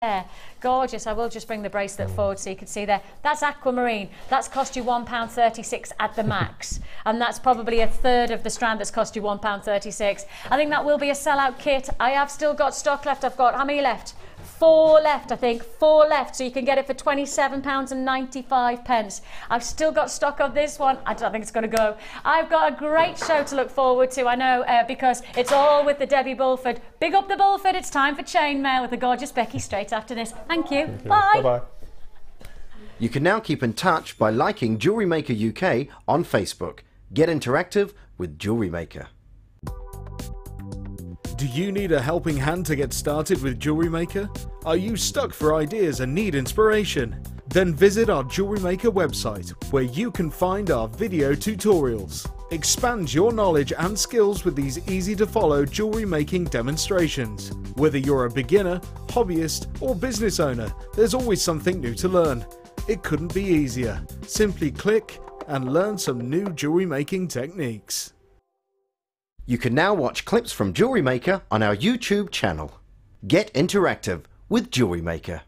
Yeah, gorgeous. I will just bring the bracelet forward so you can see there. That's aquamarine. That's cost you £1.36 at the max. And that's probably a third of the strand that's cost you £1.36. I think that will be a sellout kit. I have still got stock left. I've got, how many left? 4 left, I think. 4 left. So you can get it for £27.95. I've still got stock of this one. I don't think it's going to go. I've got a great show to look forward to, I know, because it's all with the Debbie Bulford. Big up the Bulford. It's time for Chain Maille with the gorgeous Becky straight after this. Thank you. Bye. Bye-bye. You can now keep in touch by liking JewelleryMaker UK on Facebook. Get interactive with JewelleryMaker. Do you need a helping hand to get started with JewelleryMaker? Are you stuck for ideas and need inspiration? Then visit our JewelleryMaker website, where you can find our video tutorials. Expand your knowledge and skills with these easy-to-follow jewellery making demonstrations. Whether you're a beginner, hobbyist, or business owner, there's always something new to learn. It couldn't be easier. Simply click and learn some new jewellery making techniques. You can now watch clips from JewelleryMaker on our YouTube channel. Get interactive with JewelleryMaker.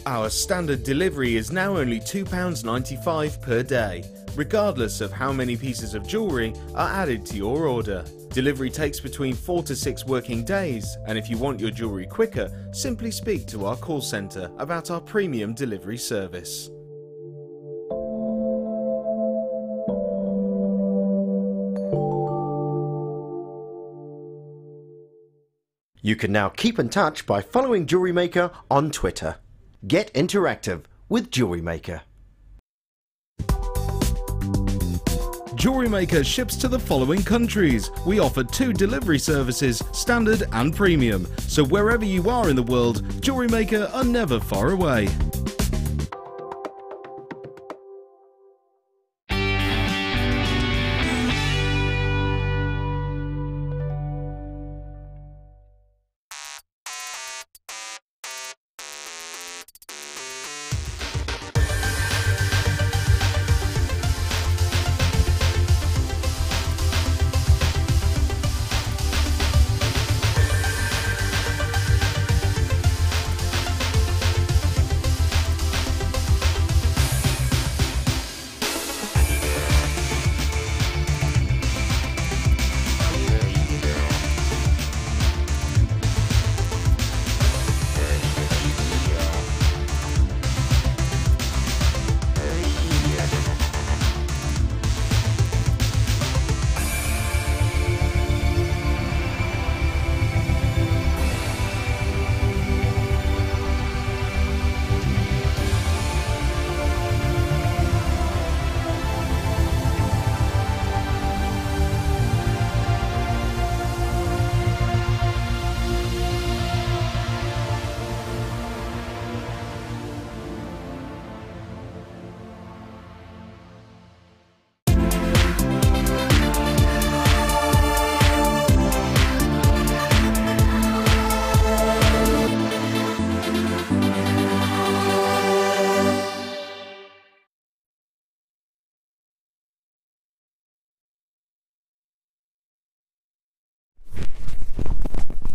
Our standard delivery is now only £2.95 per day, regardless of how many pieces of jewellery are added to your order. Delivery takes between 4 to 6 working days, and if you want your jewellery quicker, simply speak to our call centre about our premium delivery service. You can now keep in touch by following JewelleryMaker on Twitter. Get interactive with JewelleryMaker. JewelleryMaker ships to the following countries. We offer 2 delivery services, standard and premium. So wherever you are in the world, JewelleryMaker are never far away.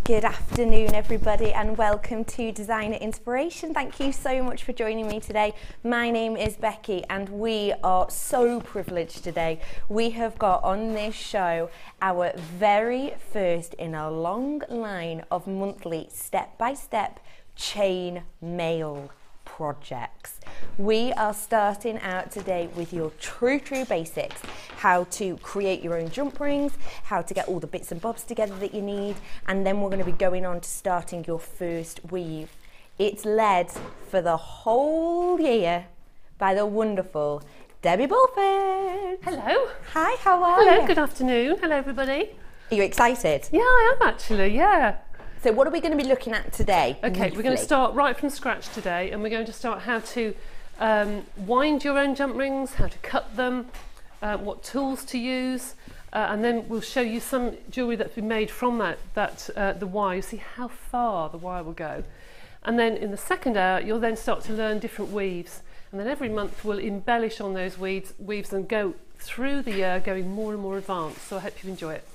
Good afternoon everybody and welcome to Designer Inspiration. Thank you so much for joining me today. My name is Becky and we are so privileged today. We have got on this show our very first in a long line of monthly step-by-step chain mail projects. We are starting out today with your true basics, how to create your own jump rings, how to get all the bits and bobs together that you need, and then we're going to be going on to starting your first weave. It's led for the whole year by the wonderful Debbie Bulford. Hello. Hi, how are you? Hello, good afternoon. Hello everybody. Are you excited? Yeah, I am actually, yeah. So what are we going to be looking at today? Okay, we're going to start right from scratch today, and we're going to start how to wind your own jump rings, how to cut them, what tools to use, and then we'll show you some jewellery that's been made from the wire. You'll see how far the wire will go. And then in the second hour, you'll then start to learn different weaves. And then every month we'll embellish on those weaves and go through the year going more and more advanced. So I hope you enjoy it.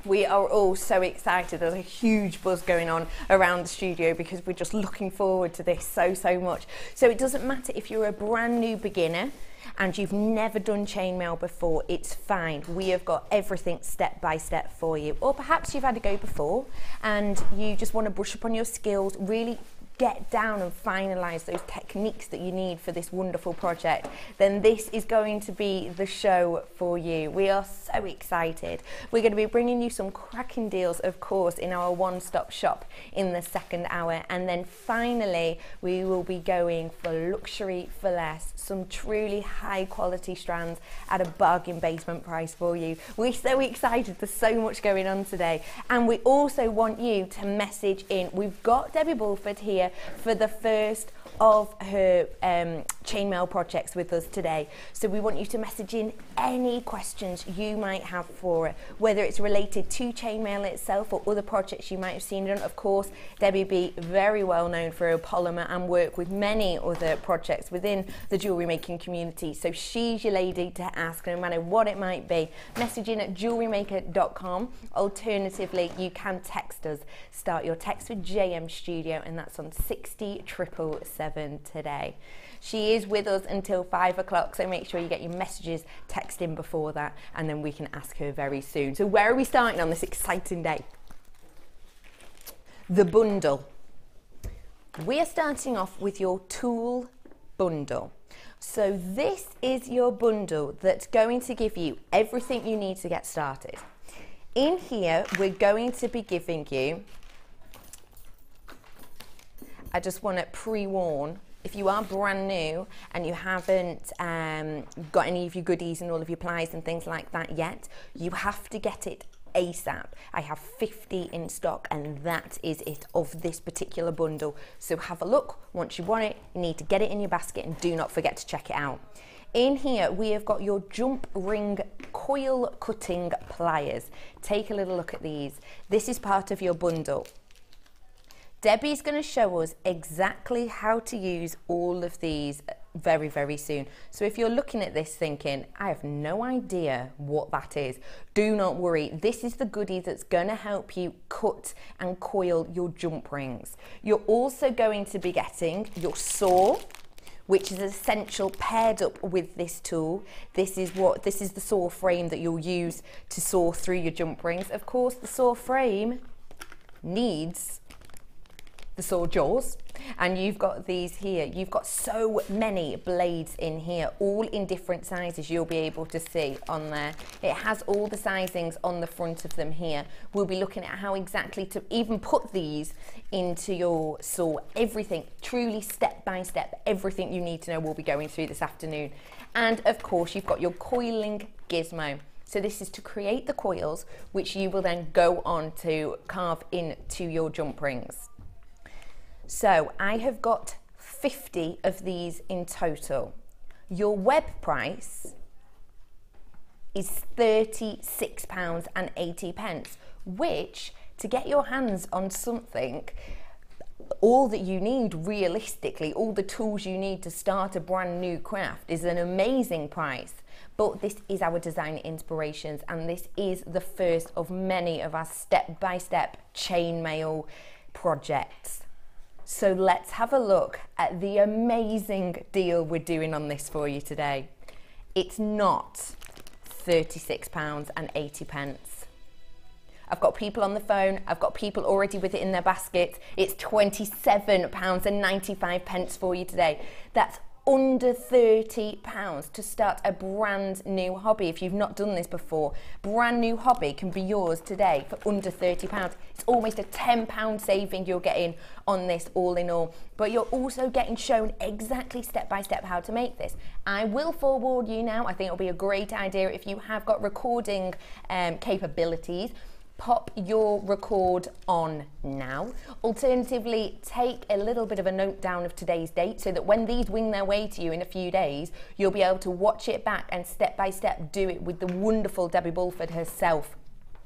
We are all so excited. There's a huge buzz going on around the studio because we're just looking forward to this so much. So it doesn't matter if you're a brand new beginner and you've never done chainmail before, it's fine. We have got everything step by step for you. Or perhaps you've had a go before and you just want to brush up on your skills, really get down and finalize those techniques that you need for this wonderful project, then this is going to be the show for you. We are so excited. We're going to be bringing you some cracking deals, of course, in our one-stop shop in the second hour, and then finally we will be going for luxury for less, some truly high quality strands at a bargain basement price for you. We're so excited. There's so much going on today, and we also want you to message in. We've got Debbie Bulford here for the first of her chainmail projects with us today. So we want you to message in any questions you might have for her, whether it's related to chainmail itself or other projects you might have seen done. Of course, Debbie be very well known for her polymer and work with many other projects within the jewellery making community. So she's your lady to ask, no matter what it might be. Message in at JewelleryMaker.com. Alternatively, you can text us. Start your text with JM Studio, and that's on 60777 today. She is with us until 5 o'clock, so make sure you get your messages, text in before that, and then we can ask her very soon. So where are we starting on this exciting day? The bundle. We are starting off with your tool bundle. So this is your bundle that's going to give you everything you need to get started. In here, we're going to be giving you, I just want to pre-warn, if you are brand new and you haven't got any of your goodies and all of your plies and things like that yet, you have to get it ASAP. I have 50 in stock, and that is it of this particular bundle. So have a look. Once you want it, you need to get it in your basket, and do not forget to check it out. In here, we have got your jump ring coil cutting pliers. Take a little look at these. This is part of your bundle. Debbie's going to show us exactly how to use all of these very soon. So if you're looking at this thinking, I have no idea what that is, do not worry. This is the goodie that's going to help you cut and coil your jump rings. You're also going to be getting your saw, which is essential paired up with this tool. This is the saw frame that you'll use to saw through your jump rings. Of course, the saw frame needs the saw jaws, and you've got these here. You've got so many blades in here, all in different sizes. You'll be able to see on there. It has all the sizings on the front of them here. We'll be looking at how exactly to even put these into your saw. Everything, truly step by step, everything you need to know we'll be going through this afternoon. And of course, you've got your coiling gizmo. So this is to create the coils, which you will then go on to carve into your jump rings. So I have got 50 of these in total. Your web price is £36.80, which, to get your hands on something, all that you need realistically, all the tools you need to start a brand new craft, is an amazing price. But this is our design inspirations, and this is the first of many of our step-by-step chainmail projects. So let's have a look at the amazing deal we're doing on this for you today. It's not £36.80. I've got people on the phone, I've got people already with it in their basket. It's £27.95 for you today. That's under £30 to start a brand new hobby. If you've not done this before, brand new hobby can be yours today for under £30. It's almost a £10 saving you're getting on this all in all, but you're also getting shown exactly step by step how to make this. I will forewarn you now, I think it'll be a great idea if you have got recording capabilities. Pop your record on now. Alternatively, take a little bit of a note down of today's date so that when these wing their way to you in a few days, you'll be able to watch it back and step by step do it with the wonderful Debbie Bulford herself.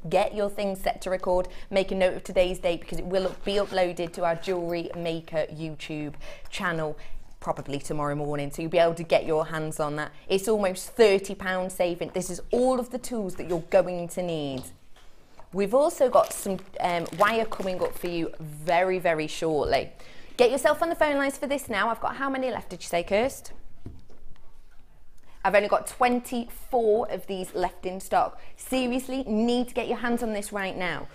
Get your things set to record, make a note of today's date because it will be uploaded to our Jewellery Maker YouTube channel probably tomorrow morning, so you'll be able to get your hands on that. It's almost £30 saving. This is all of the tools that you're going to need. We've also got some wire coming up for you very, very shortly. Get yourself on the phone lines for this now. I've got how many left, did you say, Kirst? I've only got 24 of these left in stock. Seriously, need to get your hands on this right now.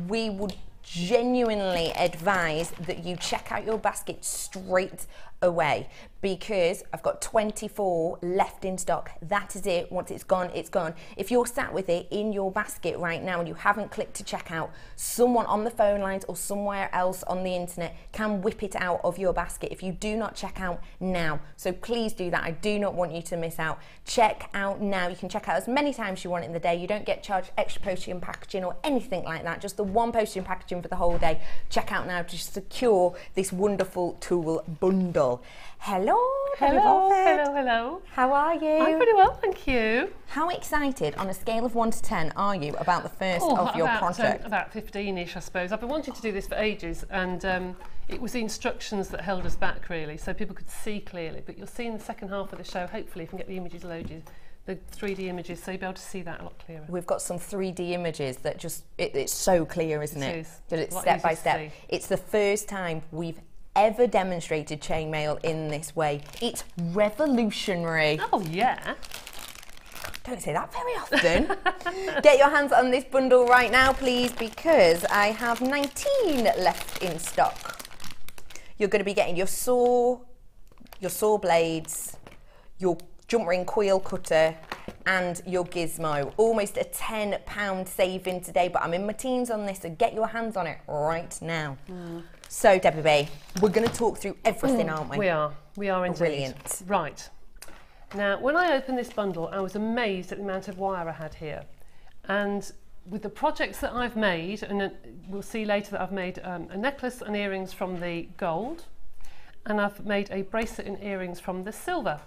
We would genuinely advise that you check out your basket straight away, because I've got 24 left in stock. That is it. Once it's gone, it's gone. If you're sat with it in your basket right now and you haven't clicked to check out, someone on the phone lines or somewhere else on the internet can whip it out of your basket if you do not check out now. So please do that. I do not want you to miss out. Check out now. You can check out as many times you want in the day. You don't get charged extra postage and packaging or anything like that. Just the one postage and packaging for the whole day. Check out now to secure this wonderful tool bundle. Hello, Hello, hello, hello. How are you? I'm pretty well, thank you. How excited on a scale of 1 to 10 are you about the first of your project? About 15-ish, I suppose. I've been wanting to do this for ages, and it was the instructions that held us back, really, so people could see clearly. But you'll see in the second half of the show, hopefully, if we can get the images loaded, the 3D images, so you'll be able to see that a lot clearer. We've got some 3D images that just, it's so clear, isn't it? It is. That it's step by step. It's the first time we've ever demonstrated chain mail in this way. It's revolutionary. Oh, yeah. Don't say that very often. Get your hands on this bundle right now, please, because I have 19 left in stock. You're going to be getting your saw blades, your jump ring coil cutter, and your gizmo. Almost a £10 saving today, but I'm in my teens on this, so get your hands on it right now. So, Debbie B, we're going to talk through everything, aren't we? We are indeed. Brilliant. Right. Now, when I opened this bundle, I was amazed at the amount of wire I had here. And with the projects that I've made, and we'll see later that I've made a necklace and earrings from the gold, and I've made a bracelet and earrings from the silver.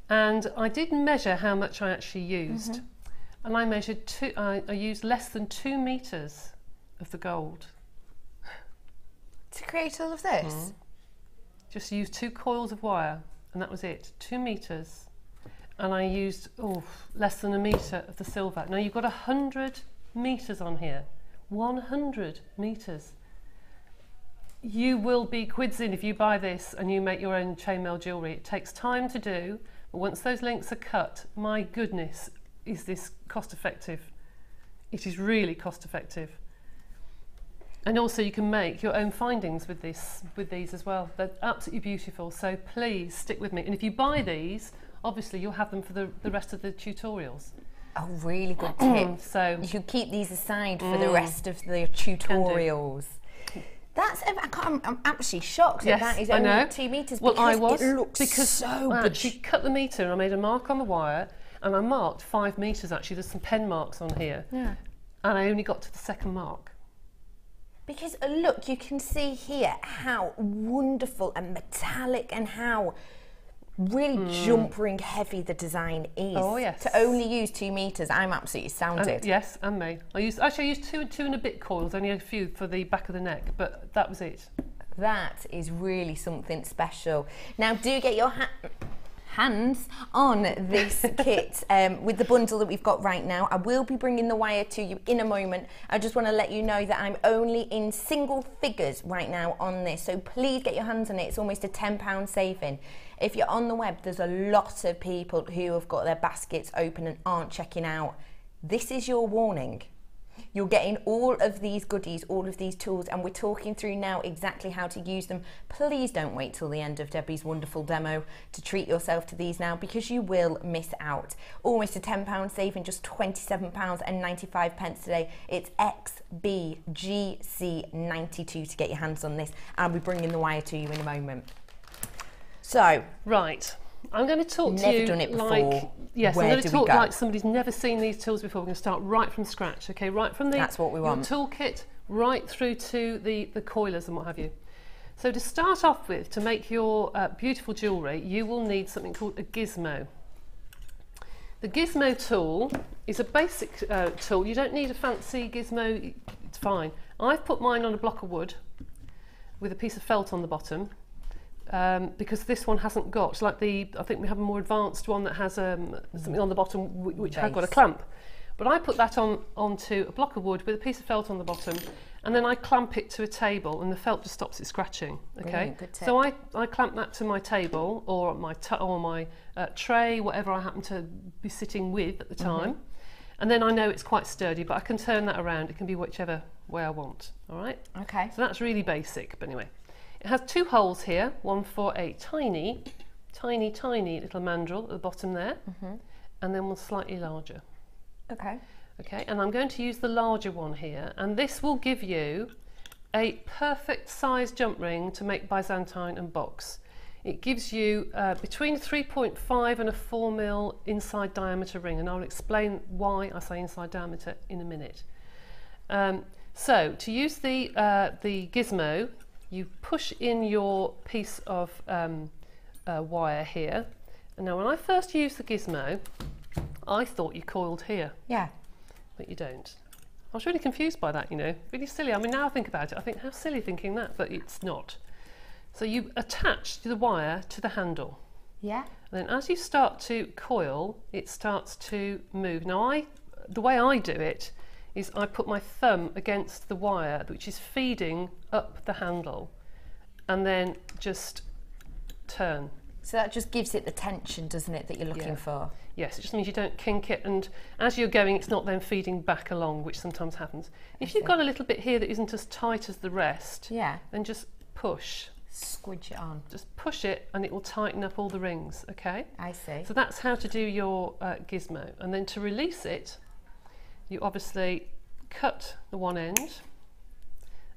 And I did measure how much I actually used. And I measured I used less than 2 meters of the gold. To create all of this? Just used 2 coils of wire, and that was it, 2 meters. And I used less than 1 meter of the silver. Now you've got 100 meters on here, 100 meters. You will be quids in if you buy this and you make your own chainmail jewellery. It takes time to do, but once those links are cut, my goodness, is this cost effective. It is really cost effective. And also you can make your own findings with these as well. They're absolutely beautiful, so please stick with me. And if you buy these, obviously you'll have them for the rest of the tutorials. A really good tip. So you should keep these aside for the rest of the tutorials. That's, I'm actually shocked that that is only 2 meters. Well, I was, it looks because so I good. actually cut the meter and I made a mark on the wire, and I marked 5 meters actually. There's some pen marks on here. Yeah. And I only got to the second mark. Because look, you can see here how wonderful and metallic and how really jump ring heavy the design is. Oh yes. To only use 2 meters, I'm absolutely astounded. Yes, and me. I used two and a bit coils, only a few for the back of the neck, but that was it. That is really something special. Now do get your hands on this kit with the bundle that we've got right now. I will be bringing the wire to you in a moment. I just want to let you know that I'm only in single figures right now on this, so please get your hands on it. It's almost a £10 saving. If you're on the web, there's a lot of people who have got their baskets open and aren't checking out. This is your warning. You're getting all of these goodies, all of these tools, and we're talking through now exactly how to use them. Please don't wait till the end of Debbie's wonderful demo to treat yourself to these now, because you will miss out. Almost a £10 saving, just £27.95 today. It's XBGC92 to get your hands on this. I'll be bringing the wire to you in a moment. So, right. I'm going to talk to you never done it before. Like, yes, Where I'm going to do we talk go? like somebody's never seen these tools before. We're going to start right from scratch, okay? Right from That's what we want. your toolkit, right through to the coilers and what have you. So to start off with, to make your beautiful jewellery, you will need something called a gizmo. The gizmo tool is a basic tool. You don't need a fancy gizmo, it's fine. I've put mine on a block of wood with a piece of felt on the bottom. Because this one hasn't got, like I think we have a more advanced one that has something on the bottom which has got a clamp. But But I put that onto a block of wood with a piece of felt on the bottom, and then I clamp it to a table, and the felt just stops it scratching. Okay, Brilliant, good tip. so I clamp that to my table or my tray, whatever I happen to be sitting with at the time, and then I know it's quite sturdy, but I can turn that around. It can be whichever way I want. All right. Okay. So that's really basic, but anyway, it has 2 holes here, one for a tiny little mandrel at the bottom there, and then one slightly larger. Okay. Okay, and I'm going to use the larger one here, and this will give you a perfect size jump ring to make Byzantine and box. It gives you between 3.5 and a 4mm inside diameter ring, and I'll explain why I say inside diameter in a minute. So to use the gizmo, you push in your piece of wire here, and now when I first used the gizmo, I thought you coiled here. Yeah. But you don't. I was really confused by that, you know, really silly. I mean, now I think about it, I think how silly thinking that, but it's not. So you attach the wire to the handle. Yeah. And then as you start to coil, it starts to move. Now the way I do it is I put my thumb against the wire, which is feeding up the handle, and then just turn. So that just gives it the tension, doesn't it, that you're looking for? Yes, it just means you don't kink it, and as you're going, it's not then feeding back along, which sometimes happens. If you've got a little bit here that isn't as tight as the rest, then just push. Squidge it on. Just push it, and it will tighten up all the rings, okay? I see. So that's how to do your gizmo. And then to release it, you obviously cut the one end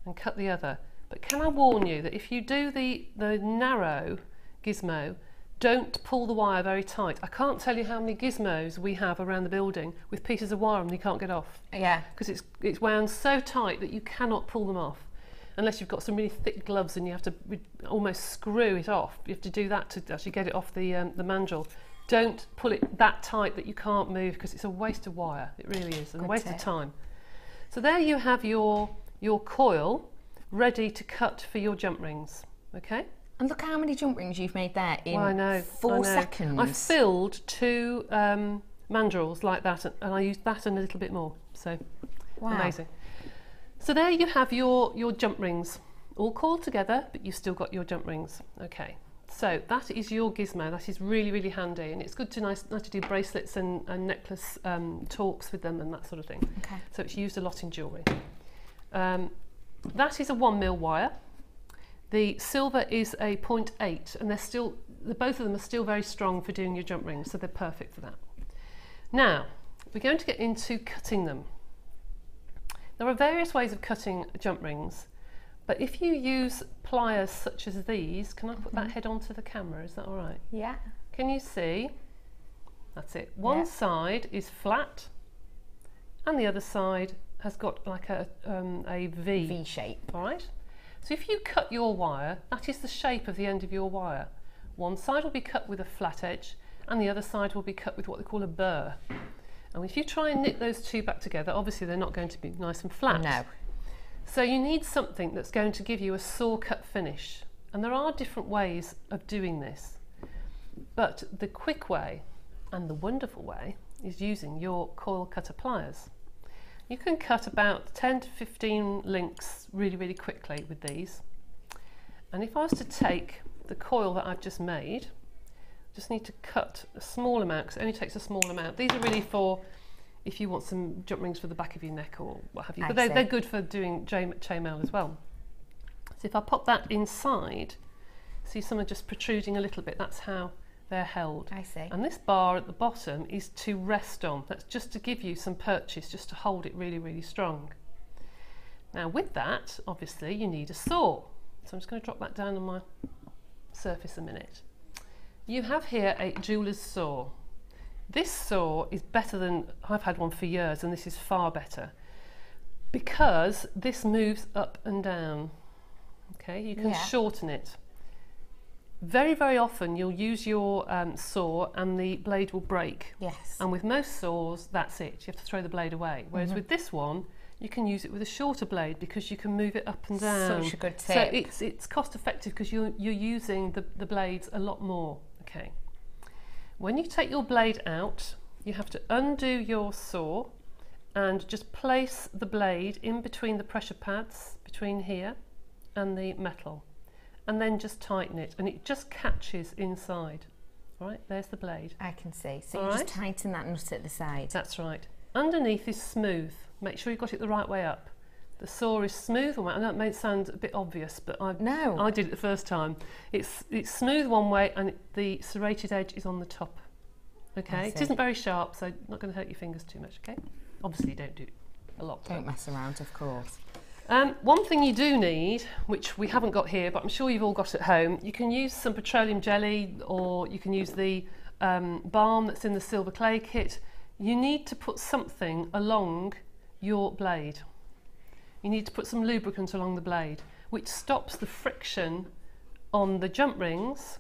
and cut the other. But can I warn you that if you do the narrow gizmo, don't pull the wire very tight. I can't tell you how many gizmos we have around the building with pieces of wire and you can't get off. Yeah. Because it's wound so tight that you cannot pull them off. Unless you've got some really thick gloves and you have to almost screw it off. You have to do that to actually get it off the mandrel. Don't pull it that tight that you can't move, because it's a waste of wire. It really is, and a waste of time. So there you have your coil ready to cut for your jump rings. Okay? And look how many jump rings you've made there in I know, 4 seconds. I filled 2 mandrels like that, and I used that and a little bit more. So amazing. So there you have your jump rings, all coiled together, but you've still got your jump rings. Okay, so that is your gizmo. That is really, really handy, and it's good to nice to do bracelets and necklace talks with them and that sort of thing. Okay. So it's used a lot in jewellery. That is a 1mm wire. The silver is a 0.8, and they're still, both of them are still very strong for doing your jump rings, so they're perfect for that. Now, we're going to get into cutting them. There are various ways of cutting jump rings, but if you use pliers such as these, can I put that head onto the camera, is that all right? Yeah. Can you see? That's it. One side is flat, and the other side has got like a V shape. All right? So if you cut your wire, that is the shape of the end of your wire. One side will be cut with a flat edge, and the other side will be cut with what they call a burr. And if you try and knit those two back together, obviously they're not going to be nice and flat. No. So you need something that's going to give you a saw cut finish. And there are different ways of doing this. But the quick way and the wonderful way is using your coil cutter pliers. You can cut about 10 to 15 links really, really quickly with these. And if I was to take the coil that I've just made, just need to cut a small amount, because it only takes a small amount. These are really for if you want some jump rings for the back of your neck or what have you, but they're good for doing chain maille as well. So if I pop that inside, see some are just protruding a little bit, that's how they're held. I see. And this bar at the bottom is to rest on. That's just to give you some purchase, just to hold it really, really strong. Now with that, obviously you need a saw. So I'm just going to drop that down on my surface a minute. You have here a jeweler's saw. This saw is better than, I've had one for years, and this is far better, because this moves up and down. Okay, you can shorten it. Very, very often you'll use your saw and the blade will break. Yes. And with most saws, that's it. You have to throw the blade away. Whereas with this one, you can use it with a shorter blade because you can move it up and down. Such a good tip. So it's cost effective because you're using the blades a lot more. Okay. When you take your blade out, you have to undo your saw and just place the blade in between the pressure pads, between here and the metal, and then just tighten it, and it just catches inside. All right, there's the blade. I can see. So you just tighten that nut at the side. That's right. Underneath is smooth. Make sure you've got it the right way up. The saw is smooth one way. I know it may sound a bit obvious, but I did it the first time. It's smooth one way, and the serrated edge is on the top. Okay, it isn't very sharp, so not going to hurt your fingers too much. Okay, obviously you don't do a lot. Don't mess around, of course. One thing you do need, which we haven't got here, but I'm sure you've all got at home, you can use some petroleum jelly, or you can use the balm that's in the silver clay kit. You need to put something along your blade. You need to put some lubricant along the blade, which stops the friction on the jump rings,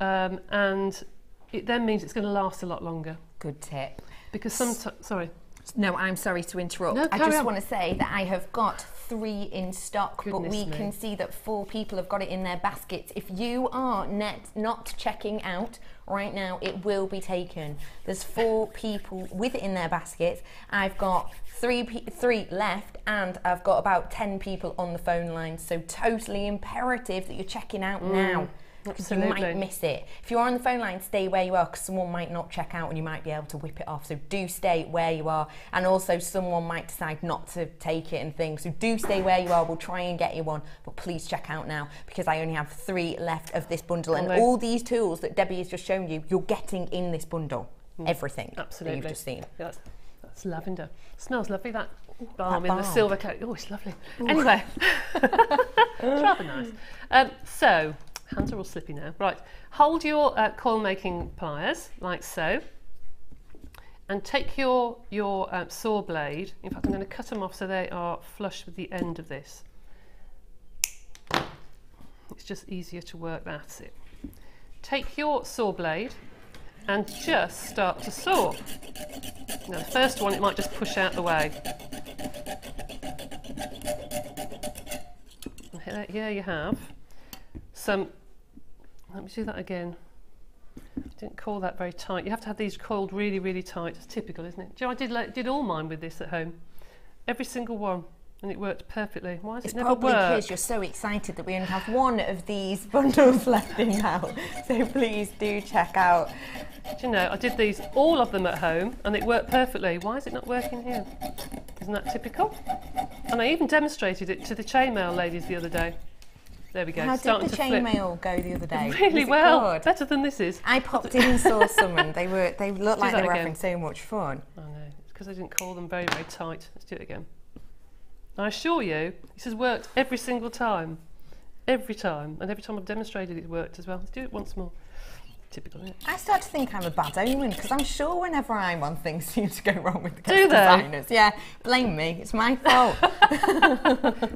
and it then means it's going to last a lot longer. Good tip. Because sorry. No, I'm sorry to interrupt. No, I just want to say that I have got 3 in stock, but we can see that 4 people have got it in their baskets. If you are not checking out right now, it will be taken. There's 4 people with it in their baskets. I've got 3 left, and I've got about 10 people on the phone line. So totally imperative that you're checking out now, because you might miss it. If you're on the phone line, stay where you are, because someone might not check out and you might be able to whip it off. So do stay where you are, and also someone might decide not to take it and things. So do stay where you are. We'll try and get you one, but please check out now, because I only have 3 left of this bundle. And all these tools that Debbie has just shown you, you're getting in this bundle. Everything that you've just seen. That's lavender. Smells lovely, that balm in the silver coat. Oh, it's lovely. Ooh. Anyway, it's rather nice. So, hands are all slippy now. Right, hold your coil making pliers like so, and take your saw blade. In fact, I'm going to cut them off so they are flush with the end of this. It's just easier to work. That's it. Take your saw blade and just start to saw. Now, the first one, it might just push out the way. And here you have some. Let me do that again. I didn't coil that very tight. You have to have these coiled really, really tight. It's typical, isn't it? Do you know, I did all mine with this at home. Every single one. And it worked perfectly. Why does it never work? It's probably because you're so excited that we only have 1 of these bundles left in now. So please do check out. Do you know, I did these, all of them at home, and it worked perfectly. Why is it not working here? Isn't that typical? And I even demonstrated it to the Chain Maille ladies the other day. There we go. How did the Chain Maille go the other day? Really well. Good? Better than this is. I popped in and saw some, and they looked like they were having so much fun. I know. It's because I didn't coil them very, very tight. Let's do it again. I assure you, this has worked every single time. Every time. And every time I've demonstrated it worked as well. Let's do it once more. Typical, isn't it? I start to think I'm a bad omen, because I'm sure whenever I'm on, things seem to go wrong with the designers. Yeah, blame me. It's my fault.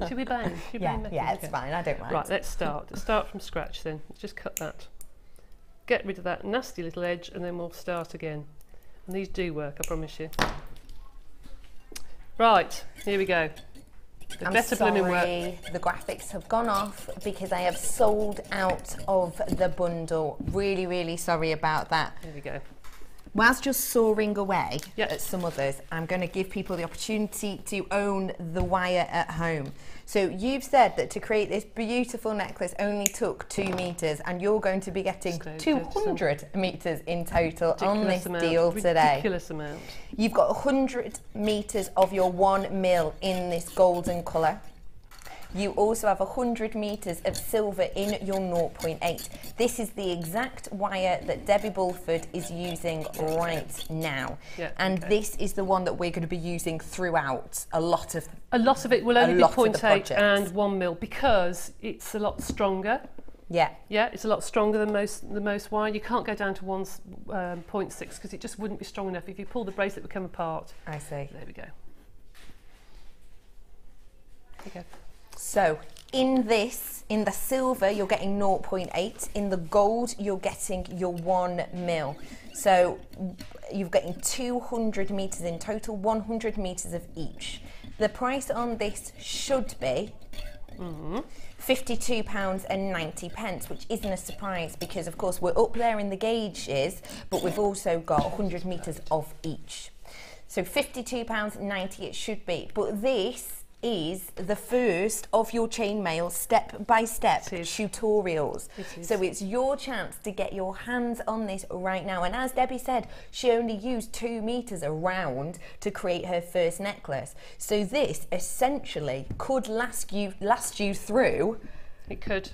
Should we blame? Yeah, it's fine. I don't mind. Right, let's start. Let's start from scratch then. Let's just cut that. Get rid of that nasty little edge, and then we'll start again. And these do work, I promise you. Right, here we go. I'm sorry, the graphics have gone off because I have sold out of the bundle. Really, really sorry about that. There we go. Whilst you're sawing away at some others, I'm going to give people the opportunity to own the wire at home. So you've said that to create this beautiful necklace only took 2 meters, and you're going to be getting 200 meters in total on this deal today. Ridiculous amount. You've got 100 meters of your 1 mil in this golden colour. You also have 100 meters of silver in your 0.8. This is the exact wire that Debbie Bulford is using right now. Yeah, and this is the one that we're going to be using throughout a lot of it will only be 0.8 and 1 mil because it's a lot stronger. Yeah. Yeah, it's a lot stronger than most wire. You can't go down to 1.6 because it just wouldn't be strong enough. If you pull the bracelet, it would come apart. I see. There we go. Okay. So in the silver, you're getting 0.8. In the gold, you're getting your 1 mil. So you're getting 200 meters in total, 100 meters of each. The price on this should be £52.90, which isn't a surprise because, of course, we're up there in the gauges, but we've also got 100 meters of each. So £52.90 it should be. But this is the first of your chainmail step-by-step tutorials. So it's your chance to get your hands on this right now. And as Debbie said, she only used 2 meters around to create her first necklace. So this essentially could last you through. It could.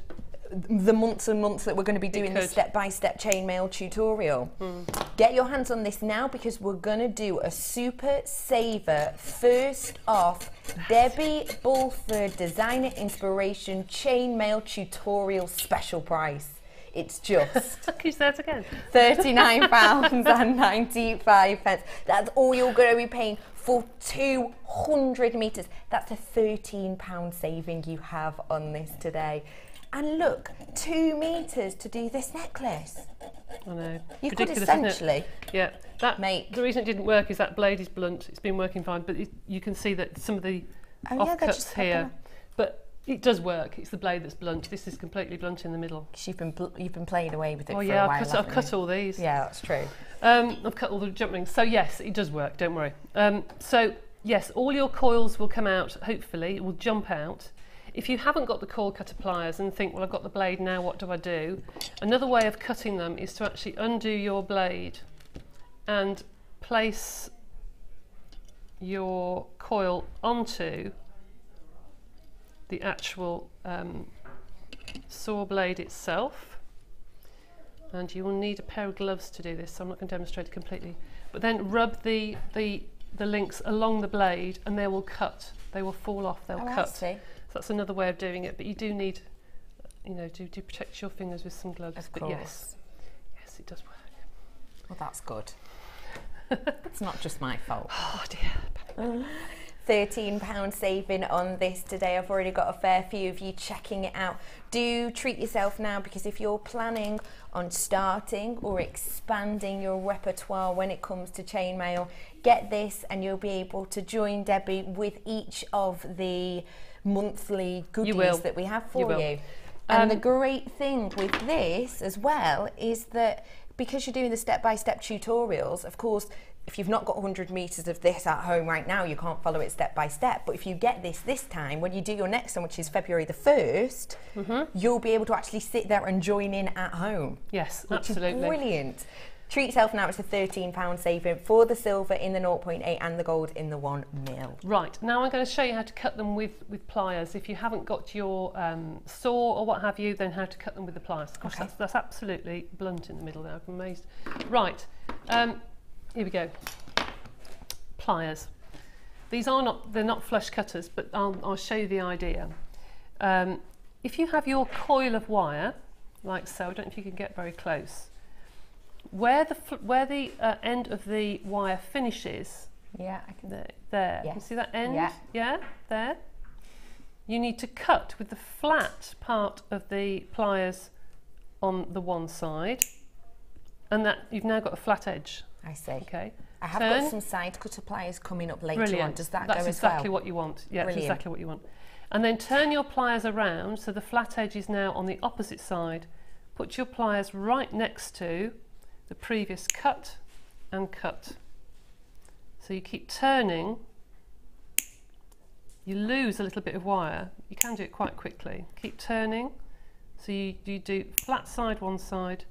The months and months that we're going to be doing this step-by-step chainmail tutorial. Get your hands on this now, because we're going to do a super saver first off Debbie Bulford Designer Inspiration Chainmail Tutorial special price. It's just Can you say that again? £39.95. That's all you're going to be paying for 200 meters. That's a £13 saving you have on this today. And look, 2 meters to do this necklace. I know. You Ridiculous, could essentially, yeah, that make. The reason it didn't work is that blade is blunt. It's been working fine, but you can see that some of the offcuts here. But it does work. It's the blade that's blunt. This is completely blunt in the middle. Because you've been playing away with it for a yeah, while. I've cut all these. Yeah, that's true. I've cut all the jump rings. So yes, it does work. Don't worry. So yes, all your coils will come out. Hopefully, it will jump out. If you haven't got the coil cutter pliers and think, well, I've got the blade now, what do I do? Another way of cutting them is to actually undo your blade and place your coil onto the actual saw blade itself. And you will need a pair of gloves to do this, so I'm not going to demonstrate it completely. But then rub the links along the blade and they will cut. They will fall off, they'll cut. I see. That's another way of doing it, but you do need, do protect your fingers with some gloves. Of but course. Yes, it does work. Well, that's good. It's not just my fault. Oh dear. £13 saving on this today. I've already got a fair few of you checking it out. Do treat yourself now, because if you're planning on starting or expanding your repertoire when it comes to chainmail, get this and you'll be able to join Debbie with each of the monthly goodies that we have for you. And the great thing with this as well is that because you're doing the step-by-step tutorials, of course, if you've not got 100 meters of this at home right now, you can't follow it step by step. But if you get this time, when you do your next one, which is February the 1st, you'll be able to actually sit there and join in at home. Yes, which absolutely. Is brilliant. Treat yourself now. It's a £13 saving for the silver in the 0.8 and the gold in the 1 mil. Right, now I'm going to show you how to cut them with pliers. If you haven't got your saw or what have you, then how to cut them with the pliers. Gosh, that's absolutely blunt in the middle there. I'm amazed. Right, here we go. Pliers. These are they're not flush cutters, but I'll show you the idea. If you have your coil of wire, like so, I don't know if you can get very close, where the end of the wire finishes, yeah, I can. There. Yes. Can you see that end? Yeah. Yeah, there. You need to cut with the flat part of the pliers on the one side, and that you've now got a flat edge. I see. Okay. I have got some side cutter pliers coming up later on. Does that go as well? That's exactly what you want. Yeah, that's exactly what you want. And then turn your pliers around so the flat edge is now on the opposite side. Put your pliers right next to the previous cut and cut. So you keep turning. You lose a little bit of wire. You can do it quite quickly. Keep turning. So you do flat side one side,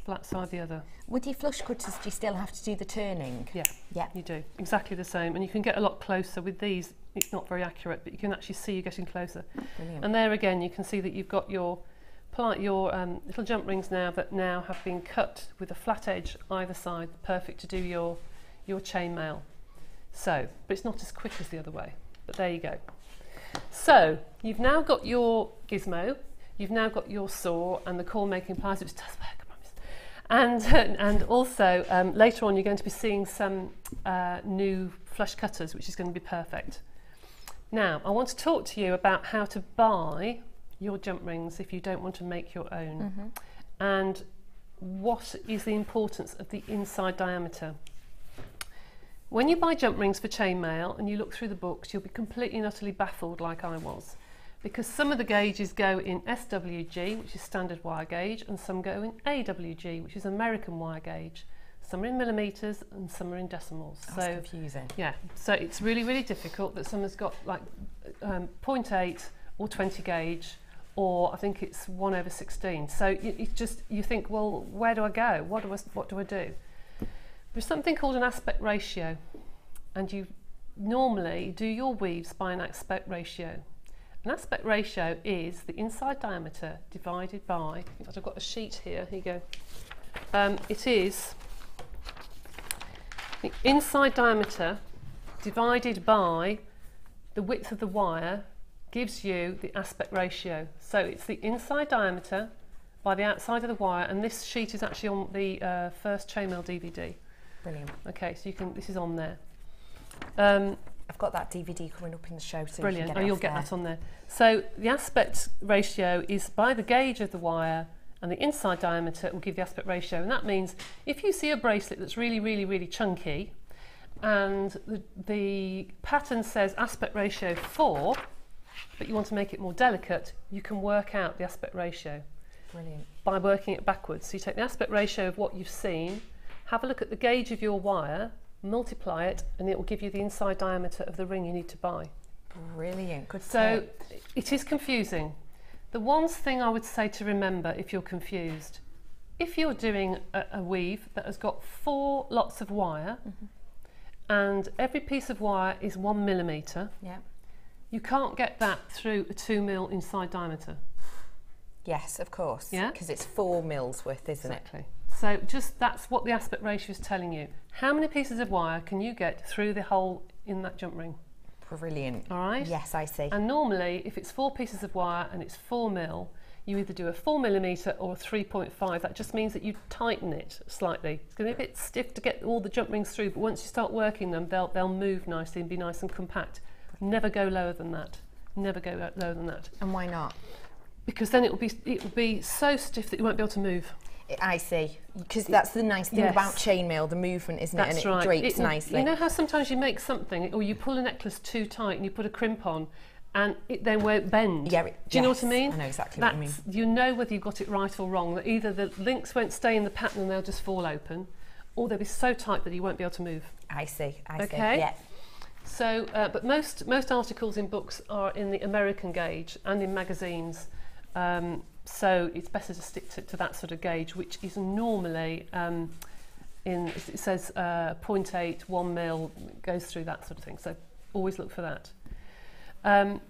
flat side the other. With your flush cutters, do you still have to do the turning? Yeah, yeah, you do. Exactly the same. And you can get a lot closer. With these, it's not very accurate, but you can actually see you getting closer. Brilliant. And there again, you can see that you've got your little jump rings now that now have been cut with a flat edge either side, perfect to do your chainmail. So, but it's not as quick as the other way. But there you go. So you've now got your gizmo, you've now got your saw and the coil making pliers, which does work, I promise. And also later on you're going to be seeing some new flush cutters, which is going to be perfect. Now I want to talk to you about how to buy your jump rings if you don't want to make your own, and what is the importance of the inside diameter. When you buy jump rings for chainmail and you look through the books, you'll be completely and utterly baffled like I was, because some of the gauges go in SWG, which is standard wire gauge, and some go in AWG, which is American wire gauge. Some are in millimetres and some are in decimals. That's confusing. Yeah, so it's really, really difficult that someone's got like 0.8 or 20 gauge, or I think it's 1/16. So you think, well, where do I go? What do I do? There's something called an aspect ratio, and you normally do your weaves by an aspect ratio. An aspect ratio is the inside diameter divided by, in fact I've got a sheet here, here you go. It is the inside diameter divided by the width of the wire gives you the aspect ratio. So it's the inside diameter by the outside of the wire, and this sheet is actually on the first Chain Maille DVD. Brilliant. Okay, so you can, this is on there. I've got that DVD coming up in the show, so brilliant. you can get it you'll off get there. that on there. So the aspect ratio is by the gauge of the wire, and the inside diameter will give the aspect ratio, and that means if you see a bracelet that's really, really, really chunky, and the pattern says aspect ratio 4, but you want to make it more delicate, you can work out the aspect ratio. Brilliant. By working it backwards. So you take the aspect ratio of what you've seen, have a look at the gauge of your wire, multiply it, and it will give you the inside diameter of the ring you need to buy. Brilliant, good So tip. it is confusing. The one thing I would say to remember if you're confused, if you're doing a weave that has got 4 lots of wire, and every piece of wire is 1 millimetre, Yeah. you can't get that through a 2 mil inside diameter. Yes, of course. Yeah? Because it's 4 mils worth, isn't it? Exactly. So just that's what the aspect ratio is telling you. How many pieces of wire can you get through the hole in that jump ring? Brilliant. All right? Yes, I see. And normally, if it's 4 pieces of wire and it's 4 mil, you either do a 4 millimetre or a 3.5. That just means that you tighten it slightly. It's going to be a bit stiff to get all the jump rings through, but once you start working them, they'll move nicely and be nice and compact. Never go lower than that. Never go lower than that. And why not? Because then it will be so stiff that you won't be able to move. I see. Because that's the nice thing Yes. about chain mail, the movement, isn't it? That's And it right. drapes nicely. You know how sometimes you make something, or you pull a necklace too tight and you put a crimp on, and it then won't bend. Yeah, Do you know what I yes, mean? I know exactly what you mean. You know whether you've got it right or wrong. That either the links won't stay in the pattern and they'll just fall open, or they'll be so tight that you won't be able to move. I see. I see. Okay. Yeah. So, but most articles in books are in the American gauge and in magazines. So it's better to stick to that sort of gauge, which is normally it says 0.8, 1 mil, goes through that sort of thing. So always look for that. And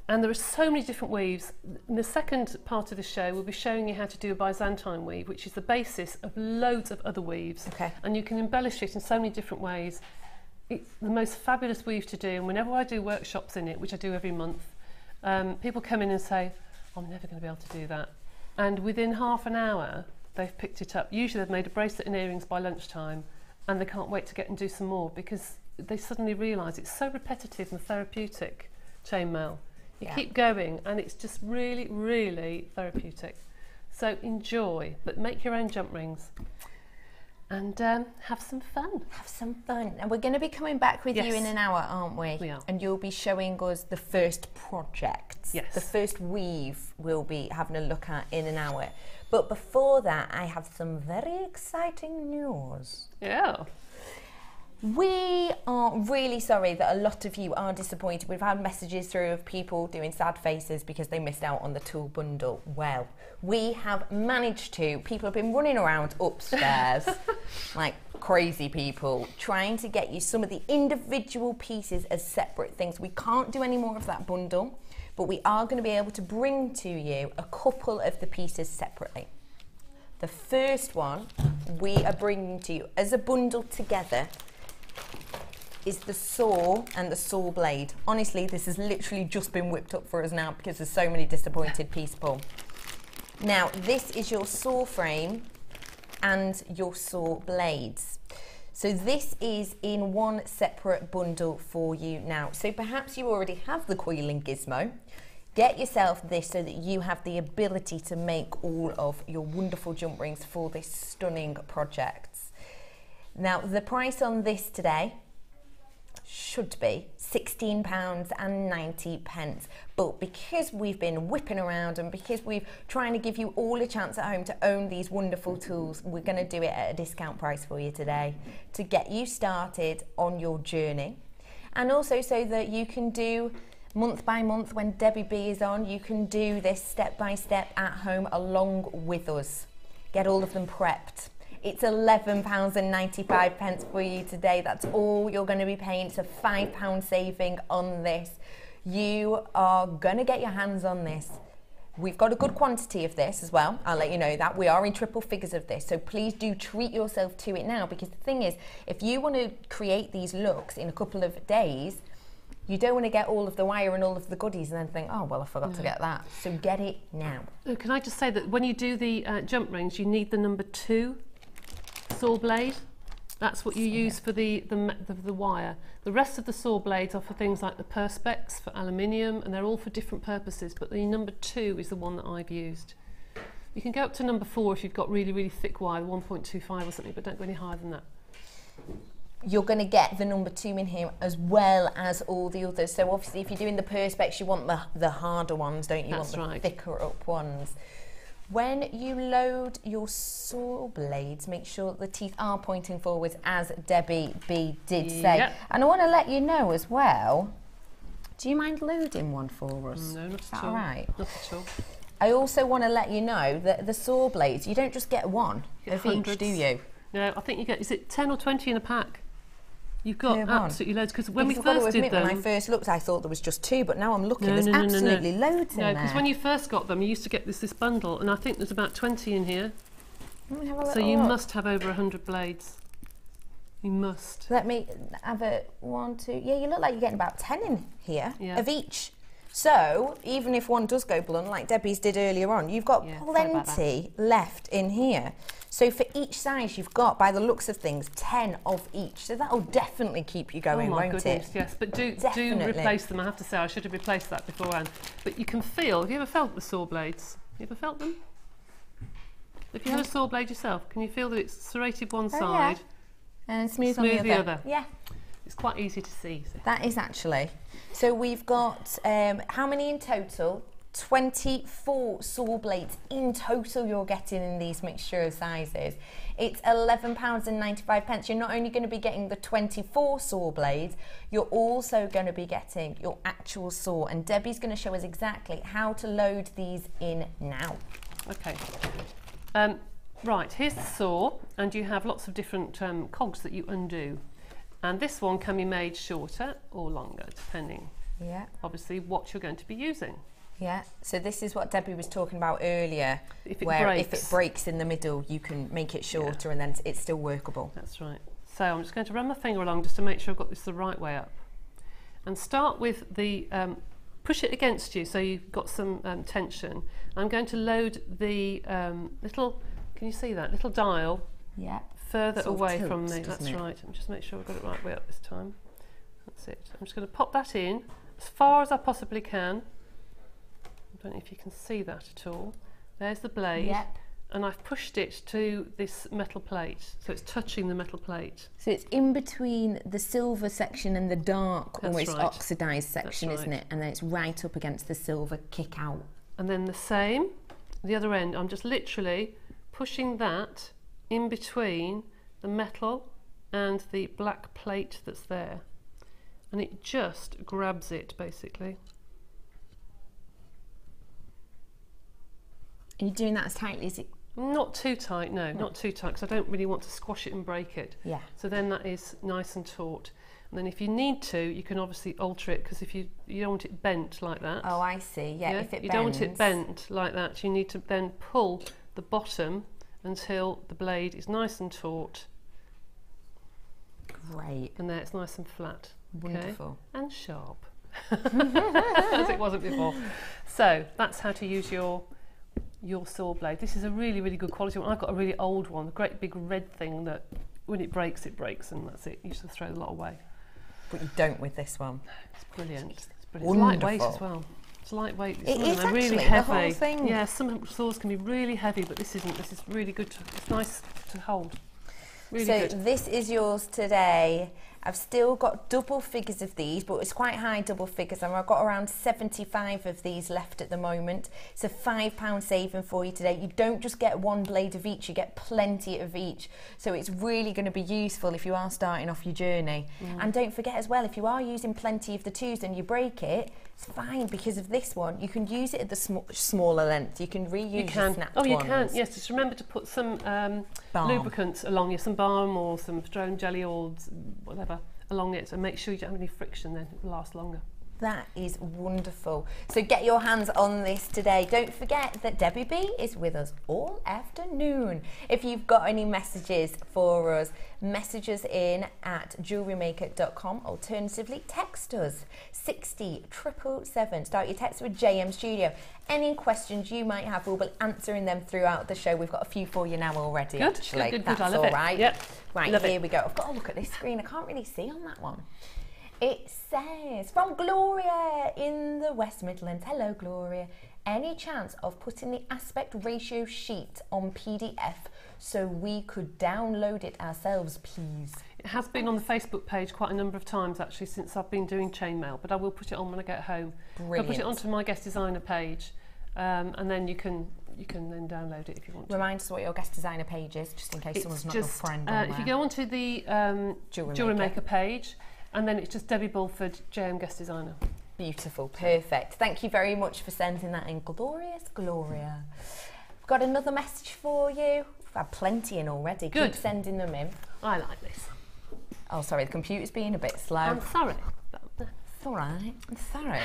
there are so many different weaves. In the second part of the show, we'll be showing you how to do a Byzantine weave, which is the basis of loads of other weaves. Okay. And you can embellish it in so many different ways. It's the most fabulous weave to do, and whenever I do workshops in it, which I do every month, people come in and say, I'm never going to be able to do that. And within half an hour, they've picked it up. Usually they've made a bracelet and earrings by lunchtime, and they can't wait to get and do some more, because they suddenly realise it's so repetitive and therapeutic, chain mail. You keep going, and it's just really, really therapeutic. So enjoy, but make your own jump rings. And have some fun. Have some fun. And we're going to be coming back with you Yes. in an hour, aren't we? We are. And you'll be showing us the first project. Yes. The first weave we'll be having a look at in an hour. But before that, I have some very exciting news. Yeah. We are really sorry that a lot of you are disappointed. We've had messages through of people doing sad faces because they missed out on the tool bundle. Well, we have managed to. People have been running around upstairs like crazy people trying to get you some of the individual pieces as separate things. We can't do any more of that bundle, but we are going to be able to bring to you a couple of the pieces separately. The first one we are bringing to you as a bundle together is the saw and the saw blade. Honestly, this has literally just been whipped up for us now because there's so many disappointed people. Now, this is your saw frame and your saw blades. So this is in one separate bundle for you now. So perhaps you already have the coiling gizmo. Get yourself this so that you have the ability to make all of your wonderful jump rings for this stunning project. Now, the price on this today should be £16.90. But because we've been whipping around and because we're trying to give you all a chance at home to own these wonderful tools, we're going to do it at a discount price for you today to get you started on your journey. And also so that you can do month by month when Debbie B is on, you can do this step by step at home along with us. Get all of them prepped. It's £11.95 for you today. That's all you're going to be paying. It's a £5 saving on this. You are going to get your hands on this. We've got a good quantity of this as well. I'll let you know that. We are in triple figures of this. So please do treat yourself to it now, because the thing is, if you want to create these looks in a couple of days, you don't want to get all of the wire and all of the goodies and then think, oh, well, I forgot to get that. So get it now. Oh, can I just say that when you do the jump rings, you need the number 2 saw blade. That's what you use for the wire. The rest of the saw blades are for things like the perspex, for aluminium, and they're all for different purposes, but the number 2 is the one that I've used. You can go up to number 4 if you've got really, really thick wire, 1.25 or something, but don't go any higher than that. You're going to get the number 2 in here as well as all the others. So obviously if you're doing the perspex, you want the harder ones, don't you? That's want the right. thicker up ones. When you load your saw blades, make sure the teeth are pointing forwards, as Debbie B did say. Yep. And I want to let you know as well, do you mind loading one for us? No, not Is at that all. all right? Not at all. I also want to let you know that the saw blades, you don't just get one Get of each, hundreds. do you? No, I think you get, is it 10 or 20 in a pack? You've got Per one. absolutely loads, because when we Because I've got to first did admit, them... when I first looked, I thought there was just 2, but now I'm looking, No, there's no, no, no, absolutely loads in No, there. because when you first got them, you used to get this bundle, and I think there's about 20 in here. Let me have a So little you look. must have over 100 blades. You must. Let me have a 1, 2. Yeah, you look like you're getting about 10 in here Yeah. of each. So even if one does go blunt, like Debbie's did earlier on, you've got Yeah, sorry about plenty left in here. So for each size, you've got, by the looks of things, 10 of each. So that'll definitely keep you going, Oh my won't goodness, it? yes. But do Definitely. replace them. I have to say, I should have replaced that beforehand. But you can feel, have you ever felt the saw blades? You ever felt them? If you had a saw blade yourself, can you feel that it's serrated one Oh, side, yeah. And smooth, smooth on the other? Yeah, It's quite easy to see. So. that is actually. So we've got, how many in total? 24 saw blades in total you're getting in these mixture of sizes. It's £11.95. You're not only going to be getting the 24 saw blades, you're also going to be getting your actual saw, and Debbie's going to show us exactly how to load these in now. Okay. Right, here's the saw, and you have lots of different cogs that you undo. And this one can be made shorter or longer, depending, Yeah. obviously, what you're going to be using. Yeah, so this is what Debbie was talking about earlier, If it where breaks. if it breaks in the middle, you can make it shorter and then it's still workable. That's right. So I'm just going to run my finger along just to make sure I've got this the right way up. And start with the, push it against you so you've got some tension. I'm going to load the little, can you see that, little dial Yeah. further Sort of away tilts, from me. doesn't That's it? right. I'm just make sure I've got it right way up this time. That's it. I'm just going to pop that in as far as I possibly can. I don't know if you can see that at all. There's the blade. Yep. And I've pushed it to this metal plate, so it's touching the metal plate. So it's in between the silver section and the dark, That's almost right. oxidised section, That's isn't right. it? And then it's right up against the silver kick out. And then the same, the other end, I'm just literally pushing that in between the metal and the black plate that's there. And it just grabs it, basically. Are you doing that as tightly as it? Not too tight, no, not too tight, because I don't really want to squash it and break it. Yeah. So then that is nice and taut. And then if you need to, you can obviously alter it, because if you don't want it bent like that. Oh, I see. Yeah, if it you bends. don't want it bent like that, you need to then pull the bottom until the blade is nice and taut, Great. and there it's nice and flat. Okay? Wonderful. And sharp, as it wasn't before. So that's how to use your saw blade. This is a really, really good quality one. I've got a really old one, a great big red thing that when it breaks, and that's it. You just throw a lot away. But you don't with this one. It's brilliant. It's brilliant. It's lightweight Wonderful. as well. It's lightweight. It is They're really actually, heavy. the whole thing. Yeah, some saws can be really heavy, but this isn't. This is really good. It's nice to hold. Really So good. this is yours today I've still got double figures of these, but it's quite high double figures, and I've got around 75 of these left at the moment. It's a £5 saving for you today. You don't just get one blade of each, you get plenty of each. So it's really going to be useful if you are starting off your journey. And don't forget as well, if you are using plenty of the 2s and you break it, it's fine, because of this one. You can use it at the smaller length. You can reuse your snapped ones. You can. Yes, just remember to put some lubricant along it, some balm or some petroleum jelly or whatever along it, and make sure you don't have any friction, then it will last longer. That is wonderful. So get your hands on this today. Don't forget that Debbie B is with us all afternoon. If you've got any messages for us, message us in at JewelleryMaker.com. Alternatively, text us 60777. Start your text with JM Studio. Any questions you might have, we'll be answering them throughout the show. We've got a few for you now already. Good, actually. good. That's I love all it. right. Yep. Right, love here it. we go. I've got to look at this screen. I can't really see on that one. It says, from Gloria in the West Midlands. Hello, Gloria. Any chance of putting the aspect ratio sheet on PDF so we could download it ourselves, please? It has been on the Facebook page quite a number of times actually since I've been doing Chain Maille, but I will put it on when I get home. Brilliant. I'll put it onto my guest designer page, and then you can then download it if you want to. Remind us what your guest designer page is, just in case someone's not your friend on if you go onto the JewelleryMaker page, and then it's just Debbie Bulford, JM Guest Designer. Beautiful, perfect. Thank you very much for sending that in. Glorious, Gloria. I've got another message for you. We've had plenty in already. Good. Keep sending them in. I like this. Oh, sorry, the computer's being a bit slow. I'm sorry. It's all right. I'm sorry.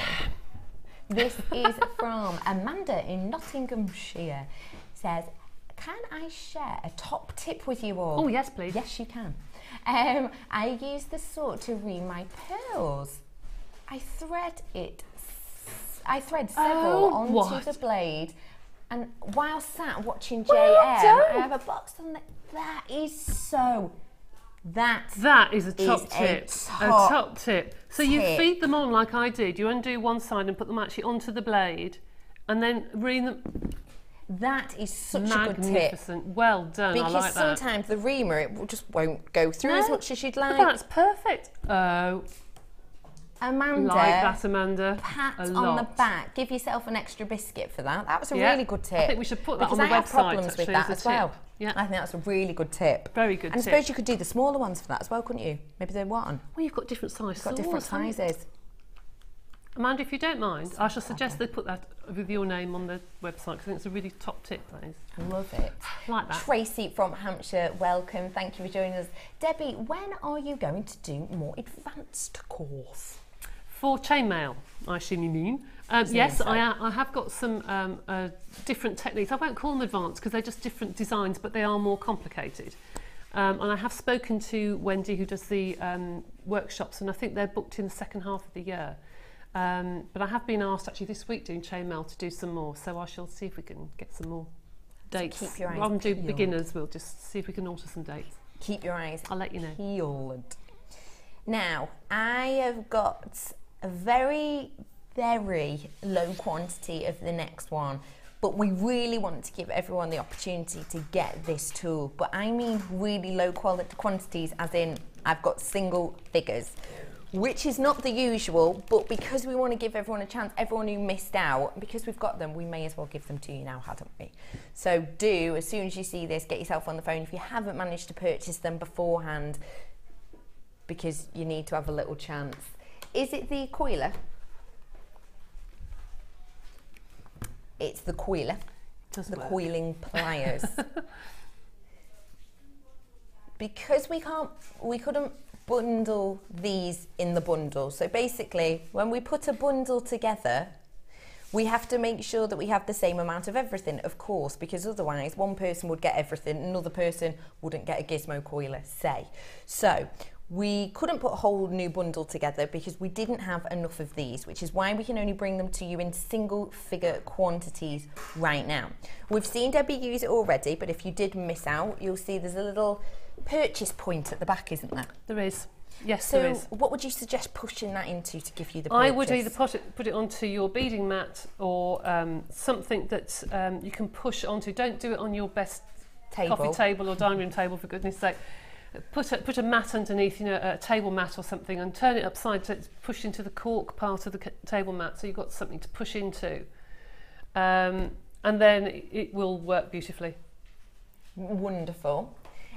This is from Amanda in Nottinghamshire. Says, can I share a top tip with you all? Oh, yes, please. Yes, you can. I use the sort to ream my pearls. I thread several onto the blade, and while sat watching JM, I have a box on the. That is a top tip. A top tip. So you feed them on like I did. You undo one side and put them actually onto the blade, and then ream them. That is such a good tip. Magnificent. Well done. Because I like that. sometimes the reamer just won't go through as much as you'd like. But that's perfect. Oh, Amanda, like that, Amanda. Pat on the back. Give yourself an extra biscuit for that. That was a really good tip. I think we should put that on the website. Because I have problems with that as well. Yeah. I think that's a really good tip. Very good tip. And I suppose you could do the smaller ones for that as well, couldn't you? Maybe they're one. Well, you've got different sizes. Got different sizes. Amanda, if you don't mind, I shall suggest they put that with your name on the website, because I think it's a really top tip, that is. Love it. Like that. Tracy from Hampshire, welcome. Thank you for joining us. Debbie, when are you going to do more advanced course? For Chain Maille, I assume you mean. Yes, I have got some different techniques. I won't call them advanced because they're just different designs, but they are more complicated. And I have spoken to Wendy, who does the workshops, and I think they're booked in the second half of the year. But I have been asked actually this week doing Chain Maille to do some more, so I shall see if we can get some more dates. So keep your eyes Rather than do peeled. Beginners, we'll just see if we can alter some dates. Keep your eyes I'll let you know. peeled. Now, I have got a very, very low quantity of the next one, but we really want to give everyone the opportunity to get this tool. But I mean really low quantities, as in I've got single figures, which is not the usual, but because we want to give everyone a chance, everyone who missed out, because we've got them, we may as well give them to you now, hadn't we? So do, as soon as you see this, get yourself on the phone if you haven't managed to purchase them beforehand, because you need to have a little chance. Is it the coiler? It's the coiler, the coiling pliers. Because we couldn't bundle these in the bundle. So basically, when we put a bundle together, we have to make sure that we have the same amount of everything, of course, because otherwise one person would get everything, another person wouldn't get a gizmo coiler, say. So we couldn't put a whole new bundle together because we didn't have enough of these, which is why we can only bring them to you in single figure quantities right now. We've seen Debbie use it already, but if you did miss out, you'll see there's a little purchase point at the back, isn't there? There is. Yes, So there is. what would you suggest pushing that into to give you the purchase? I would either put it onto your beading mat or something that you can push onto. Don't do it on your best coffee table or dining room table, for goodness sake. put a mat underneath, you know, a table mat or something, and turn it upside so it's pushed into the cork part of the table mat, so you've got something to push into, and then it will work beautifully. Wonderful.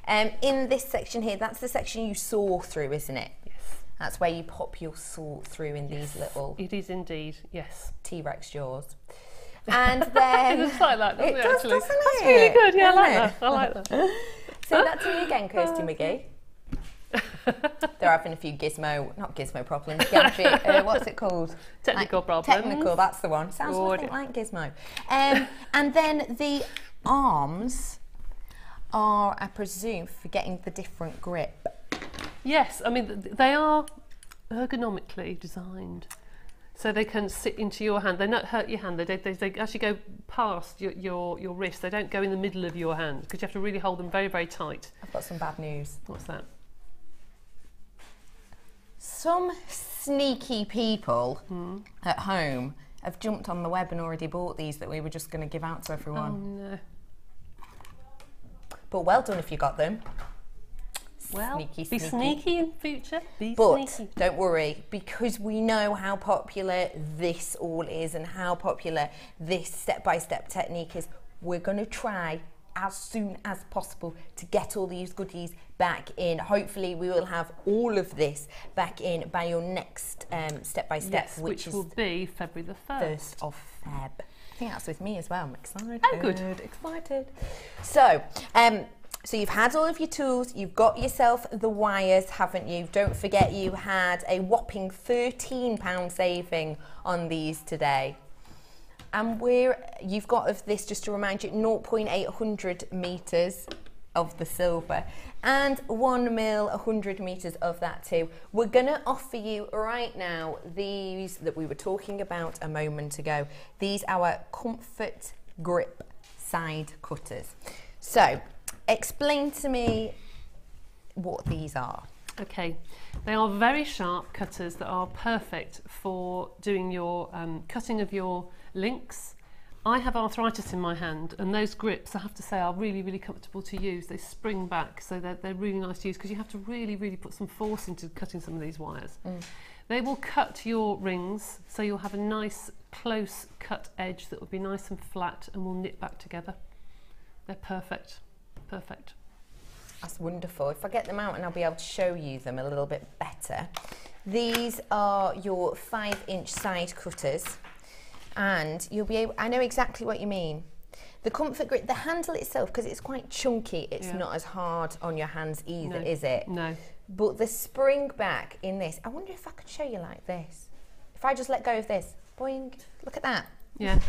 In this section here, that's the section you saw through, isn't it? Yes. That's where you pop your saw through in these little... It is indeed, yes. T-Rex jaws. And then... It looks like that, doesn't it, does, actually? doesn't it? That's really good, yeah, I like Doesn't that. I like that. Say that to me again, Kirsty McGee. They're having a few not gizmo problems, gadget, what's it called? Technical problems. Technical, that's the one. Sounds nothing like gizmo. And then the arms are, I presume, for getting the different grip. Yes, I mean, they are ergonomically designed. So they can sit into your hand. They don't hurt your hand. They actually go past your wrist. They don't go in the middle of your hand because you have to really hold them very, very tight. I've got some bad news. What's that? Some sneaky people at home have jumped on the web and already bought these that we were just going to give out to everyone. Oh, no. But well done if you got them. Well, sneaky, be sneaky in future. But sneaky. don't worry, because we know how popular this all is and how popular this step-by-step technique is, we're going to try as soon as possible to get all these goodies back in. Hopefully we will have all of this back in by your next step-by-step, yes, which will be February the 1st. 1st of Feb. I think that's with me as well. I'm excited. Oh, good. Excited. So, so you've had all of your tools, you've got yourself the wires, haven't you? Don't forget you had a whopping £13 saving on these today. And you've got of this, just to remind you, 0.800 metres of the silver and 1 mil, 100 metres of that too. We're going to offer you right now these that we were talking about a moment ago. These are our Comfort Grip side cutters. So, explain to me what these are. Okay, they are very sharp cutters that are perfect for doing your cutting of your links. I have arthritis in my hand, and those grips, I have to say, are really, really comfortable to use. They spring back, so they're really nice to use because you have to really, really put some force into cutting some of these wires. They will cut your rings, so you'll have a nice close cut edge that will be nice and flat and will knit back together. They're perfect. Perfect. That's wonderful. If I get them out and I'll be able to show you them a little bit better. These are your 5-inch side cutters, and you'll be able, I know exactly what you mean. The Comfort Grip, the handle itself, because it's quite chunky, it's not as hard on your hands either, is it? No. But the spring back in this, I wonder if I could show you like this. If I just let go of this, boing, look at that. Yeah.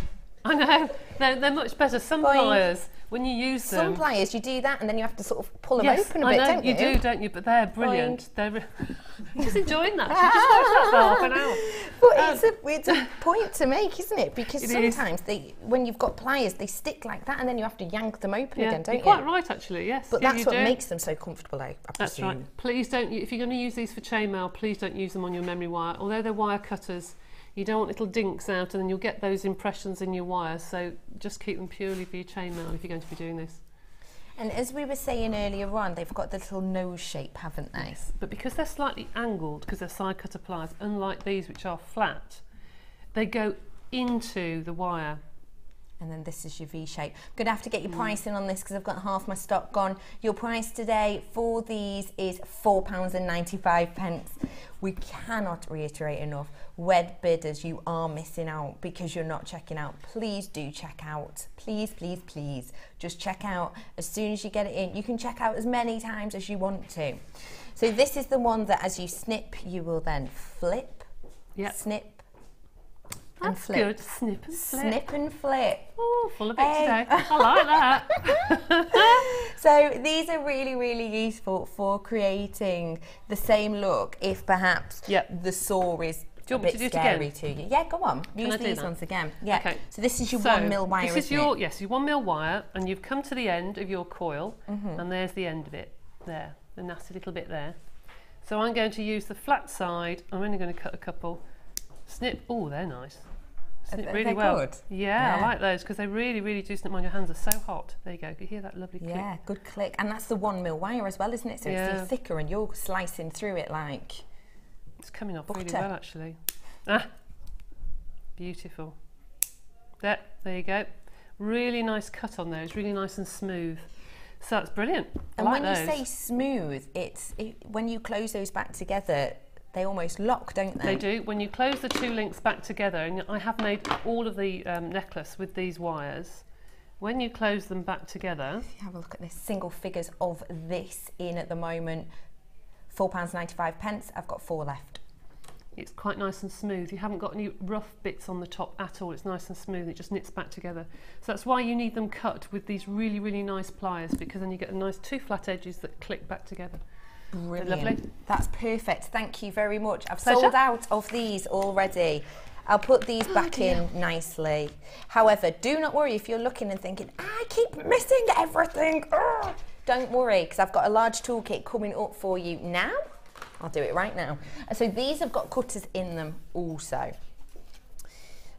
I know, they're much better. Some pliers, when you use them... Some pliers, you do that and then you have to sort of pull them open a bit, don't you? You do, don't you? But they're brilliant. They're just enjoying that. You just watch that for half an hour. But it's a point to make, isn't it? Because sometimes when you've got pliers, they stick like that and then you have to yank them open again, don't you? You're quite right, actually, yes. But that's what makes them so comfortable, I presume. That's right. Please don't, if you're going to use these for chainmail, please don't use them on your memory wire. Although they're wire cutters, you don't want little dinks out and then you'll get those impressions in your wire, so just keep them purely for your chainmail if you're going to be doing this. And as we were saying earlier on, they've got the little nose shape, haven't they? Yes, but because they're slightly angled, because they're side cutter pliers, unlike these which are flat, they go into the wire. And then this is your V shape. I'm going to have to get your pricing on this because I've got half my stock gone. Your price today for these is £4.95. We cannot reiterate enough. Web bidders, you are missing out because you're not checking out. Please do check out. Please, please, please. Just check out as soon as you get it in. You can check out as many times as you want to. So this is the one that as you snip, you will then flip, snip, and That's flip. good. Snip and flip. Snip and flip. Oh, full of it today. I like that. So these are really, really useful for creating the same look if perhaps the saw is a bit scary to you. Yeah, go on. Use these ones again. Yeah. Okay. So this is your 1 mil wire, this is your, yes, your 1 mil wire, and you've come to the end of your coil, and there's the end of it. There, the nasty little bit there. So I'm going to use the flat side. I'm only going to cut a couple. Snip. Oh, they're nice. Snip really well. Good? Yeah, I like those because they really, really do snip on. Your hands are so hot. There you go. You hear that lovely click? Yeah, good click. And that's the 1 mil wire as well, isn't it? So it's thicker and you're slicing through it like it's coming off butter. really well, actually. Ah, beautiful. There you go. Really nice cut on those. Really nice and smooth. So that's brilliant. And when you say smooth, when you close those back together, they almost lock, don't they? They do. When you close the 2 links back together, and I have made all of the necklace with these wires, when you close them back together... If you have a look at this, single figures of this in at the moment, £4.95. I've got 4 left. It's quite nice and smooth. You haven't got any rough bits on the top at all. It's nice and smooth. It just knits back together. So that's why you need them cut with these really, really nice pliers, because then you get a nice 2 flat edges that click back together. Brilliant. Lovely. That's perfect. Thank you very much. I've Pleasure. sold out of these already. I'll put these back in nicely. However, do not worry if you're looking and thinking, I keep missing everything. Ugh. Don't worry, because I've got a large toolkit coming up for you now. I'll do it right now. So these have got cutters in them also.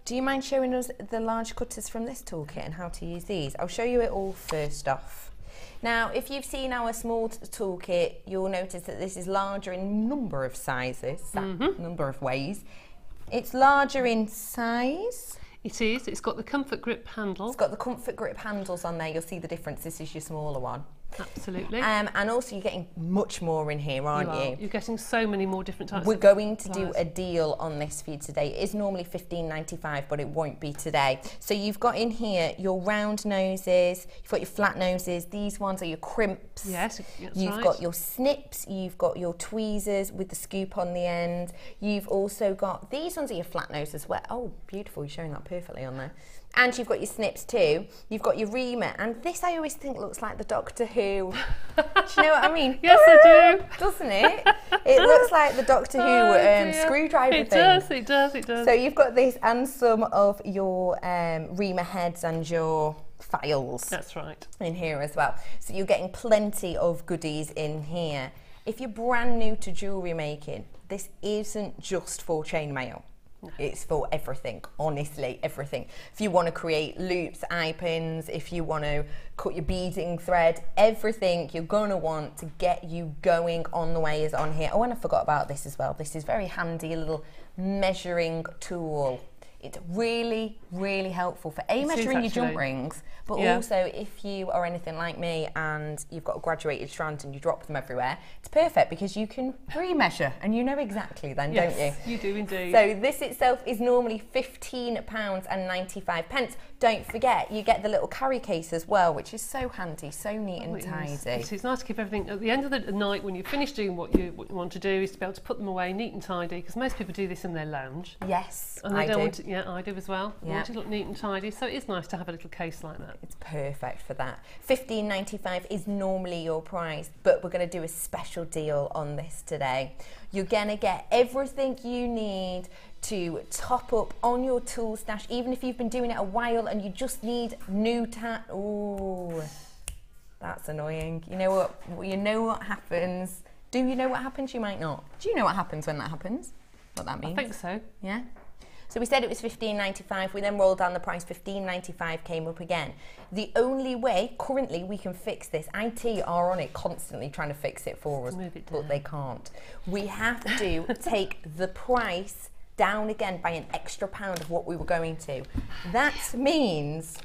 Do you mind showing us the large cutters from this toolkit and how to use these? I'll show you it all first off. Now, if you've seen our small toolkit, you'll notice that this is larger in a number of sizes, number of ways. It's larger in size. It is. It's got the comfort grip handle. It's got the comfort grip handles on there. You'll see the difference. This is your smaller one. Absolutely. And also you're getting much more in here, aren't you? You're getting so many more different types. We're going to do a deal on this for you today. It is normally $15.95, but it won't be today. So you've got in here your round noses, you've got your flat noses, these ones are your crimps. Yes, that's You've right. got your snips, you've got your tweezers with the scoop on the end. You've also got, these ones are your flat nose as well. Oh, beautiful, you're showing that perfectly on there. And you've got your snips too. You've got your reamer, and this I always think looks like the Doctor Who. Do you know what I mean? Yes, I do. Doesn't it? It looks like the Doctor Who screwdriver it thing. It does. So you've got this and some of your reamer heads and your files. That's right. In here as well. So you're getting plenty of goodies in here. If you're brand new to jewellery making, this isn't just for chain mail. It's for everything, honestly, everything. If you want to create loops, eye pins, if you want to cut your beading thread, everything you're going to want to get you going on the way is on here. Oh, and I forgot about this as well. This is very handy, a little measuring tool. It's really, really helpful for measuring your jump rings, but also if you are anything like me and you've got a graduated strand and you drop them everywhere, it's perfect because you can re-measure and you know exactly then, don't you? Yes, you do indeed. So this itself is normally £15.95. Don't forget, you get the little carry case as well, which is so handy, so neat and tidy. It's nice to keep everything, at the end of the night when you finish doing what you want to do, is to be able to put them away neat and tidy, because most people do this in their lounge. Yes, and I do. Yeah, I do as well. I want it to look neat and tidy, so it is nice to have a little case like that. It's perfect for that. $15.95 is normally your price, but we're going to do a special deal on this today. You're going to get everything you need to top up on your tool stash, even if you've been doing it a while and you just need new Ooh, that's annoying. You know what? You know what happens. Do you know what happens? You might not. Do you know what happens when that happens? What that means? I think so. Yeah. So we said it was $15.95. We then rolled down the price. $15.95 came up again. The only way currently we can fix this, IT are on it constantly trying to fix it for us, but they can't. We have to take the price down again by an extra £1 of what we were going to. That means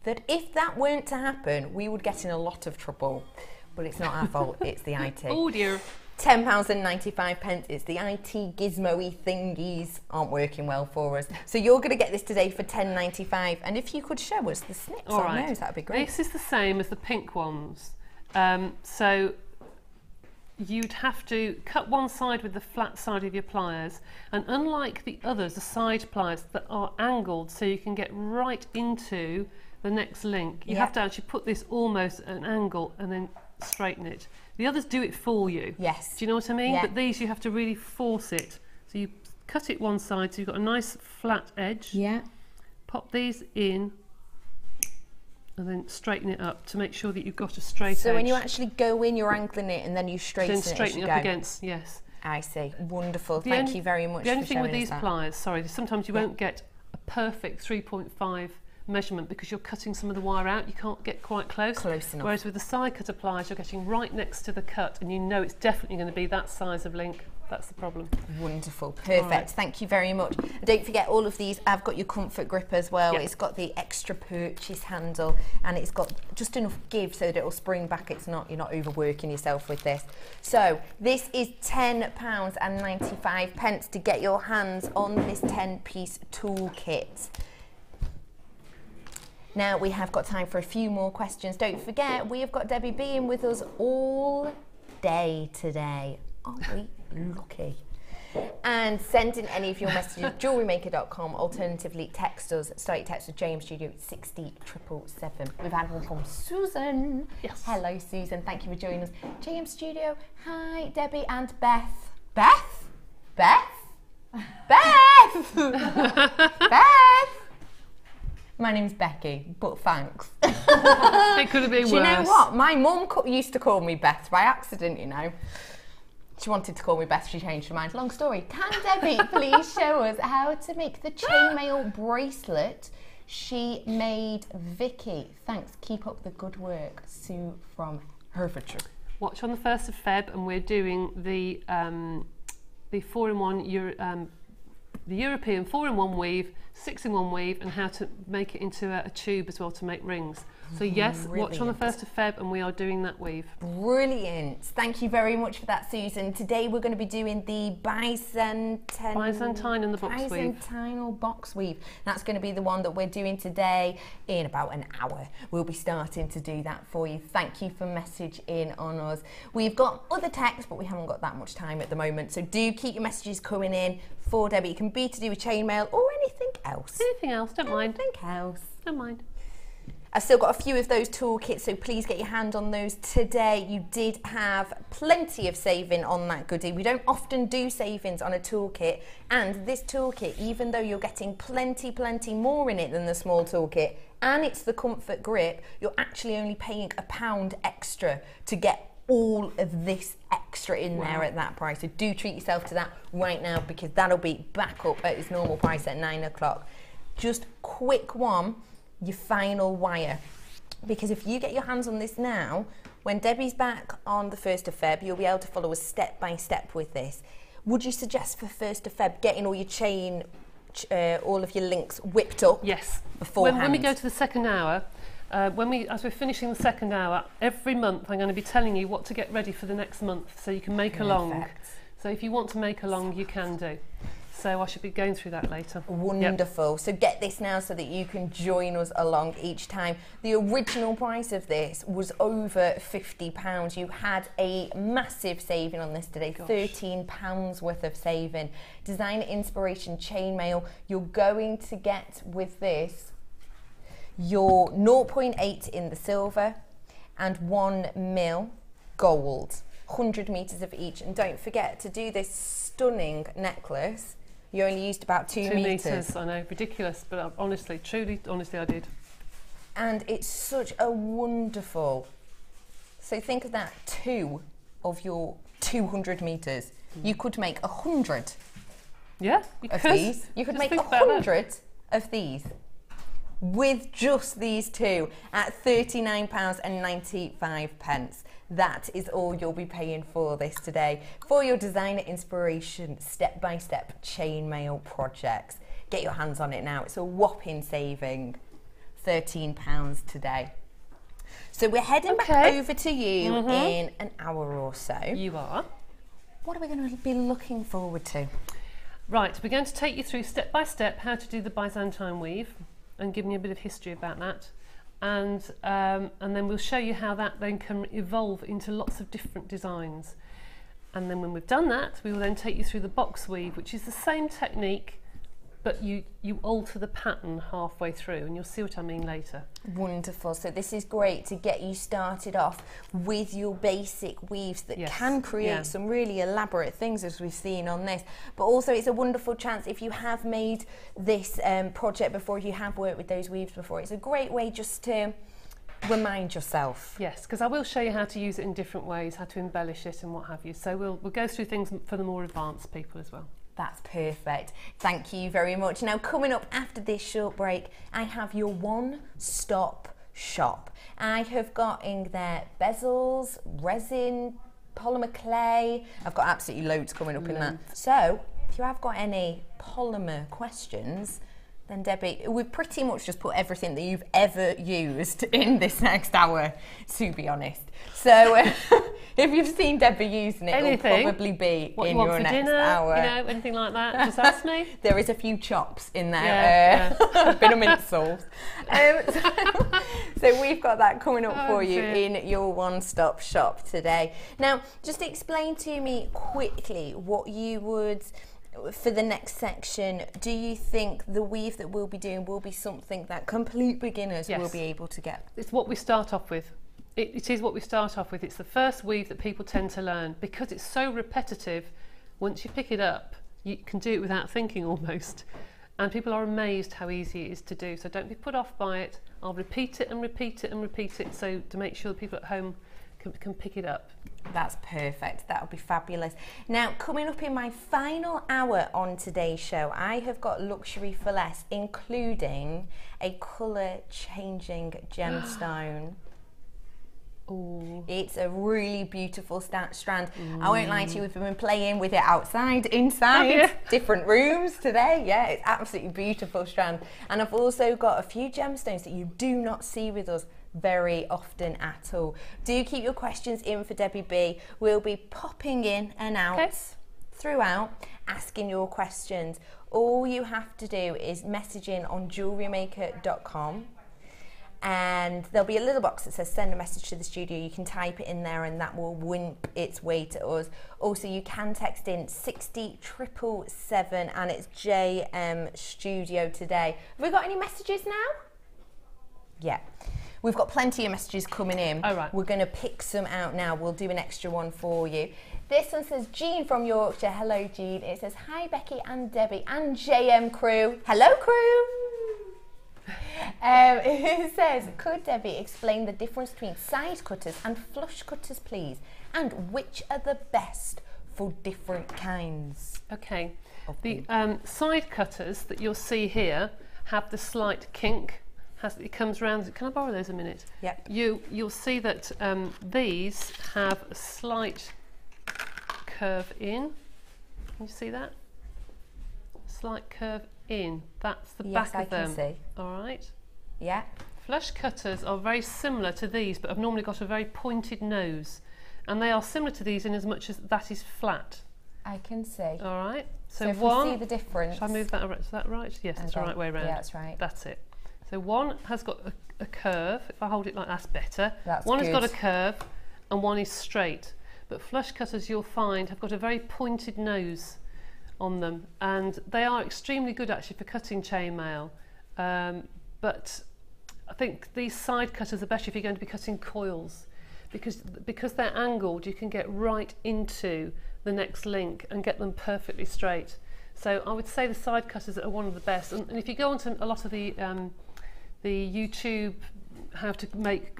that if that weren't to happen, we would get in a lot of trouble. But it's not our fault, it's the IT. Oh dear. £10.95. It's the IT gizmo-y thingies aren't working well for us. So you're going to get this today for $10.95. And if you could show us the snips on those, that'd be great. This is the same as the pink ones. So you'd have to cut one side with the flat side of your pliers, and unlike the others, the side pliers that are angled so you can get right into the next link, you have to actually put this almost at an angle and then straighten it. The others do it for you. Yes. Do you know what I mean? Yeah. But these you have to really force it. So you cut it one side so you've got a nice flat edge. Yeah. Pop these in and then straighten it up to make sure that you've got a straight edge. So when you actually go in, you're angling it and then you straighten it as you go. Then straighten it up against, yes. I see. Wonderful. Thank you very much for showing us that. The only thing with these pliers, sorry, sometimes you won't get a perfect 3.5 measurement because you're cutting some of the wire out. You can't get quite close enough. Whereas with the side cut applies, you're getting right next to the cut, and you know it's definitely going to be that size of link. That's the problem. Wonderful, perfect. Thank you very much. Don't forget all of these. I've got your comfort grip as well. It's got the extra purchase handle, and it's got just enough give so that it'll spring back. It's not, you're not overworking yourself with this. So this is £10.95 to get your hands on this 10-piece toolkit. Now we have got time for a few more questions. Don't forget, we have got Debbie being with us all day today. Aren't we lucky? And send in any of your messages, JewelleryMaker.com. Alternatively, text us, start your text with JM Studio 60777. We've had one from Susan. Yes. Hello, Susan. Thank you for joining us. JM Studio. Hi, Debbie and Beth. Beth? Beth? Beth? Beth? My name's Becky, but thanks. It could have been worse. Do you know what? My mum used to call me Beth by accident, you know. She wanted to call me Beth, she changed her mind. Long story. Can Debbie please show us how to make the chain mail bracelet she made Vicky? Thanks, keep up the good work. Sue from Herefordshire. Watch on the 1st of Feb, and we're doing the 4-in-1 the European 4-in-1 weave, 6-in-1 weave, and how to make it into a tube as well to make rings. So yes, watch on the 1st of Feb, and we are doing that weave. Brilliant. Thank you very much for that, Susan. Today we're going to be doing the Byzantine and the Box Weave. Byzantine Box Weave. That's going to be the one that we're doing today in about an hour. We'll be starting to do that for you. Thank you for messaging on us. We've got other texts, but we haven't got that much time at the moment. So do keep your messages coming in for Debbie. It can be to do with chain mail or anything else. Anything else, don't mind. Anything else. Don't mind. I've still got a few of those toolkits, so please get your hand on those today. You did have plenty of saving on that goodie. We don't often do savings on a toolkit, and this toolkit, even though you're getting plenty more in it than the small toolkit, and it's the comfort grip, you're actually only paying £1 extra to get all of this extra in there at that price. So do treat yourself to that right now, because that'll be back up at its normal price at 9 o'clock. Just quick one, your final wire, because if you get your hands on this now, when Debbie's back on the 1st of Feb, you'll be able to follow us step by step with this. Would you suggest for 1st of Feb getting all your chain, all of your links whipped up? Yes. Beforehand? When we go to the second hour, as we're finishing the second hour, every month I'm going to be telling you what to get ready for the next month, so you can make along. So if you want to make along, you can do. So I should be going through that later. Wonderful. Yep. So get this now so that you can join us along each time. The original price of this was over £50. You had a massive saving on this today. Gosh. £13 worth of saving. Designer Inspiration Chain Maille. You're going to get with this your 0.8 in the silver and 1 mil gold. 100 metres of each. And don't forget to do this stunning necklace. You only used about 2 metres. I know, ridiculous, but honestly, honestly I did. And it's such a wonderful, so think of that, 2 of your 200 metres. You could make 100 you of could. These. You could make 100 of these with just these 2 at £39.95. That is all you'll be paying for this today for your Designer Inspiration step-by-step chain mail projects. Get your hands on it now. It's a whopping saving, £13 today. So we're heading back over to you in an hour or so. You are. What are we going to be looking forward to? Right, we're going to take you through step by step how to do the Byzantine weave and giving you a bit of history about that. And then we'll show you how that then can evolve into lots of different designs. And then when we've done that, we will then take you through the box weave, which is the same technique, but you alter the pattern halfway through, and you'll see what I mean later. Wonderful. So this is great to get you started off with your basic weaves that can create some really elaborate things, as we've seen on this. But also it's a wonderful chance, if you have made this project before, if you have worked with those weaves before, it's a great way just to remind yourself. Yes, because I will show you how to use it in different ways, how to embellish it and what have you. So we'll go through things for the more advanced people as well. That's perfect. Thank you very much. Now, coming up after this short break, I have your one-stop shop. I have got in there bezels, resin, polymer clay. I've got absolutely loads coming up in that. So, if you have got any polymer questions, then Debbie, we've pretty much just put everything that you've ever used in this next hour, to be honest. So if you've seen Debbie using it, it'll probably be what in you your want for next dinner, hour. You know, anything like that, just ask me. There is a few chops in there, yeah. bit of mint sauce. So we've got that coming up for you in your one-stop shop today. Now, just explain to me quickly what you would, for the next section, do you think the weave that we'll be doing will be something that complete beginners will be able to get? It's what we start off with. It is what we start off with. It's the first weave that people tend to learn because it's so repetitive. Once you pick it up, you can do it without thinking almost. And people are amazed how easy it is to do. So don't be put off by it. I'll repeat it and repeat it and repeat it so to make sure that people at home can pick it up. That's perfect. That'll be fabulous. Now, coming up in my final hour on today's show, I have got luxury for less, including a colour changing gemstone. Ooh. It's a really beautiful strand. I won't lie to you, we've been playing with it outside, inside, different rooms today. Yeah, it's absolutely beautiful strand. And I've also got a few gemstones that you do not see with us very often at all. Do keep your questions in for Debbie B. We'll be popping in and out throughout, asking your questions. All you have to do is message in on JewelleryMaker.com. and there'll be a little box that says send a message to the studio. You can type it in there and that will wimp its way to us. Also, you can text in 60777 and it's JM Studio today. Have we got any messages now? Yeah. We've got plenty of messages coming in. Oh, right. We're going to pick some out now. We'll do an extra one for you. This one says, Jean from Yorkshire. Hello, Jean. It says, hi, Becky and Debbie and JM crew. Hello, crew. It says, could Debbie explain the difference between side cutters and flush cutters, please? And which are the best for different kinds? Okay. The side cutters that you'll see here have the slight kink. It comes round. Can I borrow those a minute? Yep. You'll see that these have a slight curve in. Can you see that? Slight curve in. That's the back of them. Yes, I can see. All right. Yeah. Flush cutters are very similar to these, but have normally got a very pointed nose, and they are similar to these in as much as that is flat. I can see. All right. So if one. we see the difference. Shall I move that around? Is that right? Yes, it's the right way around. Yeah, that's right. That's it. So one has got a curve. If I hold it like that's better. That's one good. has got a curve, and one is straight. But flush cutters, you'll find, have got a very pointed nose on them, and they are extremely good actually for cutting chainmail. But I think these side cutters are better if you're going to be cutting coils, because they're angled, you can get right into the next link and get them perfectly straight. So I would say the side cutters are one of the best. And if you go onto a lot of the YouTube how to make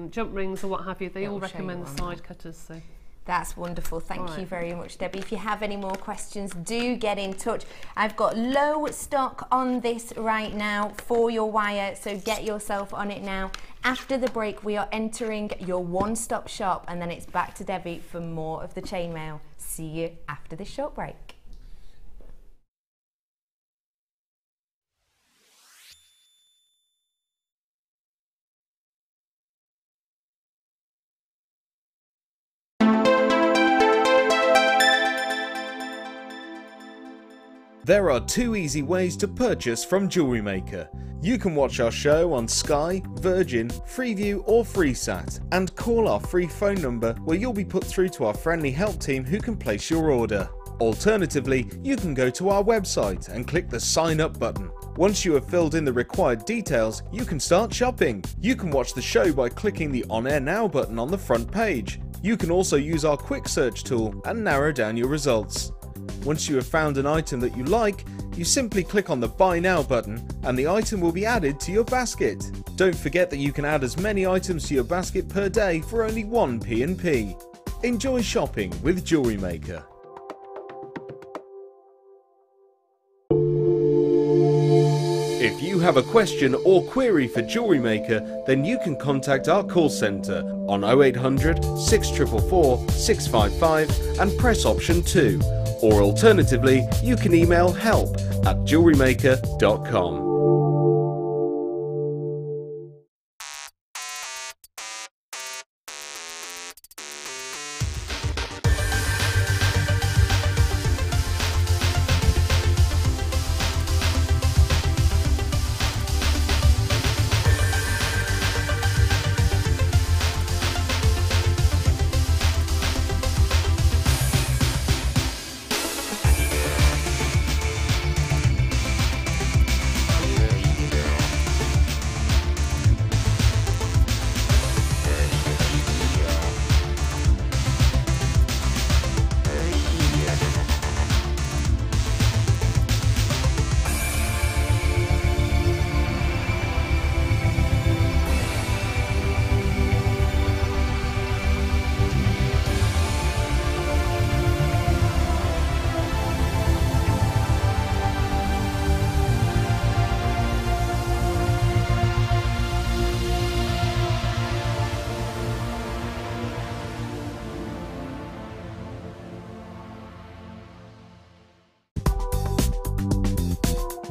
jump rings or what have you, they all recommend the side cutters. So. That's wonderful. Thank you very much, Debbie. If you have any more questions, do get in touch. I've got low stock on this right now for your wire, so get yourself on it now. After the break, we are entering your one-stop shop, and then it's back to Debbie for more of the chainmail. See you after this short break. There are two easy ways to purchase from JewelleryMaker. You can watch our show on Sky, Virgin, Freeview or FreeSat and call our free phone number where you'll be put through to our friendly help team who can place your order. Alternatively, you can go to our website and click the sign up button. Once you have filled in the required details, you can start shopping. You can watch the show by clicking the On Air Now button on the front page. You can also use our quick search tool and narrow down your results. Once you have found an item that you like, you simply click on the Buy Now button and the item will be added to your basket. Don't forget that you can add as many items to your basket per day for only 1 P&P. Enjoy shopping with JewelleryMaker. have a question or query for JewelleryMaker, then you can contact our call centre on 0800 6444 655 and press option 2. Or alternatively, you can email help@jewellerymaker.com.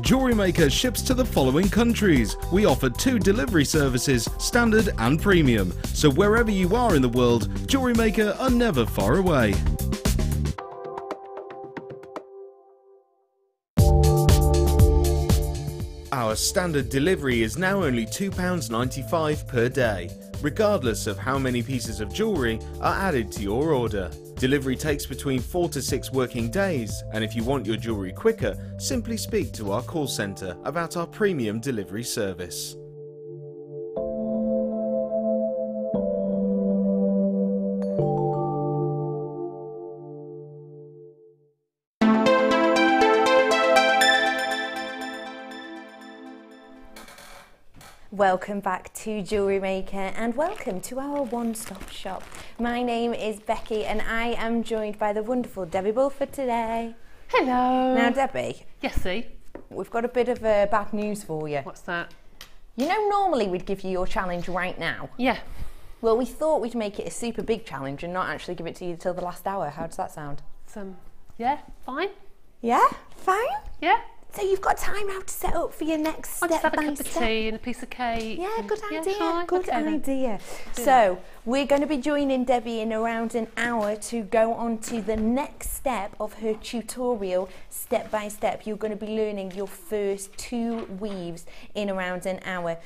JewelleryMaker ships to the following countries. We offer 2 delivery services, standard and premium. So wherever you are in the world, JewelleryMaker are never far away. Our standard delivery is now only £2.95 per day, regardless of how many pieces of jewellery are added to your order. Delivery takes between 4 to 6 working days, and if you want your jewellery quicker, simply speak to our call centre about our premium delivery service. Welcome back to JewelleryMaker and welcome to our one-stop shop. My name is Becky and I am joined by the wonderful Debbie Bulford today. Hello. Now Debbie. Yes, see? We've got a bit of bad news for you. What's that? You know normally we'd give you your challenge right now. Yeah. Well, we thought we'd make it a super big challenge and not actually give it to you till the last hour. How does that sound? Yeah, fine. Yeah? Fine? Yeah. So you've got time now to set up for your next I'll step just have a by cup of step. tea and a piece of cake. Yeah, good idea. Fine. Good Okay, then. idea. So we're going to be joining Debbie in around an hour to go on to the next step of her tutorial, step by step. You're going to be learning your first 2 weaves in around an hour.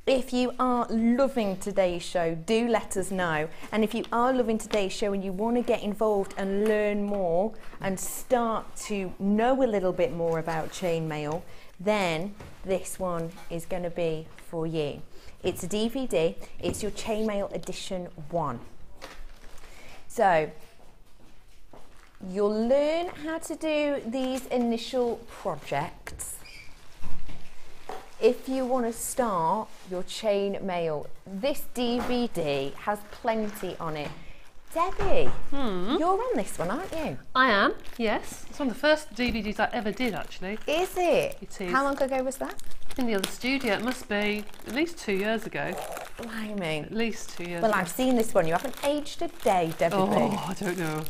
If you are loving today's show, do let us know. And if you are loving today's show and you want to get involved and learn more and start to know a little bit more about chain mail, then this one is going to be for you. It's a DVD. It's your Chain Maille Edition 1. So you'll learn how to do these initial projects. If you want to start your chain mail, this DVD has plenty on it. Debbie, you're on this one, aren't you? I am, yes. It's one of the first DVDs I ever did, actually. Is it? It is. How long ago was that? In the other studio. It must be at least 2 years ago. Blimey. At least 2 years Well, ago. I've seen this one. You haven't aged a day, Debbie. Oh, I don't know.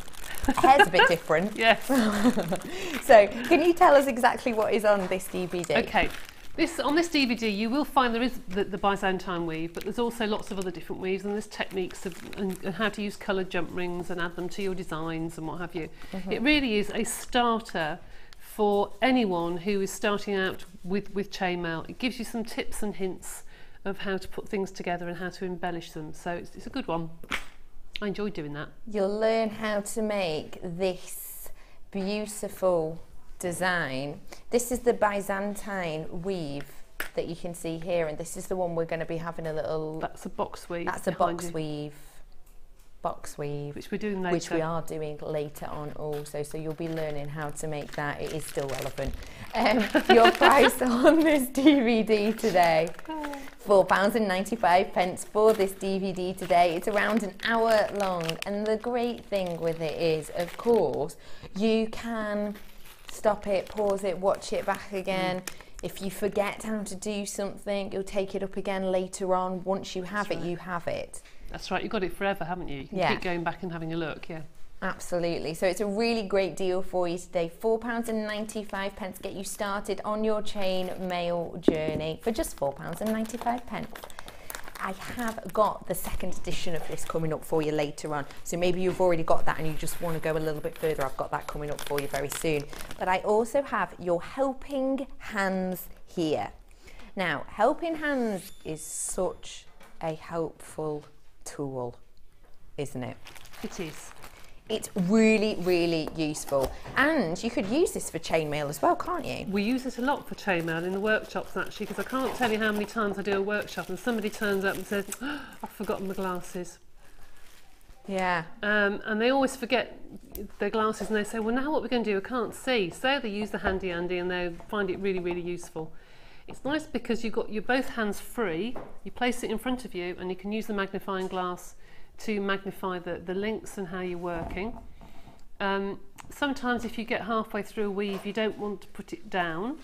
Hair's a bit different. Yes. So, can you tell us exactly what is on this DVD? Okay. On this DVD you will find there is the Byzantine weave, but there's also lots of other different weaves, and there's techniques and how to use coloured jump rings and add them to your designs and what have you. It really is a starter for anyone who is starting out with chain mail. It gives you some tips and hints of how to put things together and how to embellish them, so it's a good one. I enjoyed doing that. You'll learn how to make this beautiful design. This is the Byzantine weave that you can see here, and this is the one we're going to be having a little... That's a box weave. That's a box weave. Box weave. Which we're doing later. Which we are doing later on also, so you'll be learning how to make that. It is still relevant. Your price on this DVD today, £4.95 for this DVD today. It's around an hour long, and the great thing with it is, of course, you can stop it, pause it, watch it back again. If you forget how to do something, you'll take it up again later on. Once you have it, you have it. That's right, you've got it forever, haven't you? You can keep going back and having a look, yeah. Absolutely. So it's a really great deal for you today. £4.95 get you started on your chain mail journey for just £4.95. I have got the second edition of this coming up for you later on. So maybe you've already got that and you just want to go a little bit further. I've got that coming up for you very soon. But I also have your helping hands here. Now, helping hands is such a helpful tool, isn't it? It is. It's really, really useful. And you could use this for chainmail as well, can't you? We use it a lot for chainmail in the workshops, actually, because I can't tell you how many times I do a workshop and somebody turns up and says, oh, I've forgotten my glasses. Yeah. And they always forget their glasses and they say, well, now what we're going to do, I can't see. So they use the handy Andy and they find it really, really useful. It's nice because you've got your both hands free, you place it in front of you and you can use the magnifying glass to magnify the links and how you're working. Sometimes if you get halfway through a weave, you don't want to put it down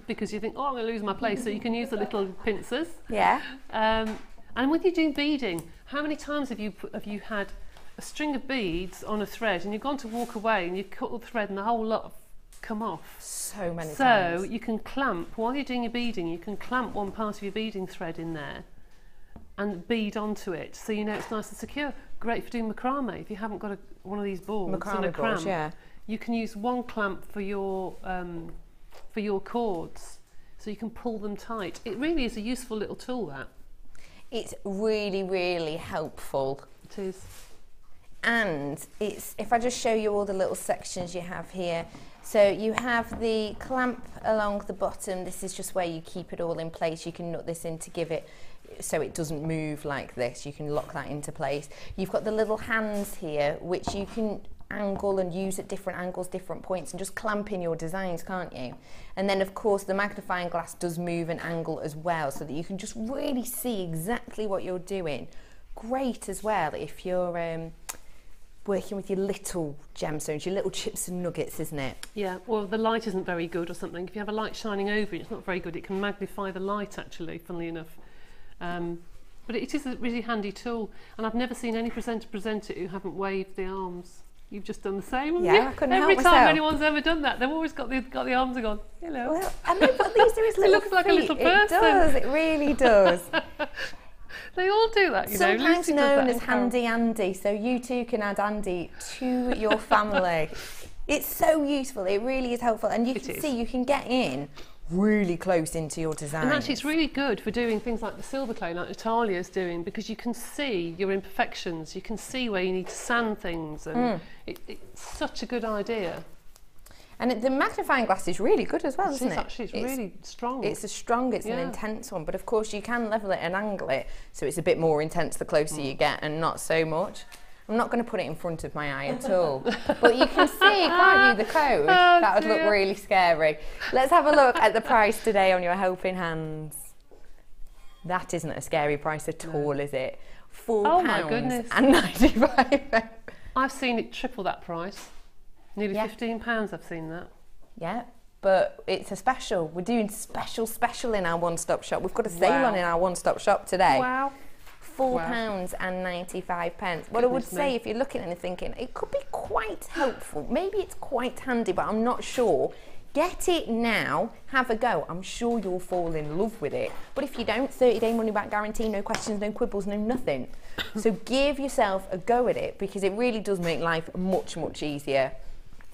because you think, oh, I'm going to lose my place, so you can use the little pincers. Yeah. And when you're doing beading, how many times have you had a string of beads on a thread and you've gone to walk away and you've cut the thread and the whole lot come off? So many times. So you can clamp, while you're doing your beading, you can clamp one part of your beading thread in there and bead onto it, so you know it's nice and secure. Great for doing macrame. If you haven't got one of these balls and a clamp, you can use one clamp for your cords, so you can pull them tight. It really is a useful little tool, that. It's really, really helpful. It is. And it's, if I just show you all the little sections you have here, so you have the clamp along the bottom. This is just where you keep it all in place. You can nut this in to give it so it doesn't move like this. You can lock that into place. You've got the little hands here, which you can angle and use at different angles, different points, and just clamp in your designs, can't you? And then of course the magnifying glass does move and angle as well, so that you can just really see exactly what you're doing. Great as well if you're working with your little gemstones, your little chips and nuggets, isn't it? Yeah, well, the light isn't very good or something. If you have a light shining over it, it's not very good. It can magnify the light, actually, funnily enough. But it is a really handy tool, and I've never seen any presenter present it who haven't waved the arms. You've just done the same. Yeah, I couldn't help Every myself. time anyone's ever done that, they've always got the arms and gone, hello. Well, I know, but these are his little looks like a little feet. person. It does, it really does. They all do that, you know. Sometimes Lucy does known that as in Carol. Handy Andy, so you too can add Andy to your family. It's so useful, it really is helpful, and you can see you can get in really close into your design. And actually it's really good for doing things like the silver clay, like Natalia's doing, because you can see your imperfections, you can see where you need to sand things, and it's such a good idea. And the magnifying glass is really good as well, isn't it? Actually, it's really strong. It's an intense one, but of course you can level it and angle it, so it's a bit more intense the closer you get, and not so much. I'm not going to put it in front of my eye at all. But you can see, can't you, the code? That would look really scary. Let's have a look at the price today on your helping hands. That isn't a scary price at all, is it? £4.95. I've seen it triple that price. Nearly £15 I've seen that. Yeah, but it's a special. We're doing special in our one-stop shop. We've got a sale on in our one-stop shop today. Wow. £4.95. What I would say, if you're looking at it and thinking, it could be quite helpful, maybe it's quite handy, but I'm not sure. Get it now, have a go. I'm sure you'll fall in love with it. But if you don't, 30-day money-back guarantee, no questions, no quibbles, no nothing. So give yourself a go at it, because it really does make life much, much easier.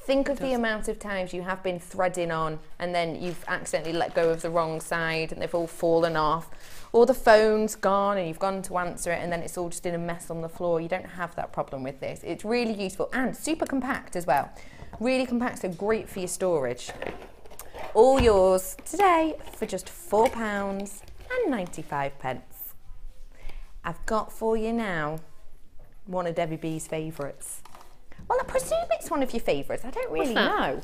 Think of the amount of times you have been threading on and then you've accidentally let go of the wrong side and they've all fallen off, or the phone's gone and you've gone to answer it and then it's all just in a mess on the floor. You don't have that problem with this. It's really useful and super compact as well. Really compact, so great for your storage. All yours today for just £4.95. I've got for you now one of Debbie B's favourites. Well, I presume it's one of your favourites. I don't really know.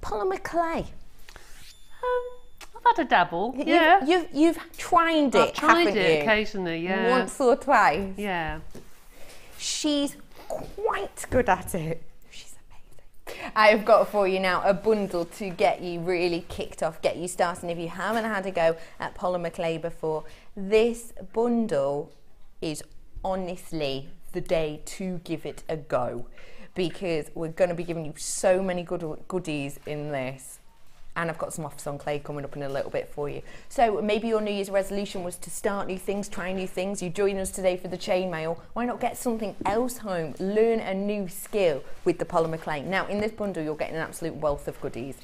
Polymer clay. I've had a dabble. You've tried it. I've tried haven't it you? occasionally. Yeah. Once or twice. Yeah. She's quite good at it. She's amazing. I have got for you now a bundle to get you really kicked off, get you started. If you haven't had a go at polymer clay before, this bundle is honestly the day to give it a go, because we're going to be giving you so many goodies in this. And I've got some offers on clay coming up in a little bit for you. So maybe your New Year's resolution was to start new things, try new things. You join us today for the chain mail. Why not get something else home? Learn a new skill with the polymer clay. Now, in this bundle, you're getting an absolute wealth of goodies.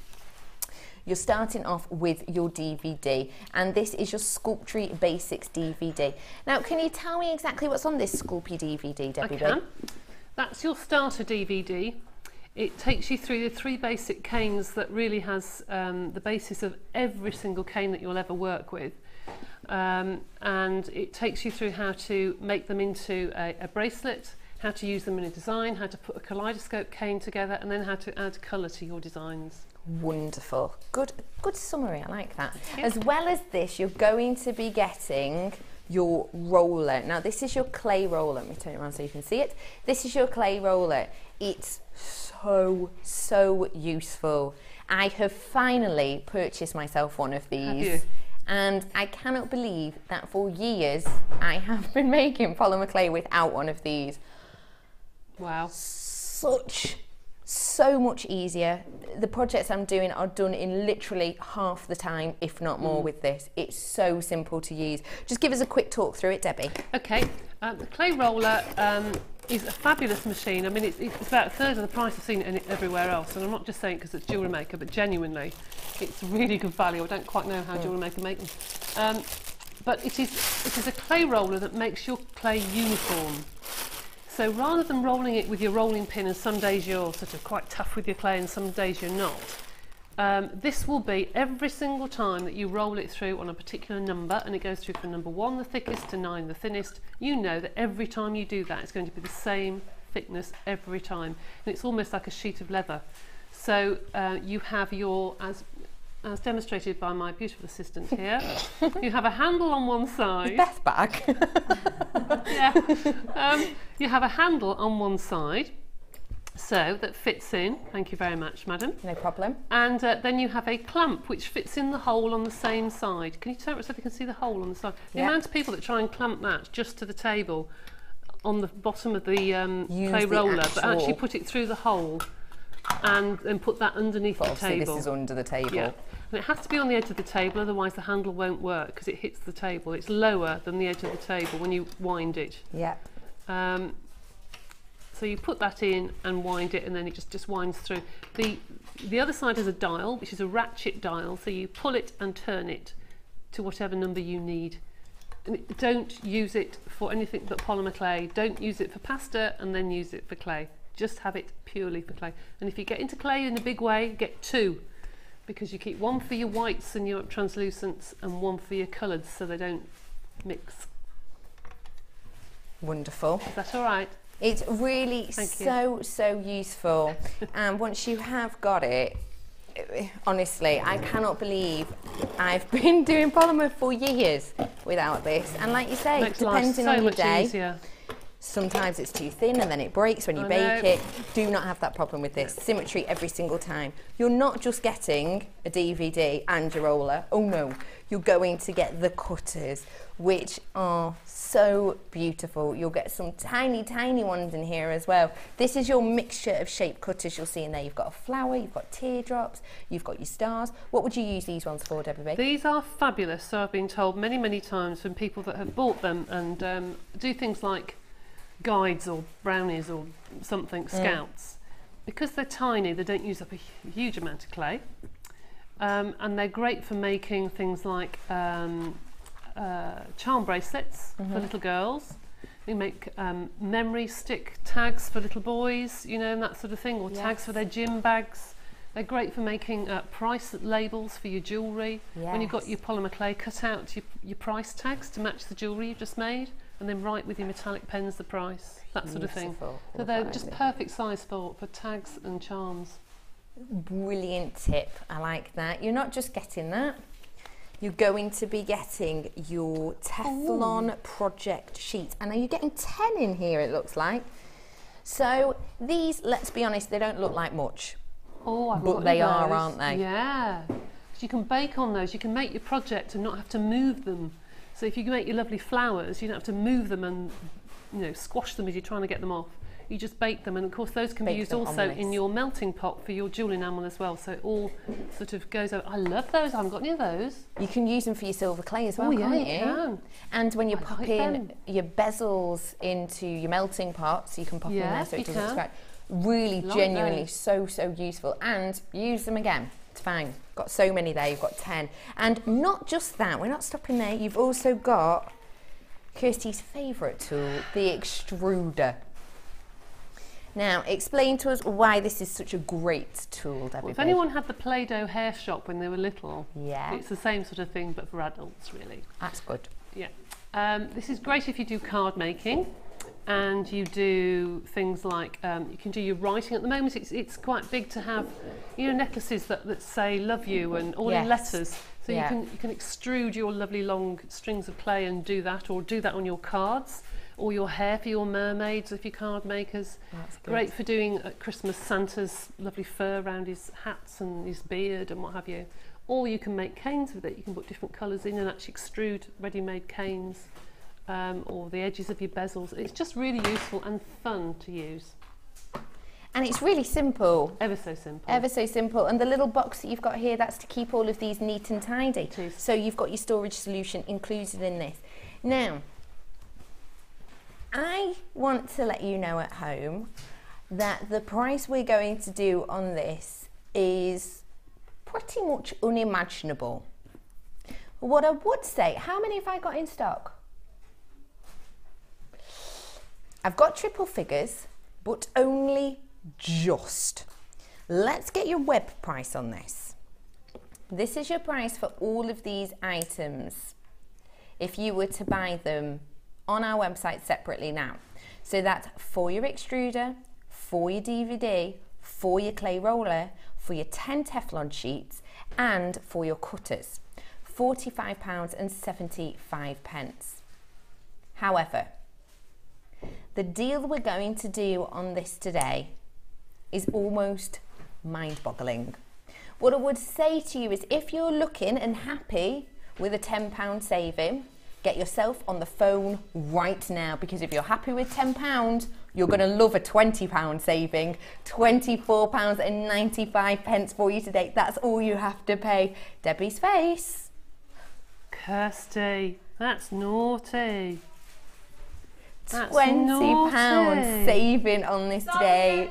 You're starting off with your DVD, and this is your Sculptry Basics DVD. Now, can you tell me exactly what's on this Sculpey DVD, Debbie? I can. That's your starter DVD. It takes you through the 3 basic canes that really has the basis of every single cane that you'll ever work with. And it takes you through how to make them into a bracelet, how to use them in a design, how to put a kaleidoscope cane together, and then how to add colour to your designs. Wonderful. Good summary, I like that. As well as this, you're going to be getting your roller. Now, this is your clay roller. Let me turn it around so you can see it. This is your clay roller. It's so useful. I have finally purchased myself one of these, and I cannot believe that for years I have been making polymer clay without one of these. Wow. So much easier. The projects I'm doing are done in literally half the time, if not more, with this. It's so simple to use. Just give us a quick talk through it, Debbie. Okay, the clay roller is a fabulous machine. I mean, it's about a third of the price I've seen it everywhere else, and I'm not just saying because it's JewelleryMaker, but genuinely, it's really good value. I don't quite know how JewelleryMaker make them. But it is a clay roller that makes your clay uniform. So rather than rolling it with your rolling pin, and some days you're sort of quite tough with your clay and some days you're not, this will be every single time that you roll it through on a particular number, and it goes through from number 1, the thickest, to 9, the thinnest. You know that every time you do that, it's going to be the same thickness every time. And it's almost like a sheet of leather. So you have your, as demonstrated by my beautiful assistant here, you have a handle on one side. Beth back. Yeah. You have a handle on one side, so that fits in. Thank you very much, madam. No problem. And then you have a clamp which fits in the hole on the same side. Can you turn it so they can see the hole on the side? The amount of people that try and clamp that just to the table on the bottom of the clay roller, but actually put it through the hole and then put that underneath the table. This is under the table. Yeah. And it has to be on the edge of the table, otherwise the handle won't work because it hits the table. It's lower than the edge of the table when you wind it. Yeah. So you put that in and wind it, and then it just winds through. The other side is a dial, which is a ratchet dial, so you pull it and turn it to whatever number you need. And don't use it for anything but polymer clay. Don't use it for pasta and then use it for clay. Just have it purely for clay. And if you get into clay in a big way, get 2, because you keep one for your whites and your translucents and one for your colours so they don't mix. Wonderful. Is that all right? It's really so useful. And once you have got it, honestly, I cannot believe I've been doing polymer for years without this. And like you say, Makes depending life so on your much day, easier. sometimes it's too thin and then it breaks when you bake it. Do not have that problem with this. Symmetry every single time. You're not just getting a DVD and your roller. Oh no, you're going to get the cutters, which are so beautiful. You'll get some tiny ones in here as well. This is your mixture of shape cutters you'll see in there. You've got a flower, you've got teardrops, you've got your stars. What would you use these ones for, Debbie? These are fabulous. So I've been told many times from people that have bought them and do things like guides or brownies or something, scouts. Because they're tiny, they don't use up a huge amount of clay. And they're great for making things like charm bracelets for little girls. We make memory stick tags for little boys, you know, and that sort of thing, or tags for their gym bags. They're great for making price labels for your jewellery. When you've got your polymer clay, cut out your price tags to match the jewellery you've just made, and then write with your metallic pens the price, that sort of thing. So they're just perfect size for tags and charms. Brilliant tip, I like that. You're not just getting that, you're going to be getting your Teflon project sheet. And are you getting 10 in here, it looks like? So these, let's be honest, they don't look like much. Oh, I've But got they those. are, aren't they? Yeah. You can bake on those. You can make your project and not have to move them. So if you can make your lovely flowers, you don't have to move them and, you know, squash them as you're trying to get them off. You just bake them, and of course those can be used also in your melting pot for your jewel enamel as well. So it all sort of goes over. I love those. I haven't got any of those. You can use them for your silver clay as well, Oh, yeah, can't you you? can. And when you're I like popping them. your bezels into your melting pot, so you can pop them there Yes, so you it doesn't can. scratch. Really, Like genuinely, those. so useful. And use them again. It's fine. Got so many there. You've got 10. And not just that. We're not stopping there. You've also got Kirsty's favourite tool, the extruder. Now, explain to us why this is such a great tool, Debbie. Well, if anyone had the Play-Doh hair shop when they were little, Yeah. it's the same sort of thing, but for adults, really. That's good. Yeah. This is great if you do card making and you do things like, you can do your writing. At the moment, it's quite big to have, you know, necklaces that say love you and all in Yes. letters. So Yeah. you can extrude your lovely long strings of clay and do that, or do that on your cards, or your hair for your mermaids if you're card makers. That's good. Great for doing at Christmas Santa's lovely fur around his hats and his beard and what have you. Or you can make canes with it. You can put different colours in and actually extrude ready-made canes, or the edges of your bezels. It's just really useful and fun to use. And it's really simple. Ever so simple. Ever so simple. And the little box that you've got here, that's to keep all of these neat and tidy. It is. So you've got your storage solution included in this. Now, I want to let you know at home that the price we're going to do on this is pretty much unimaginable. What I would say, how many have I got in stock? I've got triple figures, but only just. Let's get your web price on this. This is your price for all of these items if you were to buy them on our website separately now. So that's for your extruder, for your DVD, for your clay roller, for your 10 Teflon sheets, and for your cutters. £45.75. However, the deal we're going to do on this today is almost mind-boggling. What I would say to you is, if you're looking and happy with a £10 saving, get yourself on the phone right now, because if you're happy with £10, you're going to love a £20 saving. £24.95 for you today. That's all you have to pay. Debbie's face. Kirsty, that's naughty. That's £20 naughty. saving on this today.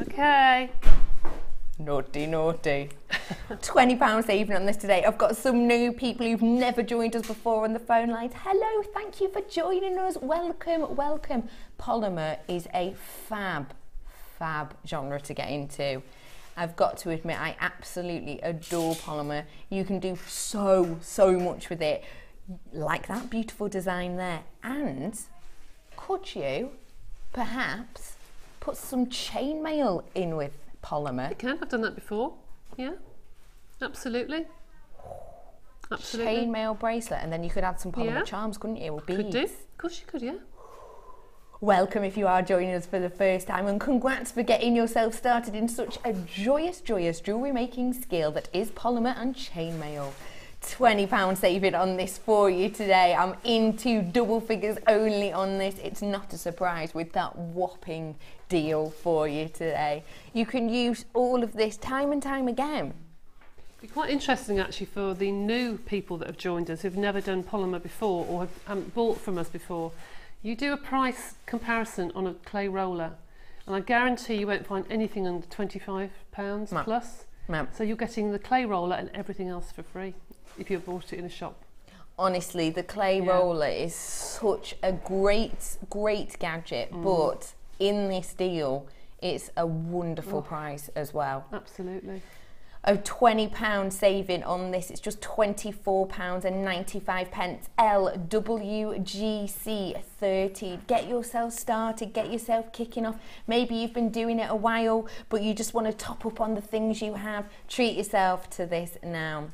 Okay. Naughty, naughty. £20 saving on this today. I've got some new people who've never joined us before on the phone lines. Hello, thank you for joining us. Welcome, welcome. Polymer is a fab genre to get into. I've got to admit, I absolutely adore polymer. You can do so much with it. Like that beautiful design there. And could you perhaps put some chain mail in with polymer? You can. I've done that before. Yeah, absolutely. Absolutely. Chain mail bracelet, and then you could add some polymer Yeah. charms, couldn't you? Or beads. Could do. Of course you could, yeah. Welcome if you are joining us for the first time, and congrats for getting yourself started in such a joyous jewellery making skill that is polymer and chain mail. £20 saving on this for you today. I'm into double figures only on this. It's not a surprise with that whopping deal for you today. You can use all of this time and time again. It'd be quite interesting actually for the new people that have joined us who've never done polymer before or haven't bought from us before. You do a price comparison on a clay roller, and I guarantee you won't find anything under £25 No. plus. No. So you're getting the clay roller and everything else for free if you bought it in a shop. Honestly, the clay Yeah. roller is such a great gadget, but in this deal, it's a wonderful price as well. Absolutely. A £20 saving on this. It's just £24.95. LWGC 30. Get yourself started, get yourself kicking off. Maybe you've been doing it a while, but you just want to top up on the things you have. Treat yourself to this now.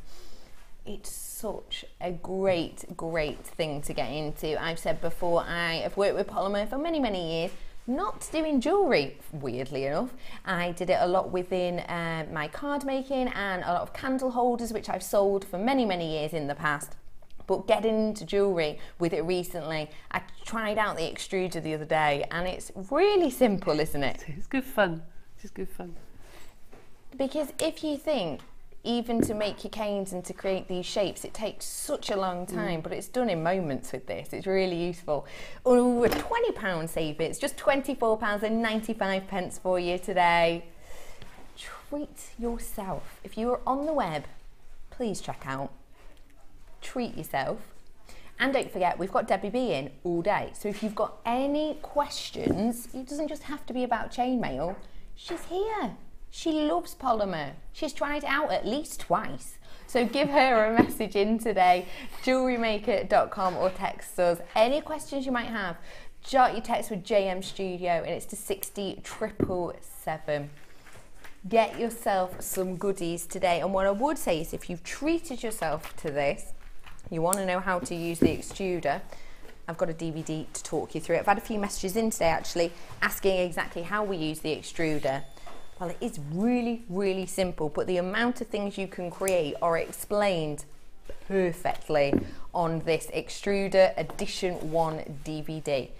It's such a great thing to get into. I've said before, I have worked with polymer for many years. not doing jewellery, weirdly enough. I did it a lot within my card making and a lot of candle holders, which I've sold for many, many years in the past. But getting into jewellery with it recently, I tried out the extruder the other day and it's really simple, isn't it? It's good fun. It's good fun. Because if you think, even to make your canes and to create these shapes, it takes such a long time, but it's done in moments with this. It's really useful. Oh, a £20 saving. It's just £24.95 for you today. Treat yourself. If you are on the web, please check out. Treat yourself. And don't forget, we've got Debbie B in all day. So if you've got any questions, it doesn't just have to be about chain mail. She's here. She loves polymer. She's tried it out at least twice. So give her a message in today, JewelleryMaker.com, or text us. Any questions you might have, jot your text with JM Studio and it's to 60777. Get yourself some goodies today. And what I would say is if you've treated yourself to this, you want to know how to use the extruder, I've got a DVD to talk you through it. I've had a few messages in today actually asking exactly how we use the extruder. Well, it is really, really simple, but the amount of things you can create are explained perfectly on this Extruder Edition 1 DVD.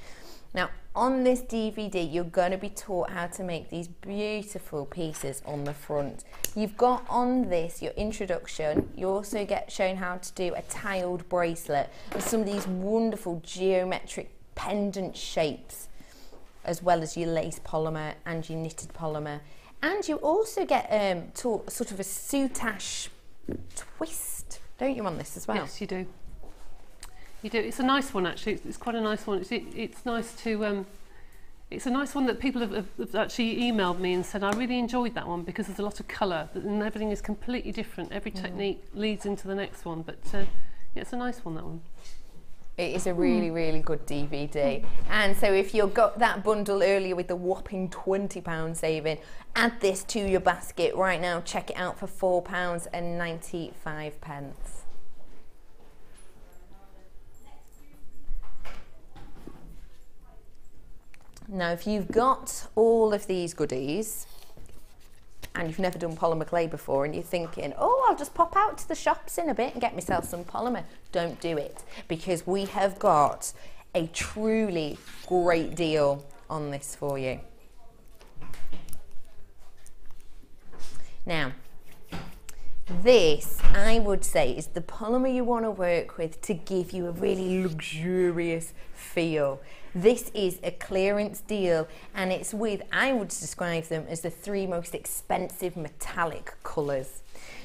Now, on this DVD, you're going to be taught how to make these beautiful pieces on the front. You've got on this your introduction. You also get shown how to do a tiled bracelet and some of these wonderful geometric pendant shapes, as well as your lace polymer and your knitted polymer. And you also get taught sort of a soutache twist, don't you, on this as well? Yes, you do. You do. It's a nice one actually. It's quite a nice one. It's nice to. It's a nice one that people have actually emailed me and said I really enjoyed that one because there's a lot of colour and everything is completely different. Every technique leads into the next one, but yeah, it's a nice one, that one. It is a really, really good DVD. And so if you got that bundle earlier with the whopping £20 saving, add this to your basket right now. Check it out for £4.95. Now, if you've got all of these goodies and you've never done polymer clay before and you're thinking, oh, I'll just pop out to the shops in a bit and get myself some polymer, don't do it, because we have got a truly great deal on this for you. Now, this, I would say, is the polymer you want to work with to give you a really luxurious feel. This is a clearance deal and it's with, I would describe them as the 3 most expensive metallic colours.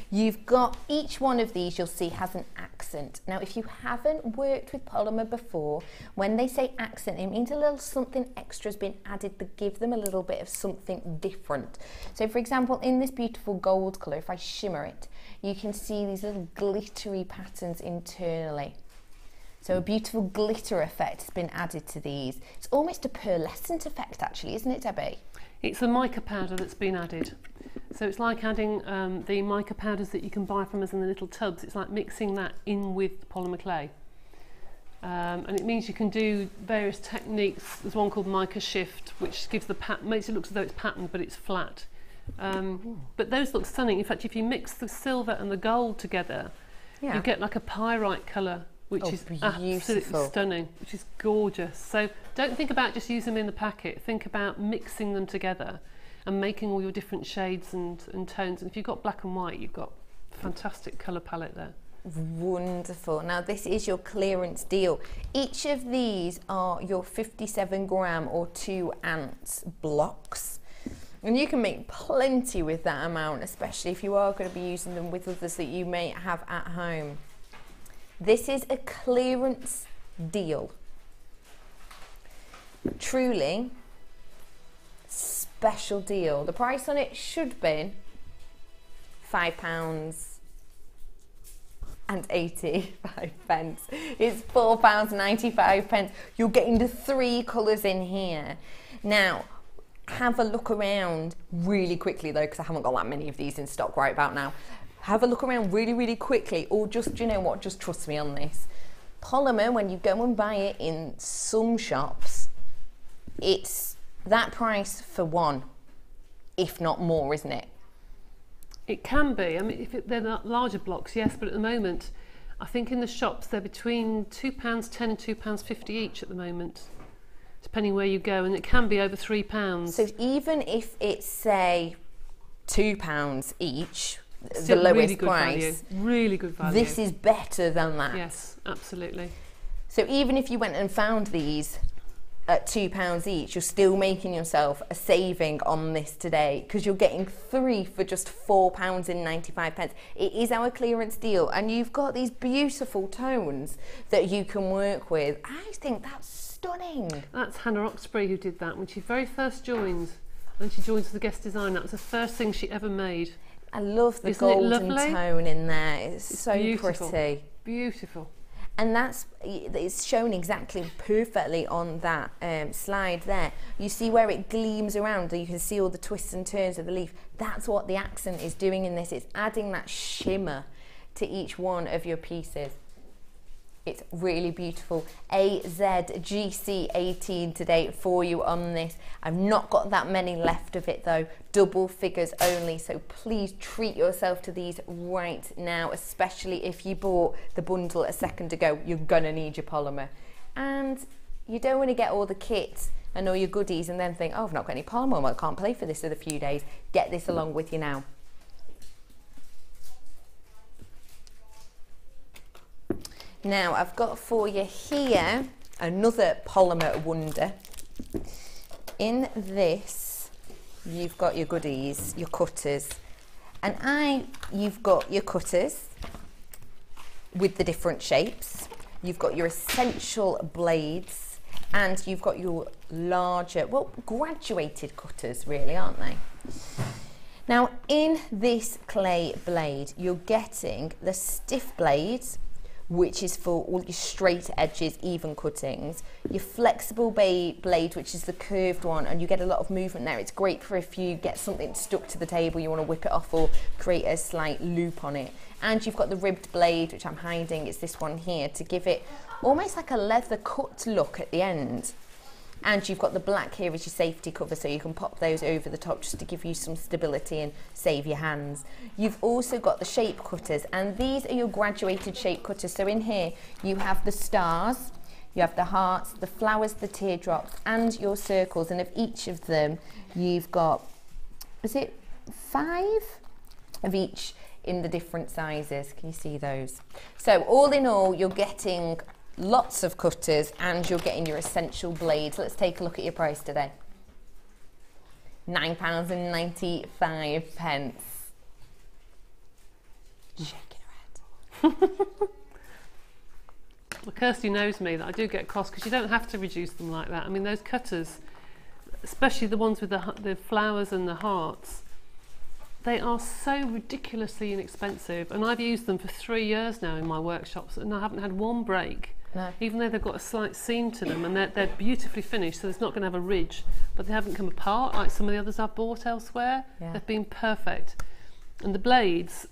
You've got each one of these, you'll see, has an accent. Now, if you haven't worked with polymer before, when they say accent, it means a little something extra has been added to give them a little bit of something different. So, for example, in this beautiful gold colour, if I shimmer it, you can see these little glittery patterns internally. So a beautiful glitter effect has been added to these. It's almost a pearlescent effect actually, isn't it, Debbie? It's a mica powder that's been added. So it's like adding the mica powders that you can buy from us in the little tubs. It's like mixing that in with polymer clay. And it means you can do various techniques. There's one called mica shift, which gives the makes it look as though it's patterned, but it's flat. But those look stunning. In fact, if you mix the silver and the gold together, you get like a pyrite colour, which is absolutely stunning, which is gorgeous. So don't think about just using them in the packet. Think about mixing them together and making all your different shades and tones. And if you've got black and white, you've got a fantastic colour palette there. Wonderful. Now this is your clearance deal. Each of these are your 57 gram or 2 ounce blocks. And you can make plenty with that amount, especially if you are going to be using them with others that you may have at home. This is a clearance deal. Truly special deal. The price on it should be £5.85. It's £4.95. You're getting the 3 colours in here. Now, have a look around really quickly though, because I haven't got that many of these in stock right about now. Have a look around really, really quickly, or just, you know what, just trust me on this. Polymer, when you go and buy it in some shops, it's that price for one, if not more, isn't it? It can be. I mean, if they're not larger blocks, yes, but at the moment, I think in the shops they're between £2.10 and £2.50 each at the moment, depending where you go, and it can be over £3. So even if it's, say, £2 each, still the lowest really good price, value. Really good value. this is better than that. Yes, absolutely. So even if you went and found these at £2 each, you're still making yourself a saving on this today, because you're getting 3 for just £4.95. It is our clearance deal, and you've got these beautiful tones that you can work with. I think that's stunning. That's Hannah Oxbury who did that when she very first joined. When she joined as the guest designer, that was the first thing she ever made. I love the Isn't it golden lovely? tone in there. It's so beautiful. pretty. Beautiful. And it's shown exactly perfectly on that slide there. You see where it gleams around, you can see all the twists and turns of the leaf. That's what the accent is doing in this. It's adding that shimmer to each one of your pieces. It's really beautiful. AZGC18 today for you on this. I've not got that many left of it though, double figures only, so please treat yourself to these right now, especially if you bought the bundle a second ago. You're gonna need your polymer, and you don't want to get all the kits and all your goodies and then think, oh, I've not got any polymer, well, I can't play for this in a few days. Get this along with you now. Now I've got for you here another polymer wonder. In this you've got your goodies, your cutters, and you've got your cutters with the different shapes, you've got your essential blades, and you've got your larger, well, graduated cutters really, aren't they? Now in this clay blade you're getting the stiff blades, which is for all your straight edges, even cuttings. Your flexible blade, which is the curved one, and you get a lot of movement there. It's great for if you get something stuck to the table, you want to whip it off or create a slight loop on it. And you've got the ribbed blade, which I'm hiding, it's this one here, to give it almost like a leather cut look at the end. And you've got the black here as your safety cover, so you can pop those over the top just to give you some stability and save your hands. You've also got the shape cutters, and these are your graduated shape cutters. So in here you have the stars, you have the hearts, the flowers, the teardrops, and your circles, and of each of them you've got, is it 5 of each in the different sizes? Can you see those? So all in all you're getting lots of cutters and you're getting your essential blades. Let's take a look at your price today. £9.95. Shaking her head. Well, Kirsty knows me that I do get cost, because you don't have to reduce them like that. I mean, those cutters, especially the ones with the flowers and the hearts, they are so ridiculously inexpensive, and I've used them for 3 years now in my workshops and I haven't had one break. No. Even though they've got a slight seam to them, and they're beautifully finished, so it's not going to have a ridge, but they haven't come apart like some of the others I've bought elsewhere. Yeah. They've been perfect. And the blades,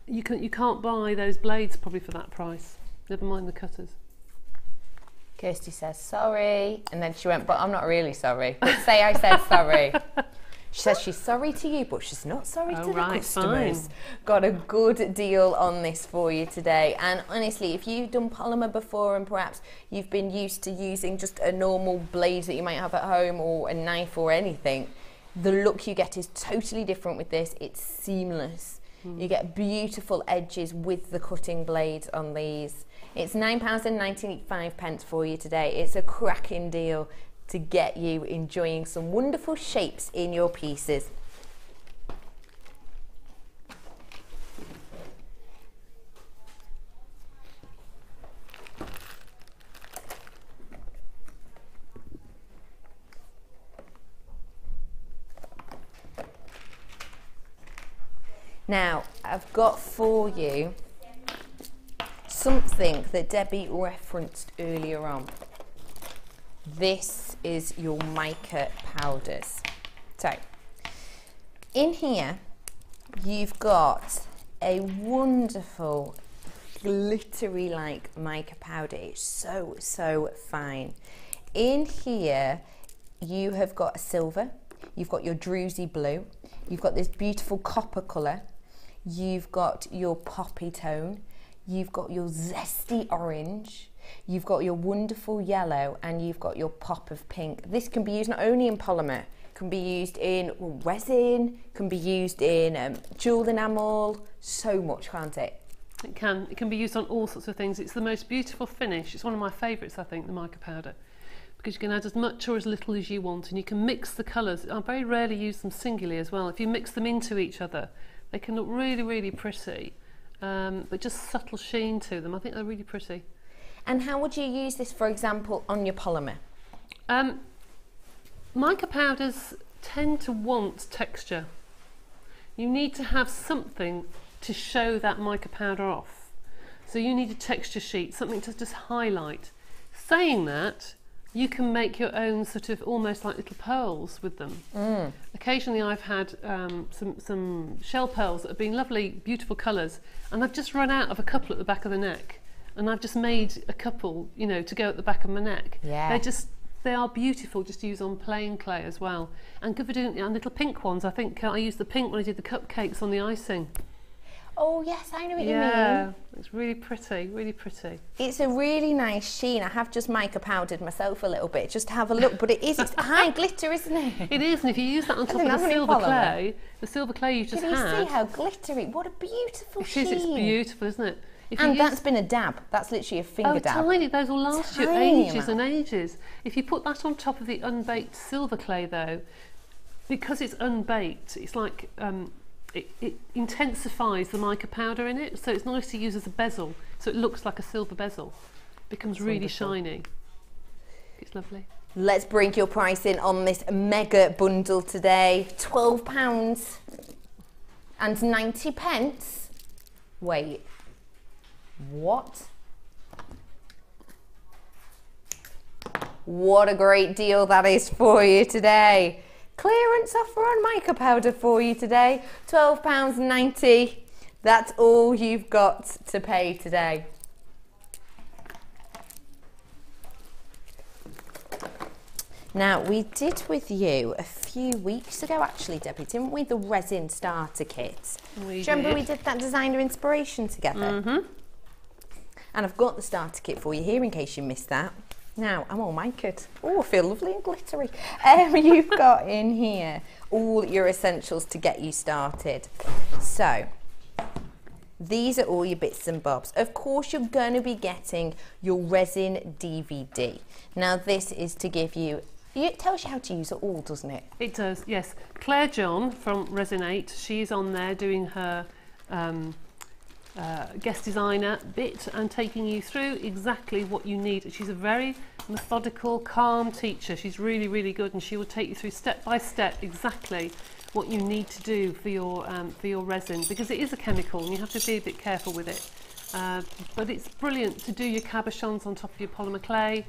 you can't buy those blades probably for that price, never mind the cutters. Kirsty says sorry, and then she went, but I'm not really sorry. But say I said sorry. She says she's sorry to you, but she's not sorry to the customers. Fine. Got a good deal on this for you today. And honestly, if you've done polymer before and perhaps you've been used to using just a normal blade that you might have at home, or a knife or anything, the look you get is totally different with this. It's seamless. You get beautiful edges with the cutting blades on these. It's £9.95 for you today. It's a cracking deal to get you enjoying some wonderful shapes in your pieces. Now, I've got for you something that Debbie referenced earlier on. This is your mica powders. So, in here, you've got a wonderful glittery like mica powder. It's so, so fine. In here you have got a silver, you've got your druzy blue, you've got this beautiful copper colour, you've got your poppy tone, you've got your zesty orange, you've got your wonderful yellow, and you've got your pop of pink. This can be used not only in polymer, can be used in resin, can be used in jewel enamel, so much, can't it? It can be used on all sorts of things. It's the most beautiful finish. It's one of my favourites, I think, the mica powder, because you can add as much or as little as you want, and you can mix the colours. I very rarely use them singly as well. If you mix them into each other, they can look really, really pretty, but just subtle sheen to them. I think they're really pretty. And how would you use this, for example, on your polymer? Mica powders tend to want texture. You need to have something to show that mica powder off. So you need a texture sheet, something to just highlight. Saying that, you can make your own sort of almost like little pearls with them. Occasionally I've had some shell pearls that have been lovely, beautiful colours, and I've just run out of a couple at the back of the neck, and I've just made a couple, you know, to go at the back of my neck. Yeah. They are beautiful just to use on plain clay as well. And good for doing little pink ones. I think I used the pink when I did the cupcakes on the icing. Oh yes, I know what you mean. Yeah, it's really pretty, really pretty. It's a really nice sheen. I have just mica powdered myself a little bit just to have a look, but it's high glitter, isn't it? It is, and if you use that on top of the silver clay you just had. Can you see how glittery? What a beautiful sheen. It is, it's beautiful, isn't it? And that's been a dab. That's literally a finger dab. Tiny, those will last you ages and ages. If you put that on top of the unbaked silver clay though, because it's unbaked, it's like it intensifies the mica powder in it, so it's nice to use as a bezel, so it looks like a silver bezel. It becomes really shiny. It's lovely. Let's bring your price in on this mega bundle today. £12 and 90 pence. Wait. What? What a great deal that is for you today. Clearance offer on mica powder for you today. £12.90. That's all you've got to pay today. Now, we did with you a few weeks ago, actually, Debbie, didn't we? The resin starter kit. Do you remember we did that designer inspiration together? Mm-hmm. And I've got the starter kit for you here in case you missed that. Now, I'm all mica'd. Oh, I feel lovely and glittery. You've got in here all your essentials to get you started. So, these are all your bits and bobs. Of course, you're going to be getting your resin DVD. Now, this is to give you, it tells you how to use it all, doesn't it? It does, yes. Claire John from Resin8, she's on there doing her guest designer bit and taking you through exactly what you need. She's a very methodical, calm teacher. She's really, really good, and she will take you through step by step exactly what you need to do for your resin, because it is a chemical and you have to be a bit careful with it. But it's brilliant to do your cabochons on top of your polymer clay,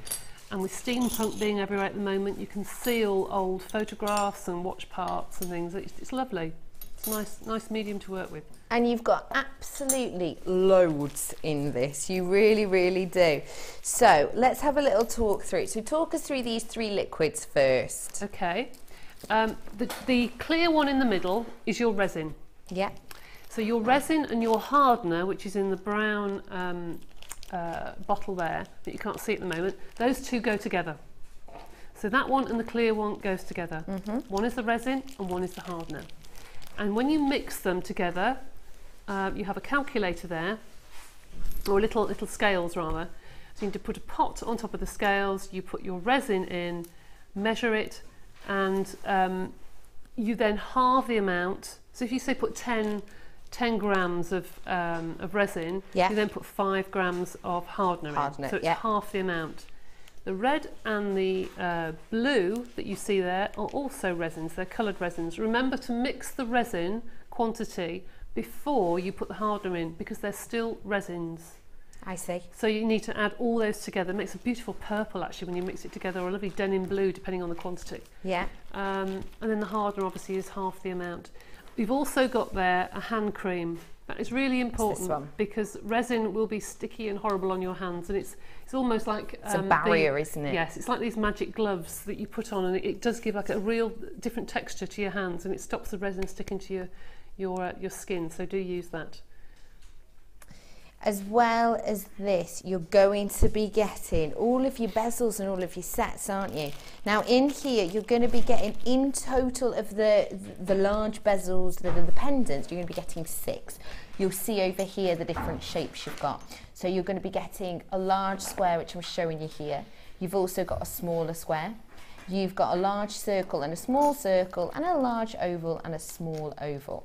and with steampunk being everywhere at the moment, you can seal old photographs and watch parts and things. It's lovely. It's a nice medium to work with. And you've got absolutely loads in this. You really, really do. So let's have a little talk through. So talk us through these three liquids first. Okay. The clear one in the middle is your resin. Yeah. So your resin and your hardener, which is in the brown bottle there that you can't see at the moment, those two go together. So that one and the clear one goes together. Mm-hmm. One is the resin and one is the hardener. And when you mix them together, you have a calculator there, or little scales rather. So you need to put a pot on top of the scales, you put your resin in, measure it, and you then halve the amount. So if you say put 10 grams of resin, yeah, you then put 5 grams of hardener in. So it's half the amount. The red and the blue that you see there are also resins, they're coloured resins. Remember to mix the resin quantity before you put the hardener in, because they're still resins. I see. So you need to add all those together. It makes a beautiful purple actually when you mix it together, or a lovely denim blue depending on the quantity. Yeah. And then the hardener obviously is half the amount. We've also got there a hand cream. That is really important because resin will be sticky and horrible on your hands, and it's It's almost like it's a barrier, isn't it? Yes, it's like these magic gloves that you put on, and it does give like a real different texture to your hands, and it stops the resin sticking to your skin. So do use that. As well as this, you're going to be getting all of your bezels and all of your sets, aren't you? Now in here, you're going to be getting, in total of the large bezels that are the pendants, you're going to be getting 6. You'll see over here the different shapes you've got. So you're going to be getting a large square, which I'm showing you here. You've also got a smaller square. You've got a large circle and a small circle, and a large oval and a small oval.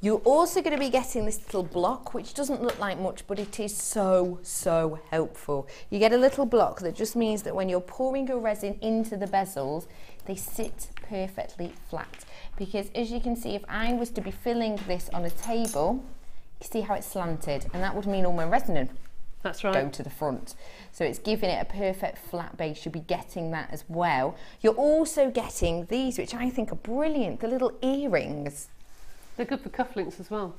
You're also going to be getting this little block, which doesn't look like much, but it is so, so helpful. You get a little block that just means that when you're pouring your resin into the bezels, they sit perfectly flat. Because as you can see, if I was to be filling this on a table, you see how it's slanted, and that would mean all my resin would go to the front. So it's giving it a perfect flat base. You'll be getting that as well. You're also getting these, which I think are brilliant, the little earrings. They're good for cufflinks as well.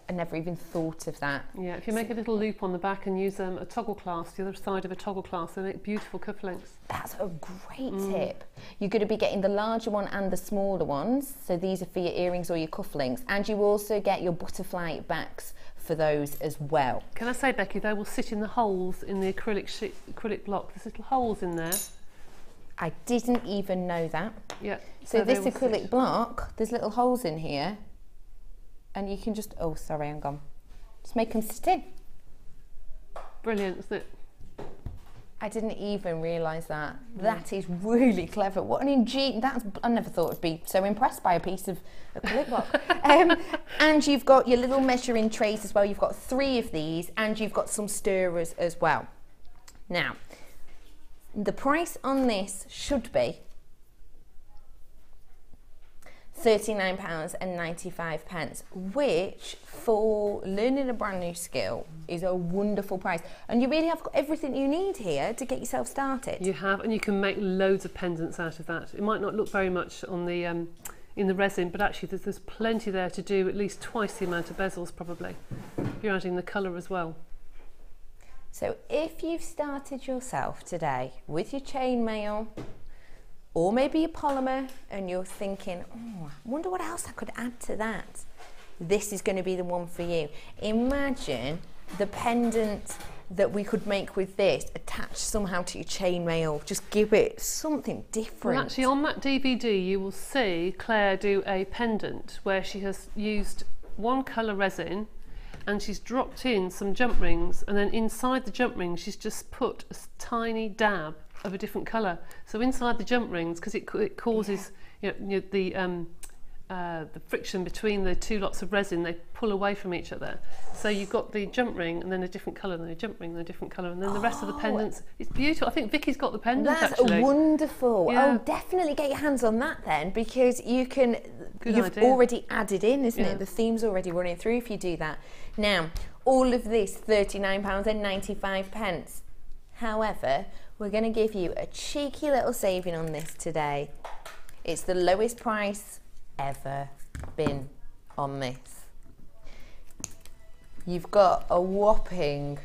I never even thought of that. Yeah, if you make a little loop on the back and use a toggle clasp, the other side of a toggle clasp, they make beautiful cufflinks. That's a great tip. You're going to be getting the larger one and the smaller ones. So these are for your earrings or your cufflinks. And you also get your butterfly backs for those as well. Can I say, Becky, they will sit in the holes in the acrylic block. There's little holes in there. I didn't even know that. Yeah. So this acrylic block, there's little holes in here. And you can just, oh sorry, I'm gone. Just make them sit in. Brilliant, isn't it? I didn't even realise that. That is really clever. What an ingenious, I never thought I'd be so impressed by a piece of acrylic block. And you've got your little measuring trays as well. You've got 3 of these, and you've got some stirrers as well. Now, the price on this should be £39.95, which for learning a brand new skill is a wonderful price. And you really have got everything you need here to get yourself started. You have, and you can make loads of pendants out of that. It might not look very much on the in the resin, but actually there's plenty there to do at least twice the amount of bezels probably. You're adding the colour as well. So if you've started yourself today with your chain mail, or maybe a polymer, and you're thinking, oh, I wonder what else I could add to that. This is going to be the one for you. Imagine the pendant that we could make with this attached somehow to your chain mail. Just give it something different. Well, actually on that DVD you will see Claire do a pendant where she has used one colour resin and she's dropped in some jump rings, and then inside the jump rings she's just put a tiny dab of a different colour. So inside the jump rings, because it causes the friction between the 2 lots of resin, they pull away from each other. So you've got the jump ring and then a different colour, and then a jump ring and a different colour, and then the rest of the pendants. It's beautiful. I think Vicky's got the pendant. That's actually wonderful. Yeah. Oh, definitely get your hands on that then, because you can. Good you've idea. already added in, isn't Yeah. it? The theme's already running through if you do that. Now, all of this £39.95. However, we're going to give you a cheeky little saving on this today. It's the lowest price ever been on this. You've got a whopping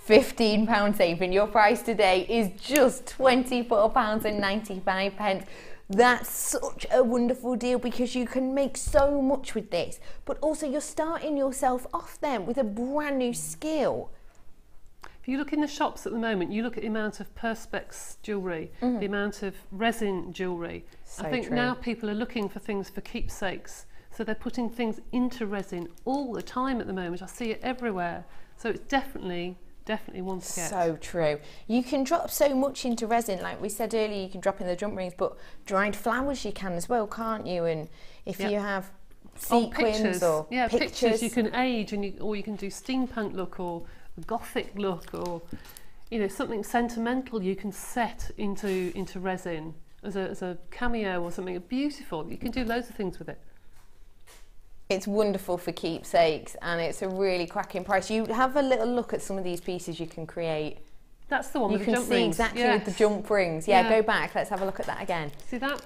£15 saving. Your price today is just £24.95. That's such a wonderful deal, because you can make so much with this, but also you're starting yourself off then with a brand new skill. If you look in the shops at the moment, you look at the amount of perspex jewellery, the amount of resin jewellery. So I think true. now people are looking for things for keepsakes, so they're putting things into resin all the time at the moment. I see it everywhere, so it's definitely one to get. So true. You can drop so much into resin, like we said earlier. You can drop in the jump rings, but dried flowers you can as well, can't you? And if you have sequins or pictures you can age, or you can do steampunk look or gothic look, or something sentimental you can set into resin as a cameo or something beautiful. You can do loads of things with it. It's wonderful for keepsakes, and it's a really cracking price. You have a little look at some of these pieces you can create. That's the one with the jump rings. You can see exactly with the jump rings. Yeah, go back. Let's have a look at that again. See that?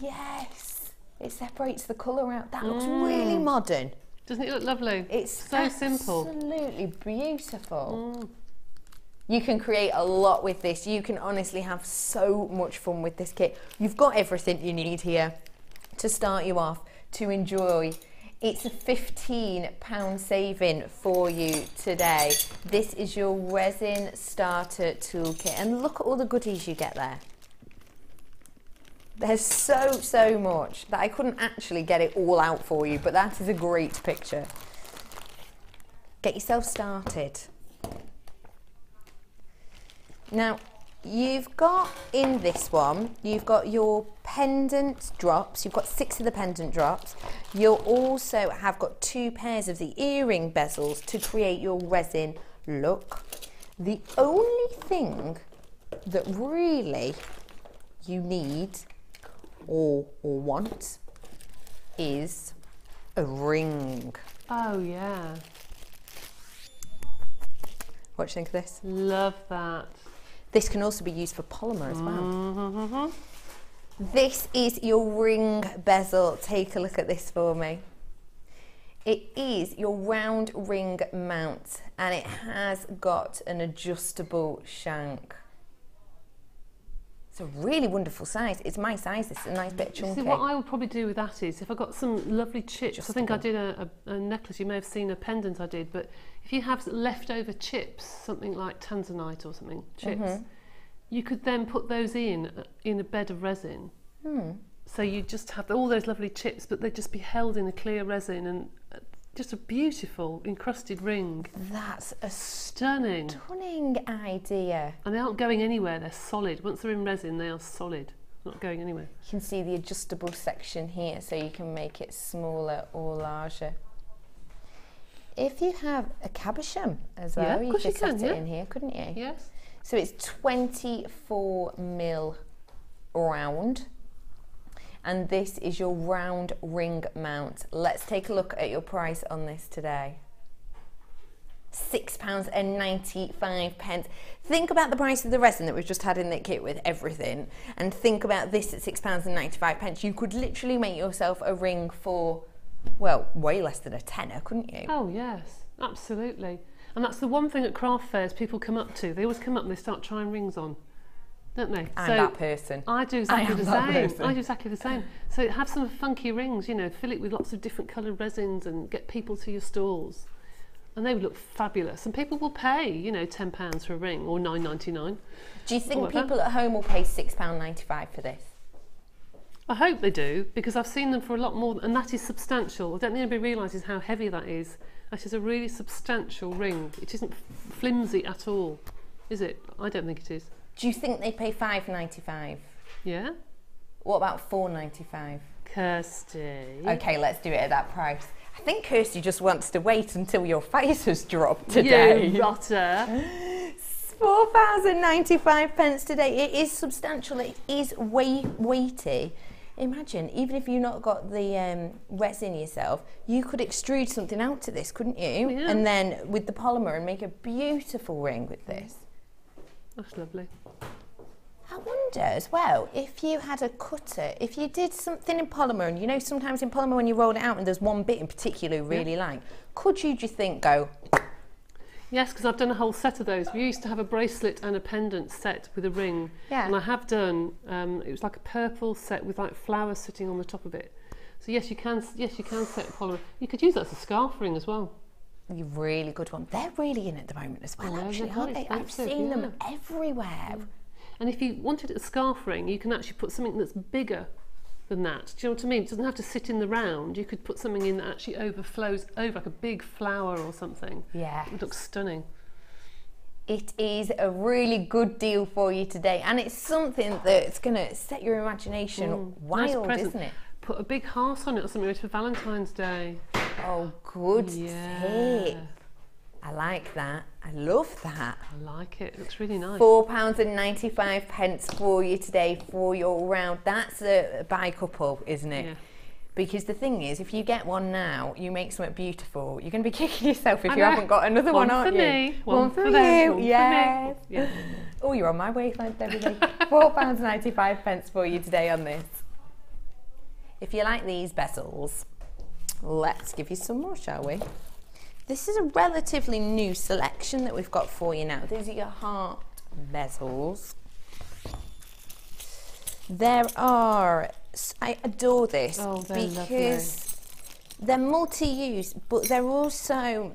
Yes. It separates the colour out. That looks really modern. Doesn't it look lovely? It's so simple. Absolutely beautiful. You can create a lot with this. You can honestly have so much fun with this kit. You've got everything you need here to start you off, to enjoy. It's a £15 saving for you today. This is your resin starter toolkit, and look at all the goodies you get there. There's so much that I couldn't actually get it all out for you, but that is a great picture. Get yourself started. Now, you've got in this one, you've got your pendant drops. You've got 6 of the pendant drops. You'll also have got 2 pairs of the earring bezels to create your resin look. The only thing that really you need or want is a ring. Oh yeah. What do you think of this? Love that. This can also be used for polymer as well. Mm-hmm. This is your ring bezel. Take a look at this for me. It is your round ring mount, and it has got an adjustable shank. It's a really wonderful size. It's my size. It's a nice bit chunky. See, what I would probably do with that is, if I got some lovely chips, I think I did a necklace, you may have seen a pendant I did, but if you have leftover chips, something like tanzanite or something, chips, you could then put those in a bed of resin. So you just have all those lovely chips, but they'd just be held in a clear resin, and just a beautiful encrusted ring. That's a stunning idea. And they aren't going anywhere, they're solid. Once they're in resin, they are solid, not going anywhere. You can see the adjustable section here, so you can make it smaller or larger. If you have a cabochon as well, you could set it in here, couldn't you? Yes. So it's 24mm round, and this is your round ring mount. Let's take a look at your price on this today. £6.95. Think about the price of the resin that we've just had in the kit with everything, and think about this at £6.95. You could literally make yourself a ring for, well, way less than a tenner, couldn't you? Oh yes, absolutely. And that's the one thing at craft fairs people come up to. They always come up and they start trying rings on, don't they? I'm that person. I do exactly the same. I do exactly the same. So have some funky rings, you know, fill it with lots of different coloured resins and get people to your stalls. And they would look fabulous. And people will pay, you know, £10 for a ring, or £9.99. Do you think people at home will pay £6.95 for this? I hope they do, because I've seen them for a lot more, and that is substantial. I don't think anybody realises how heavy that is. That is a really substantial ring. It isn't flimsy at all, is it? I don't think it is. Do you think they pay £5.95? Yeah. What about £4.95? Kirsty. Okay, let's do it at that price. I think Kirsty just wants to wait until your face has dropped today. You rotter. £4.95 today. It is substantial. It is weighty. Imagine, even if you've not got the resin yourself, you could extrude something out of this, couldn't you? Yeah. And then with the polymer and make a beautiful ring with this. That's lovely. I wonder as well, if you had a cutter, if you did something in polymer, and you know sometimes in polymer when you roll it out and there's one bit in particular you really like, could you, do you think, go... Yes, because I've done a whole set of those. We used to have a bracelet and a pendant set with a ring. Yeah. And I have done, it was like a purple set with like flowers sitting on the top of it. So yes, you can set polymer. You could use that as a scarf ring as well. A really good one. They're really in at the moment as well, actually, aren't they? I've seen them everywhere. And if you wanted a scarf ring, you can actually put something that's bigger than that. Do you know what I mean? It doesn't have to sit in the round. You could put something in that actually overflows over, like a big flower or something. Yeah. It looks stunning. It is a really good deal for you today, and it's something that's going to set your imagination wild, nice isn't it? Put a big heart on it or something for Valentine's Day. Oh, good tip. I like that. I love that. I like it. It looks really nice. £4.95 for you today for your round. That's a buy couple, isn't it? Yeah. Because the thing is, if you get one now, you make something beautiful. You're going to be kicking yourself if you haven't got another one, aren't you? One for you. them. Yes. For me. Yeah. Oh, you're on my wavelength, Debbie. £4.95 for you today on this. If you like these bezels, let's give you some more, shall we? This is a relatively new selection that we've got for you now. These are your heart bezels. There are, I adore this because they're multi-use, but they're also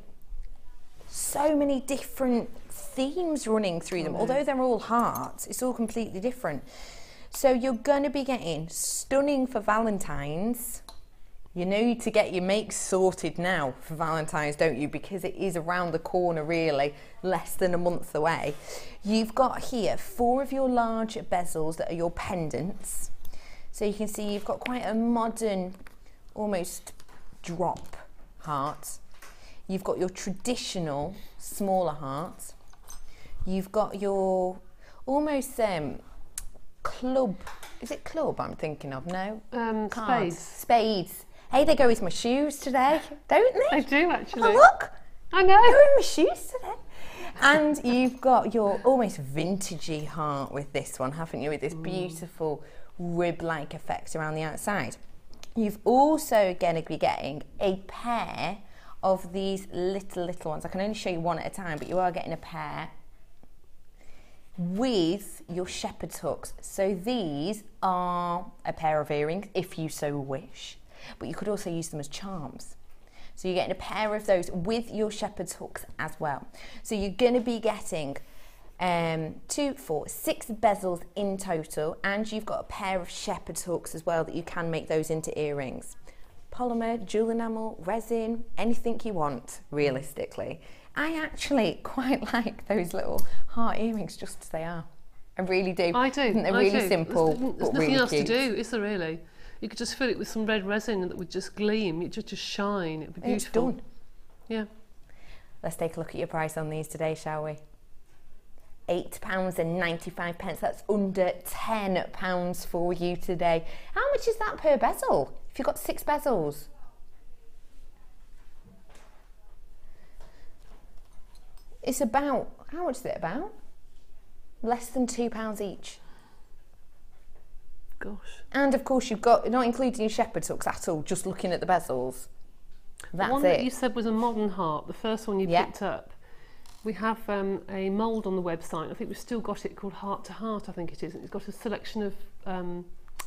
so many different themes running through them. Although they're all hearts, it's all completely different. So you're going to be getting stunning for Valentine's. You need to get your makes sorted now for Valentine's, don't you? Because it is around the corner, really, less than a month away. You've got here 4 of your large bezels that are your pendants. So you can see you've got quite a modern, almost drop heart. You've got your traditional smaller heart. You've got your almost club. Is it club I'm thinking of? No? Spades. Spades. Hey, they go with my shoes today, don't they? They do, actually. Oh, look. I know. They're in my shoes today. And you've got your almost vintagey heart with this one, haven't you? With this beautiful rib-like effect around the outside. You've also going to be getting a pair of these little ones. I can only show you one at a time, but you are getting a pair with your shepherd's hooks. So these are a pair of earrings, if you so wish, but you could also use them as charms. So you're getting a pair of those with your shepherd's hooks as well. So you're going to be getting 2, 4, 6 bezels in total, and you've got a pair of shepherd's hooks as well that you can make those into earrings. Polymer, jewel enamel, resin, anything you want, realistically. I actually quite like those little heart earrings just as they are. I really do. I do. I think they're really simple, There's but nothing really else cute. to do, is there really? You could just fill it with some red resin that would just gleam. It would just shine. It would be beautiful. It's done. Yeah. Let's take a look at your price on these today, shall we? £8.95. That's under £10 for you today. How much is that per bezel? If you've got 6 bezels. It's about, how much is it about? Less than £2 each. Gosh. And of course you've got, not including your shepherd's hooks at all, just looking at the bezels. That's the one it. that you said was a modern heart, the first one you picked up. We have a mould on the website. I think we've still got it called Heart to Heart, I think it is. It's got a selection of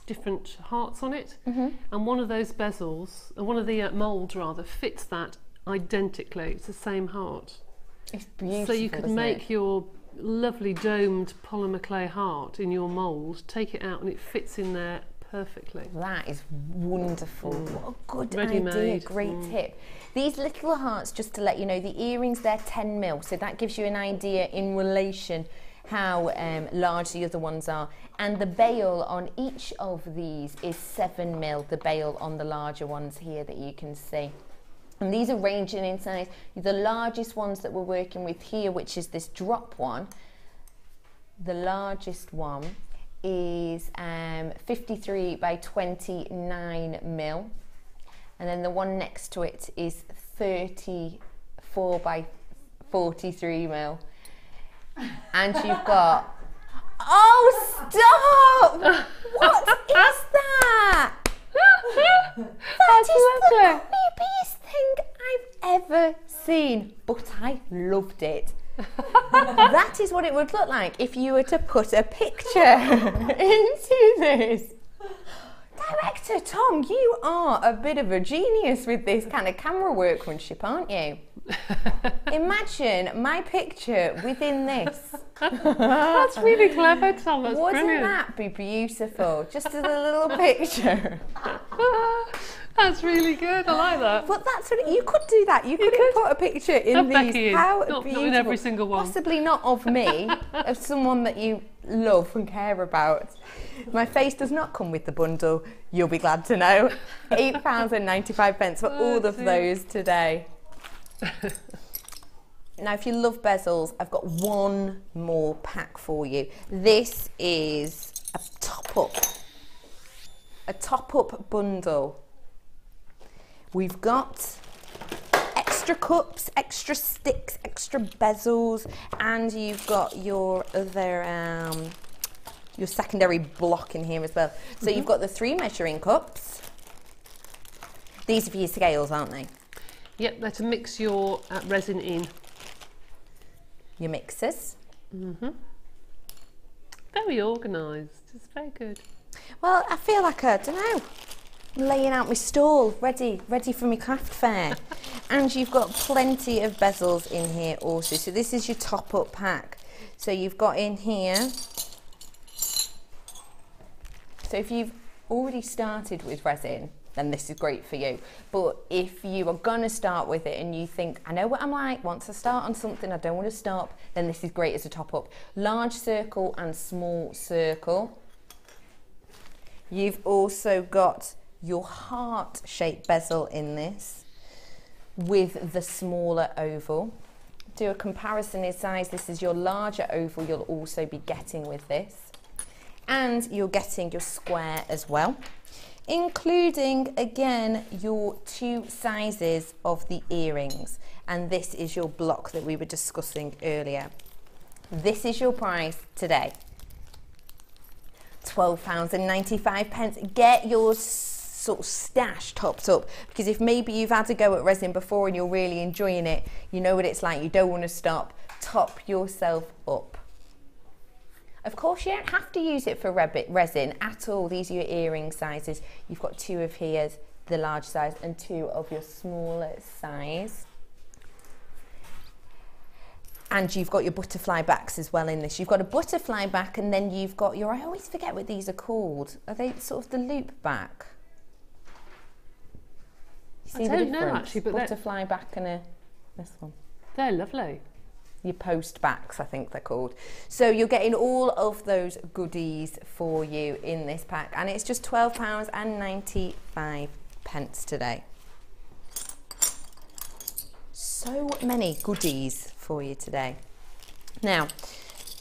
different hearts on it. And one of those bezels, one of the moulds rather, fits that identically. It's the same heart. It's beautiful. So you could make your lovely domed polymer clay heart in your mould, take it out and it fits in there perfectly. That is wonderful. What a good Ready idea, made. great tip. These little hearts, just to let you know, the earrings, they're 10mm, so that gives you an idea in relation how large the other ones are. And the bail on each of these is 7mm, the bail on the larger ones here that you can see. And these are ranging in size. The largest ones that we're working with here, which is this drop one, the largest one is 53 by 29mm. And then the one next to it is 34 by 43mm. And you've got, oh, stop! What is that? That is the creepiest thing I've ever seen, but I loved it. That is what it would look like if you were to put a picture into this. Director Tom, you are a bit of a genius with this kind of camera workmanship, aren't you? Imagine my picture within this. That's really clever, Tom. That's Wouldn't brilliant. that be beautiful? Just as a little picture. That's really good. I like that. But that's what you could do. That you could put a picture in Of these. Becky in. How Not beautiful! in every single one. Possibly not of me, of someone that you love and care about. My face does not come with the bundle. You'll be glad to know. £8.95 for all of those today. Now, if you love bezels, I've got one more pack for you. This is a top-up bundle. We've got extra cups, extra sticks, extra bezels, and you've got your other, your secondary block in here as well. So you've got the 3 measuring cups. These are for your scales, aren't they? Yep, they're to mix your resin in. Your mixers. Very organised. It's very good. Well, I feel like I don't know, laying out my stall, ready for my craft fair. And you've got plenty of bezels in here also. So this is your top up pack. So you've got in here. So if you've already started with resin, then this is great for you. But if you are gonna start with it and you think, I know what I'm like, once I start on something, I don't want to stop, then this is great as a top up. Large circle and small circle. You've also got your heart-shaped bezel in this with the smaller oval. Do a comparison in size. This is your larger oval you'll also be getting with this. And you're getting your square as well, including, again, your 2 sizes of the earrings. And this is your block that we were discussing earlier. This is your price today. £12.95. Get your sort of stash topped up, because if maybe you've had a go at resin before and you're really enjoying it, you know what it's like, you don't want to stop. Top yourself up. Of course, you don't have to use it for resin at all. These are your earring sizes. You've got 2 of here, the large size, and 2 of your smaller size. And you've got your butterfly backs as well in this. You've got a butterfly back, and then you've got your, I always forget what these are called. Are they sort of the loop back? You see I don't know actually, but butterfly back and this one. They're lovely. Your post backs, I think they're called. So you're getting all of those goodies for you in this pack, and it's just £12.95 today. So many goodies for you today. Now,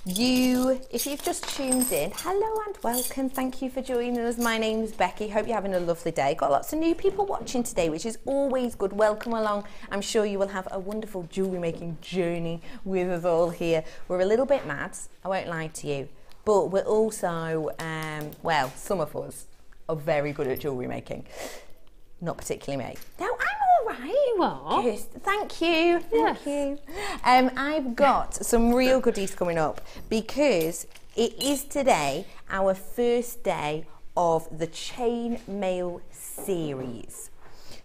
if you've just tuned in, hello and welcome. Thank you for joining us. My name's Becky. Hope you're having a lovely day. Got lots of new people watching today, which is always good. Welcome along. I'm sure you will have a wonderful jewellery making journey with us all here. We're a little bit mad, I won't lie to you, but we're also, well, some of us are very good at jewellery making. Not particularly me. No, I'm all right. You are. Yes, thank you. Thank you. I've got some real goodies coming up, because it is today our first day of the Chain Maille series.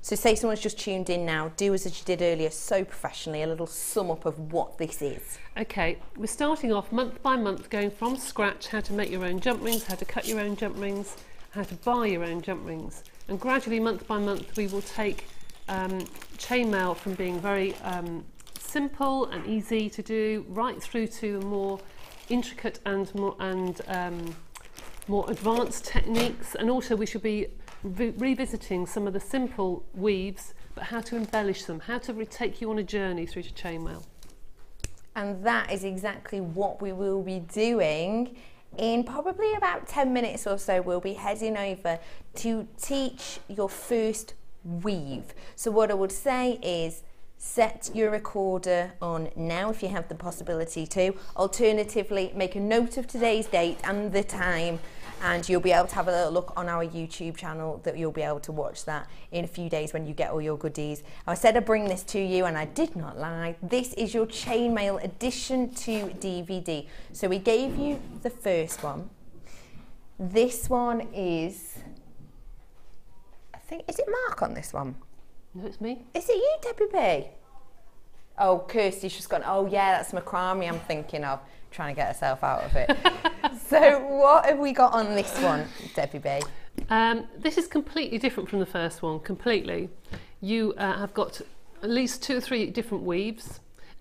So say someone's just tuned in now, do as you did earlier so professionally, a little sum up of what this is. Okay, we're starting off month by month, going from scratch, how to make your own jump rings, how to cut your own jump rings, how to buy your own jump rings. And gradually, month by month, we will take chain maille from being very simple and easy to do, right through to more intricate and more advanced techniques. And also, we should be revisiting some of the simple weaves, but how to embellish them, how to take you on a journey through to chain maille. And that is exactly what we will be doing. In probably about 10 minutes or so, we'll be heading over to teach your first weave. So what I would say is set your recorder on now if you have the possibility to. Alternatively, make a note of today's date and the time, and you'll be able to have a little look on our YouTube channel, that you'll be able to watch that in a few days when you get all your goodies. I said I'd bring this to you, and I did not lie. This is your Chain Maille Edition 2 DVD. So we gave you the first one. This one is, I think, is it Mark on this one? No, it's me. Is it you, Debbie B? Oh, Kirsty's just gone, oh yeah, that's macrame I'm thinking of. Trying to get herself out of it. So what have we got on this one, Debbie B? This is completely different from the first one, completely. You have got at least 2 or 3 different weaves,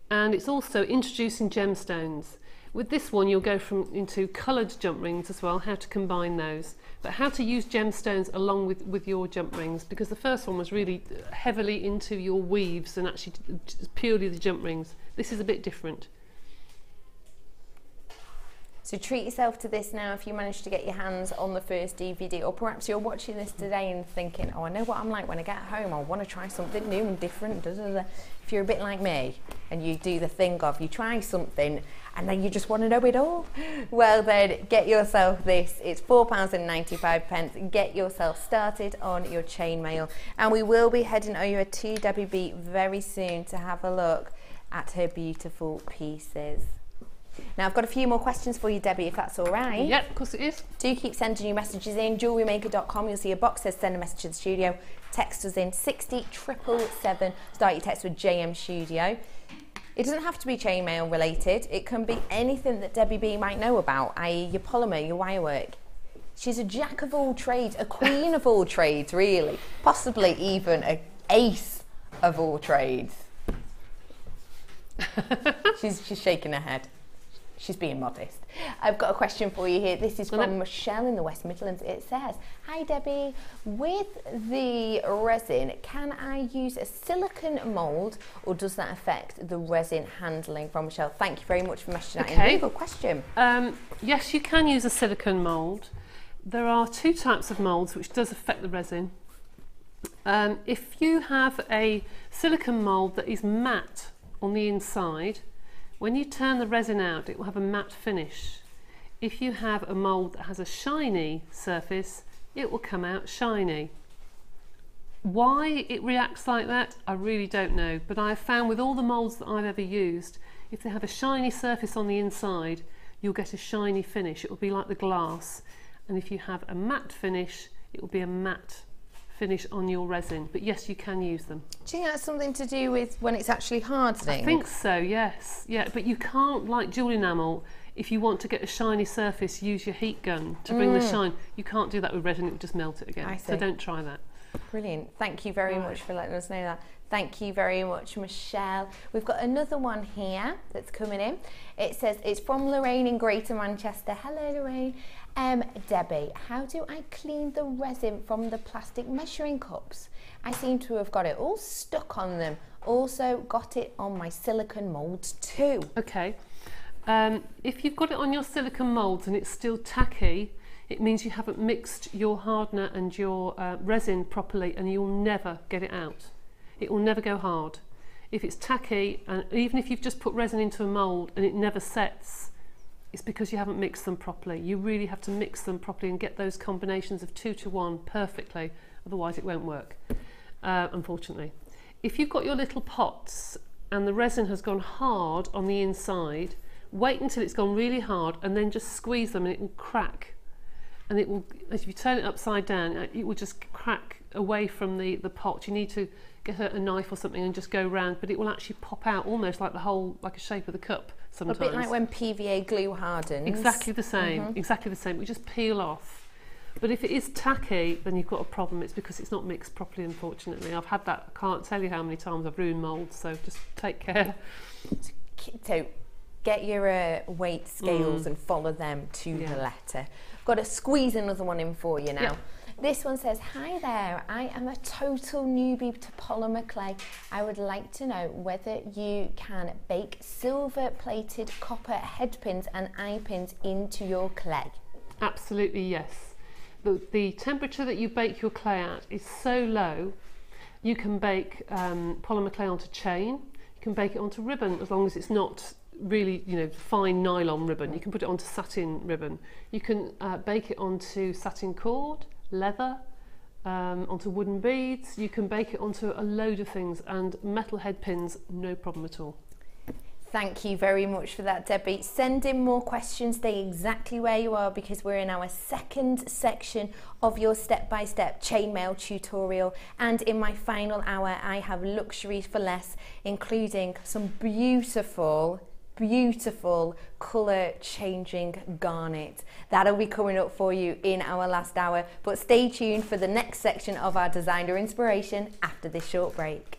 and it's also introducing gemstones. With this one, you'll go into coloured jump rings as well, how to combine those, but how to use gemstones along with your jump rings, because the first one was really heavily into your weaves and actually purely the jump rings. This is a bit different. So treat yourself to this now if you manage to get your hands on the first DVD, or perhaps you're watching this today and thinking, oh, I know what I'm like when I get home, I want to try something new and different. If you're a bit like me and you do the thing of you try something and then you just want to know it all, well then get yourself this. It's £4.95. Get yourself started on your chain mail, and we will be heading over to Debbie B very soon to have a look at her beautiful pieces. Now I've got a few more questions for you, Debbie, if that's all right. Yep, of course it is. Do keep sending your messages in. JewelleryMaker.com, you'll see a box says send a message to the studio. Text us in 60777. Start your text with JM Studio. It doesn't have to be chainmail related. It can be anything that Debbie B might know about, i.e. your polymer, your wire work. She's a jack of all trades, a queen of all trades, really. Possibly even an ace of all trades. She's shaking her head. She's being modest. I've got a question for you here. This is from Michelle in the West Midlands. It says, hi Debbie, with the resin, can I use a silicone mould, or does that affect the resin handling? From Michelle. Thank you very much for messaging that in. Very good question. Yes, you can use a silicone mould. There are two types of moulds which does affect the resin. If you have a silicone mould that is matte on the inside, when you turn the resin out, it will have a matte finish. If you have a mould that has a shiny surface, it will come out shiny. Why it reacts like that, I really don't know, but I have found with all the moulds that I've ever used, if they have a shiny surface on the inside, you'll get a shiny finish. It will be like the glass. And if you have a matte finish, it will be a matte finish on your resin. But yes, you can use them. Do you think that's something to do with when it's actually hardening? I think so, yes. Yeah, but you can't, like jewel enamel, if you want to get a shiny surface, use your heat gun to bring the shine. You can't do that with resin, it will just melt it again. So don't try that. Brilliant. Thank you very much for letting us know that. Thank you very much, Michelle. We've got another one here that's coming in. It says, it's from Lorraine in Greater Manchester. Hello, Lorraine. Debbie, how do I clean the resin from the plastic measuring cups? I seem to have got it all stuck on them. Also got it on my silicone moulds too. Okay. If you've got it on your silicone moulds and it's still tacky, it means you haven't mixed your hardener and your resin properly, and you'll never get it out. It will never go hard. If it's tacky, and even if you've just put resin into a mould and it never sets, it's because you haven't mixed them properly. You really have to mix them properly and get those combinations of 2 to 1 perfectly, otherwise it won't work, unfortunately. If you've got your little pots and the resin has gone hard on the inside, wait until it's gone really hard and then just squeeze them and it will crack. And it will, if you turn it upside down, it will just crack away from the pot. You need to get a knife or something and just go round, but it will actually pop out almost like the whole, like a shape of the cup sometimes. A bit like when PVA glue hardens. Exactly the same, exactly the same. We just peel off. But if it is tacky, then you've got a problem. It's because it's not mixed properly, unfortunately. I've had that, I can't tell you how many times I've ruined moulds, so just take care. So get your weight scales and follow them to the letter. I've got to squeeze another one in for you now. Yeah. This one says, hi there, I am a total newbie to polymer clay. I would like to know whether you can bake silver plated copper head pins and eye pins into your clay. Absolutely, yes. The temperature that you bake your clay at is so low, you can bake polymer clay onto chain, you can bake it onto ribbon, as long as it's not really, you know, fine nylon ribbon. You can put it onto satin ribbon. You can bake it onto satin cord, leather, onto wooden beads. You can bake it onto a load of things, and metal head pins, no problem at all. Thank you very much for that, Debbie. Send in more questions, stay exactly where you are, because we're in our second section of your step-by-step chainmail tutorial, and in my final hour I have luxury for less, including some beautiful colour changing garnet. That'll be coming up for you in our last hour, but stay tuned for the next section of our designer inspiration after this short break.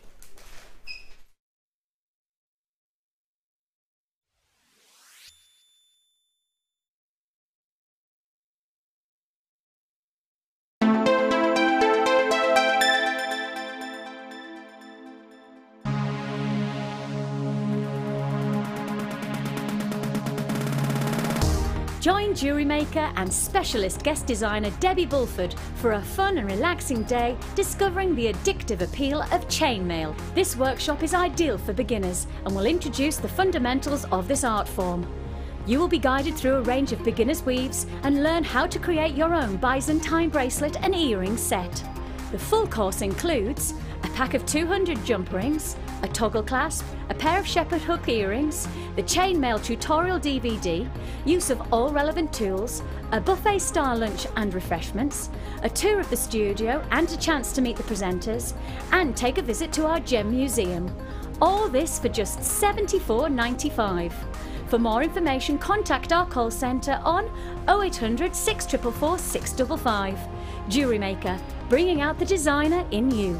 Join JewelleryMaker and specialist guest designer Debbie Bulford for a fun and relaxing day discovering the addictive appeal of chain maille. This workshop is ideal for beginners and will introduce the fundamentals of this art form. You will be guided through a range of beginner's weaves and learn how to create your own Byzantine bracelet and earring set. The full course includes a pack of 200 jump rings, a toggle clasp, a pair of shepherd hook earrings, the chain maille tutorial DVD, use of all relevant tools, a buffet-style lunch and refreshments, a tour of the studio and a chance to meet the presenters, and take a visit to our gem museum. All this for just $74.95. For more information, contact our call centre on 0800 644 655. JewelleryMaker, bringing out the designer in you.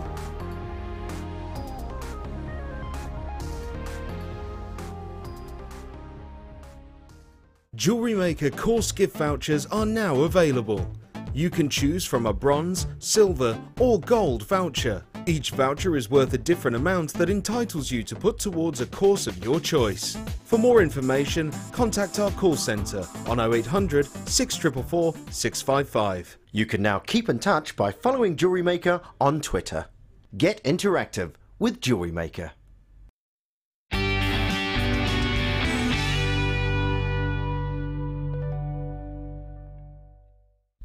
JewelleryMaker course gift vouchers are now available. You can choose from a bronze, silver or gold voucher. Each voucher is worth a different amount that entitles you to put towards a course of your choice. For more information, contact our call centre on 0800 644 655. You can now keep in touch by following JewelleryMaker on Twitter. Get interactive with JewelleryMaker.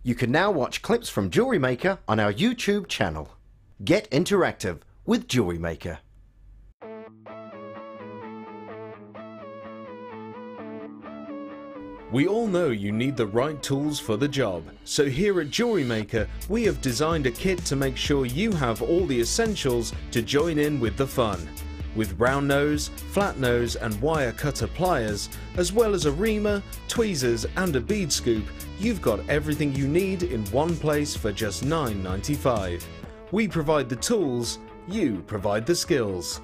You can now watch clips from JewelleryMaker on our YouTube channel. Get interactive with JewelleryMaker. We all know you need the right tools for the job, so here at JewelleryMaker we have designed a kit to make sure you have all the essentials to join in with the fun. With round nose, flat nose and wire cutter pliers, as well as a reamer, tweezers and a bead scoop, you've got everything you need in one place for just $9.95. We provide the tools, you provide the skills.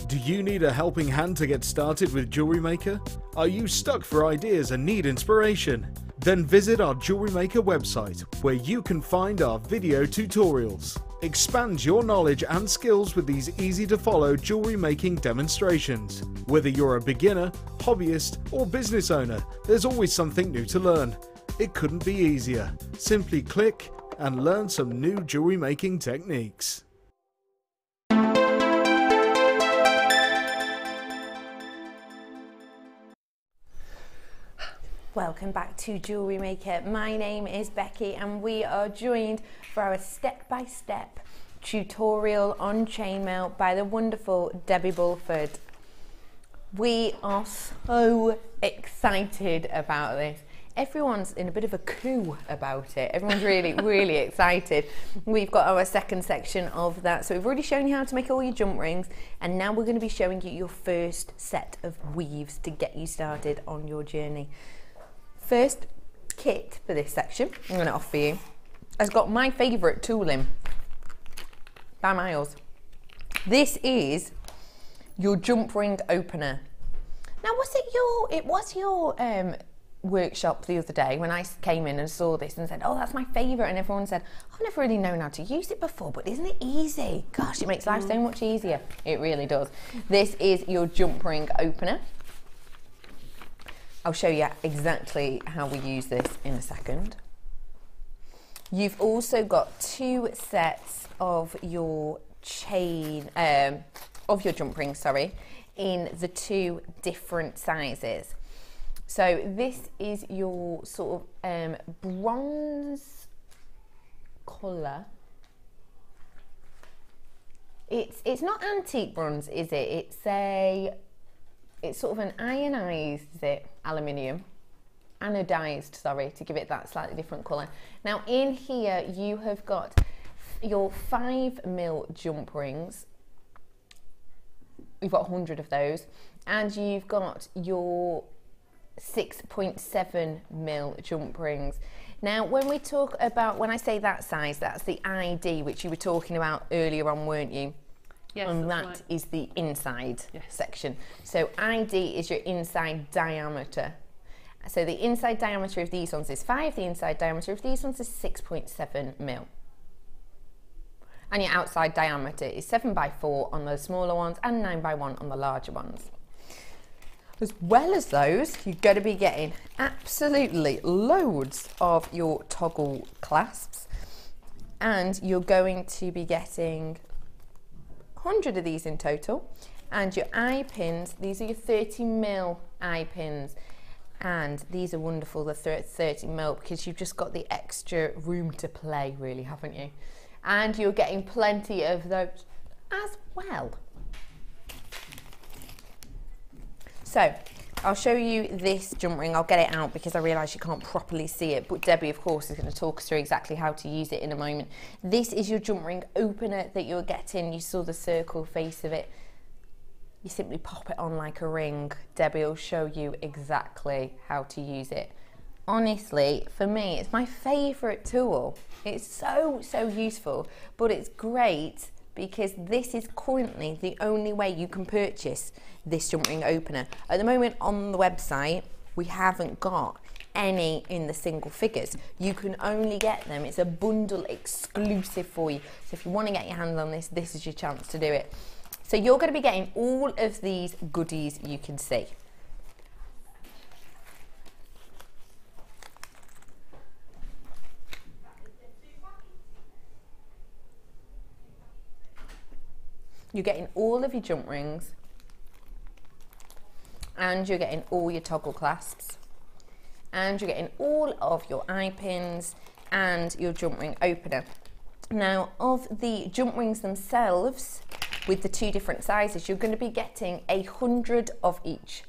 Do you need a helping hand to get started with JewelleryMaker? Are you stuck for ideas and need inspiration? Then visit our JewelleryMaker website where you can find our video tutorials. Expand your knowledge and skills with these easy to follow jewellery making demonstrations. Whether you're a beginner, hobbyist or business owner, there's always something new to learn. It couldn't be easier. Simply click and learn some new jewellery making techniques. Welcome back to JewelleryMaker. My name is Becky and we are joined for our step-by-step tutorial on chain maille by the wonderful Debbie Bulford. We are so excited about this. Everyone's in a bit of a coup about it. Everyone's really excited. We've got our second section of that. So we've already shown you how to make all your jump rings, and now we're going to be showing you your first set of weaves to get you started on your journey. First kit for this section I'm going to offer you has got my favourite tool in by miles. This is your jump ring opener. Now it was your workshop the other day when I came in and saw this and said, oh, that's my favourite, and everyone said, I've never really known how to use it before, but isn't it easy? Gosh, it makes life so much easier. It really does. This is your jump ring opener. I'll show you exactly how we use this in a second. You've also got two sets of your chain, of your jump rings, in the two different sizes. So this is your sort of bronze colour. It's not antique bronze, is it? It's sort of an ionized aluminium, anodized, sorry, to give it that slightly different colour. Now in here you have got your 5mm jump rings. We've got 100 of those, and you've got your 6.7mm jump rings. Now when we talk about, when I say that size, that's the ID which you were talking about earlier on, weren't you? Yes, and that right. is the inside section. So ID is your inside diameter. So the inside diameter of these ones is 5, the inside diameter of these ones is 6.7mm. and your outside diameter is 7 by 4 on the smaller ones and 9 by 1 on the larger ones. As well as those, you're going to be getting absolutely loads of your toggle clasps, and you're going to be getting 100 of these in total. And your eye pins, these are your 30mm eye pins, and these are wonderful, the 30mm, because you've just got the extra room to play, really, haven't you? And you're getting plenty of those as well. So I'll show you this jump ring. I'll get it out because I realise you can't properly see it, but Debbie, of course, is going to talk us through exactly how to use it in a moment. This is your jump ring opener that you're getting. You saw the circle face of it. You simply pop it on like a ring. Debbie will show you exactly how to use it. Honestly, for me, it's my favourite tool. It's so useful, but it's great because this is currently the only way you can purchase this jump ring opener. At the moment on the website, we haven't got any in the single figures. You can only get them. It's a bundle exclusive for you. So if you want to get your hands on this, this is your chance to do it. So you're going to be getting all of these goodies you can see. You're getting all of your jump rings, and you're getting all your toggle clasps, and you're getting all of your eye pins and your jump ring opener. Now, of the jump rings themselves, with the two different sizes, you're going to be getting 100 of each.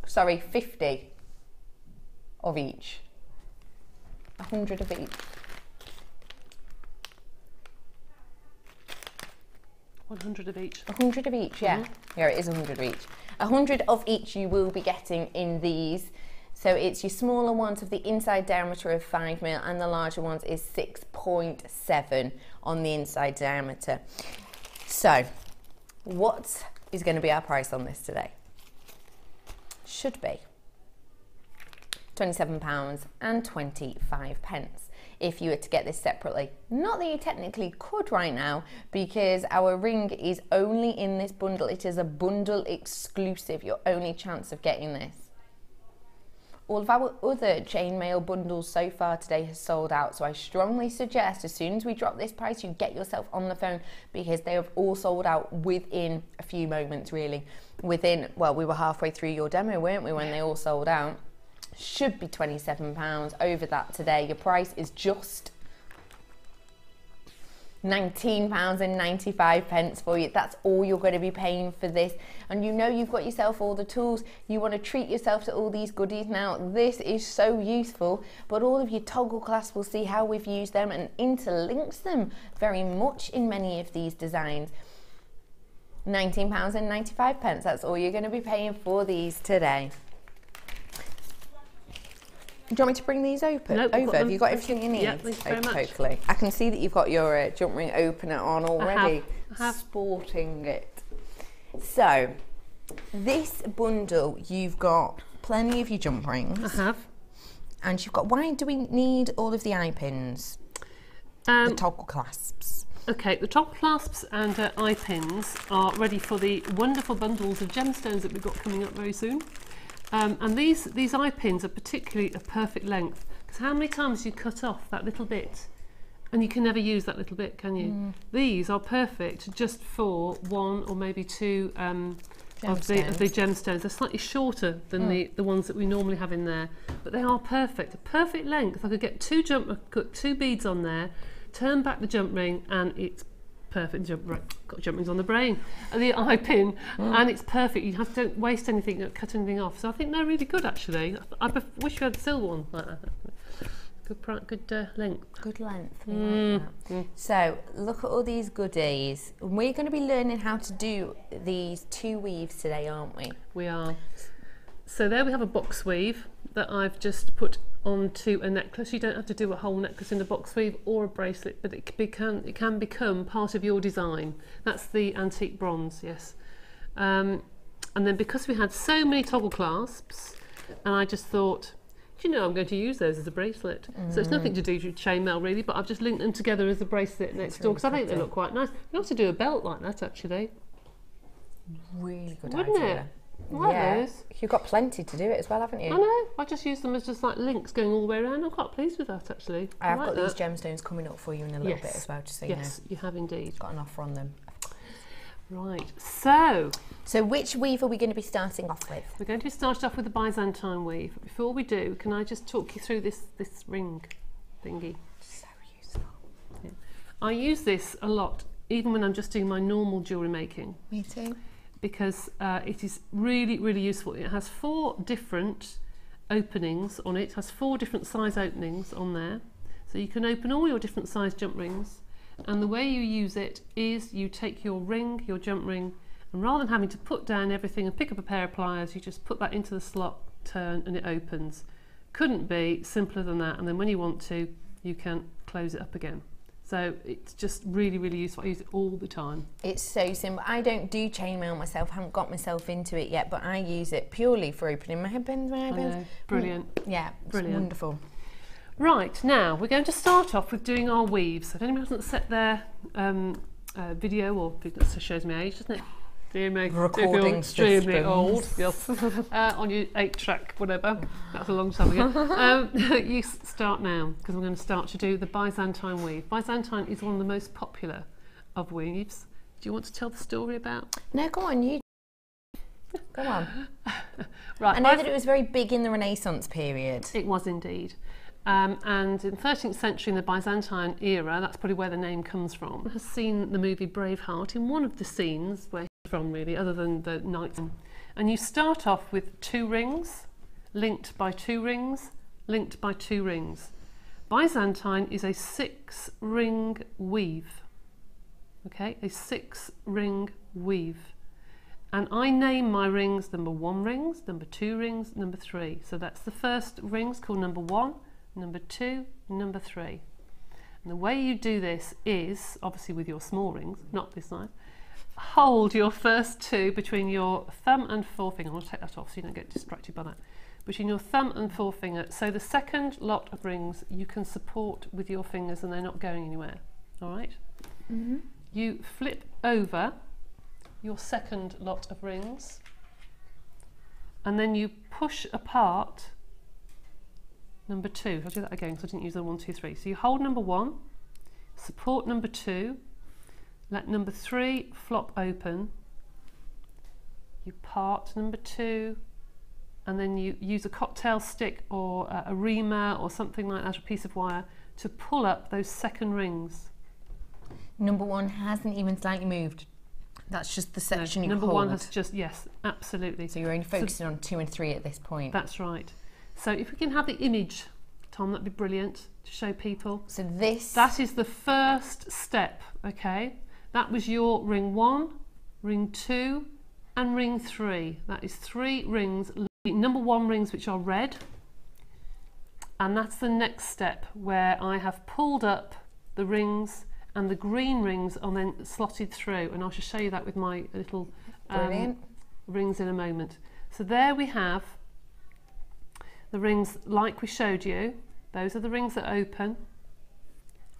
Sorry, 50 of each. 100 of each. 100 of each. 100 of each, yeah. Here it is, 100 of each. 100 of each you will be getting in these. So it's your smaller ones of the inside diameter of 5mm, and the larger ones is 6.7 on the inside diameter. So, what is going to be our price on this today? Should be £27.25 if you were to get this separately. Not that you technically could right now, because our ring is only in this bundle. It is a bundle exclusive, your only chance of getting this. All of our other chainmail bundles so far today has sold out, so I strongly suggest as soon as we drop this price, you get yourself on the phone, because they have all sold out within a few moments, really. Within, well, we were halfway through your demo, weren't we, when they all sold out? Should be £27 over that today. Your price is just £19.95 for you. That's all you're going to be paying for this. And you know you've got yourself all the tools. You want to treat yourself to all these goodies now. This is so useful. But all of your toggle clasps will see how we've used them and interlinks them very much in many of these designs. £19.95. That's all you're going to be paying for these today. Do you want me to bring these open? Nope, over? Have you got everything you need? Yeah, thank you very much. Totally. I can see that you've got your jump ring opener on already. I have. Sporting it. So, this bundle, you've got plenty of your jump rings. I have. And you've got, why do we need all of the eye pins? The toggle clasps. Okay, the toggle clasps and eye pins are ready for the wonderful bundles of gemstones that we've got coming up very soon. And these eye pins are particularly a perfect length, because how many times do you cut off that little bit and you can never use that little bit, can you? These are perfect just for one or maybe two of the gemstones. They're slightly shorter than the ones that we normally have in there, but they are perfect, a perfect length. I could get put two beads on there, turn back the jump ring, and it's perfect. Got jump rings on the brain and the eye pin, and it's perfect. You don't waste anything, don't cut anything off. So I think they're really good, actually. I wish we had a silver one like that. Good length. Good length. Like that. So look at all these goodies. We're going to be learning how to do these two weaves today, aren't we? We are. So there we have a box weave that I've just put onto a necklace. You don't have to do a whole necklace in a box weave or a bracelet, but it can become part of your design. That's the antique bronze, yes. And then because we had so many toggle clasps, and I just thought, Do you know I'm going to use those as a bracelet? So it's nothing to do with chainmail really, but I've just linked them together as a bracelet next door because I think they look quite nice. You ought to do a belt like that actually. Really good Wouldn't idea. it? Like those. You've got plenty to do it as well, haven't you? I know. I just use them as just like links going all the way around. I'm quite pleased with that actually. I have like got these gemstones coming up for you in a little bit as well, just so you know. Yes, you have indeed. Got an offer on them. Right. So which weave are we going to be starting off with? we're going to start off with the Byzantine weave. Before we do, can I just talk you through this ring thingy? So useful. Yeah. I use this a lot, even when I'm just doing my normal jewellery making. Me too. Because it is really, really useful. It has 4 different openings on it. It has 4 different size openings on there. So you can open all your different size jump rings. And the way you use it is you take your ring, your jump ring, and rather than having to put down everything and pick up a pair of pliers, you just put that into the slot, turn, and it opens. Couldn't be simpler than that. And then when you want to, you can close it up again. So it's just really, really useful. I use it all the time. It's so simple. I don't do chainmail myself, haven't got myself into it yet, but I use it purely for opening my headbands, Brilliant. Yeah, it's Brilliant. wonderful. Right, now we're going to start off with doing our weaves. If anyone hasn't set their video, or that shows my age, doesn't it? Recording extremely systems. old, yes. On your 8-track, whatever. That's a long time ago. You start now, because I'm going to start to do the Byzantine weave. Byzantine is one of the most popular of weaves. Do you want to tell the story about? No, go on, you. Go on. Right. I know that it was very big in the Renaissance period. It was indeed. And in the 13th century, in the Byzantine era, that's probably where the name comes from, has seen the movie Braveheart in one of the scenes where he's from, really, other than the knights. And you start off with 2 rings, linked by 2 rings, linked by 2 rings. Byzantine is a 6-ring weave. Okay, a 6-ring weave. And I name my rings number 1 rings, number 2 rings, number 3. So that's the first rings called number 1, number 2, number 3. And the way you do this is, obviously with your small rings, not this size, hold your first 2 between your thumb and forefinger. I'll take that off so you don't get distracted by that. Between your thumb and forefinger. So the second lot of rings you can support with your fingers and they're not going anywhere. All right? Mm-hmm. You flip over your second lot of rings and then you push apart number 2. I'll do that again because I didn't use the 1, 2, 3. So you hold number 1, support number 2, let number 3 flop open, you part number 2, and then you use a cocktail stick or a reamer or something like that, a piece of wire, to pull up those second rings. Number 1 hasn't even slightly moved. That's just the section you number hold. 1 has just, yes, absolutely. So you're only focusing on 2 and 3 at this point. That's right. So if we can have the image, Tom, that'd be brilliant to show people. So this... That is the first step, okay? That was your ring 1, ring 2, and ring 3. That is 3 rings, number 1 rings which are red. And that's the next step where I have pulled up the rings and the green rings are then slotted through, and I shall show you that with my little rings in a moment. So there we have the rings like we showed you. Those are the rings that open.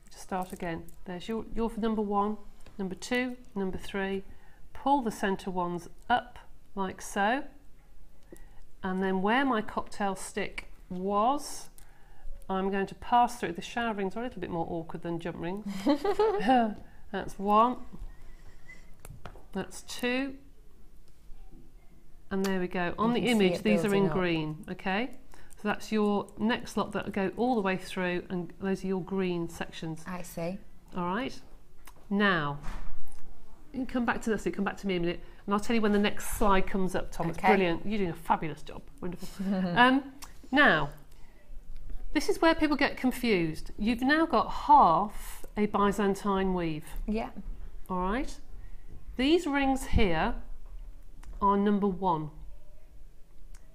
Just start again. There's your number 1, number 2, number 3. Pull the centre ones up like so, and then where my cocktail stick was, I'm going to pass through. The shower rings are a little bit more awkward than jump rings. That's 1, that's 2, and there we go. On the image, these are in green, okay? So that's your next lot that go all the way through, and those are your green sections. I see. All right. Now, you can come back to this, you come back to me in a minute, and I'll tell you when the next slide comes up, Tom. It's brilliant. You're doing a fabulous job. Wonderful. Now, this is where people get confused. You've now got half a Byzantine weave. Yeah. All right. These rings here are number 1.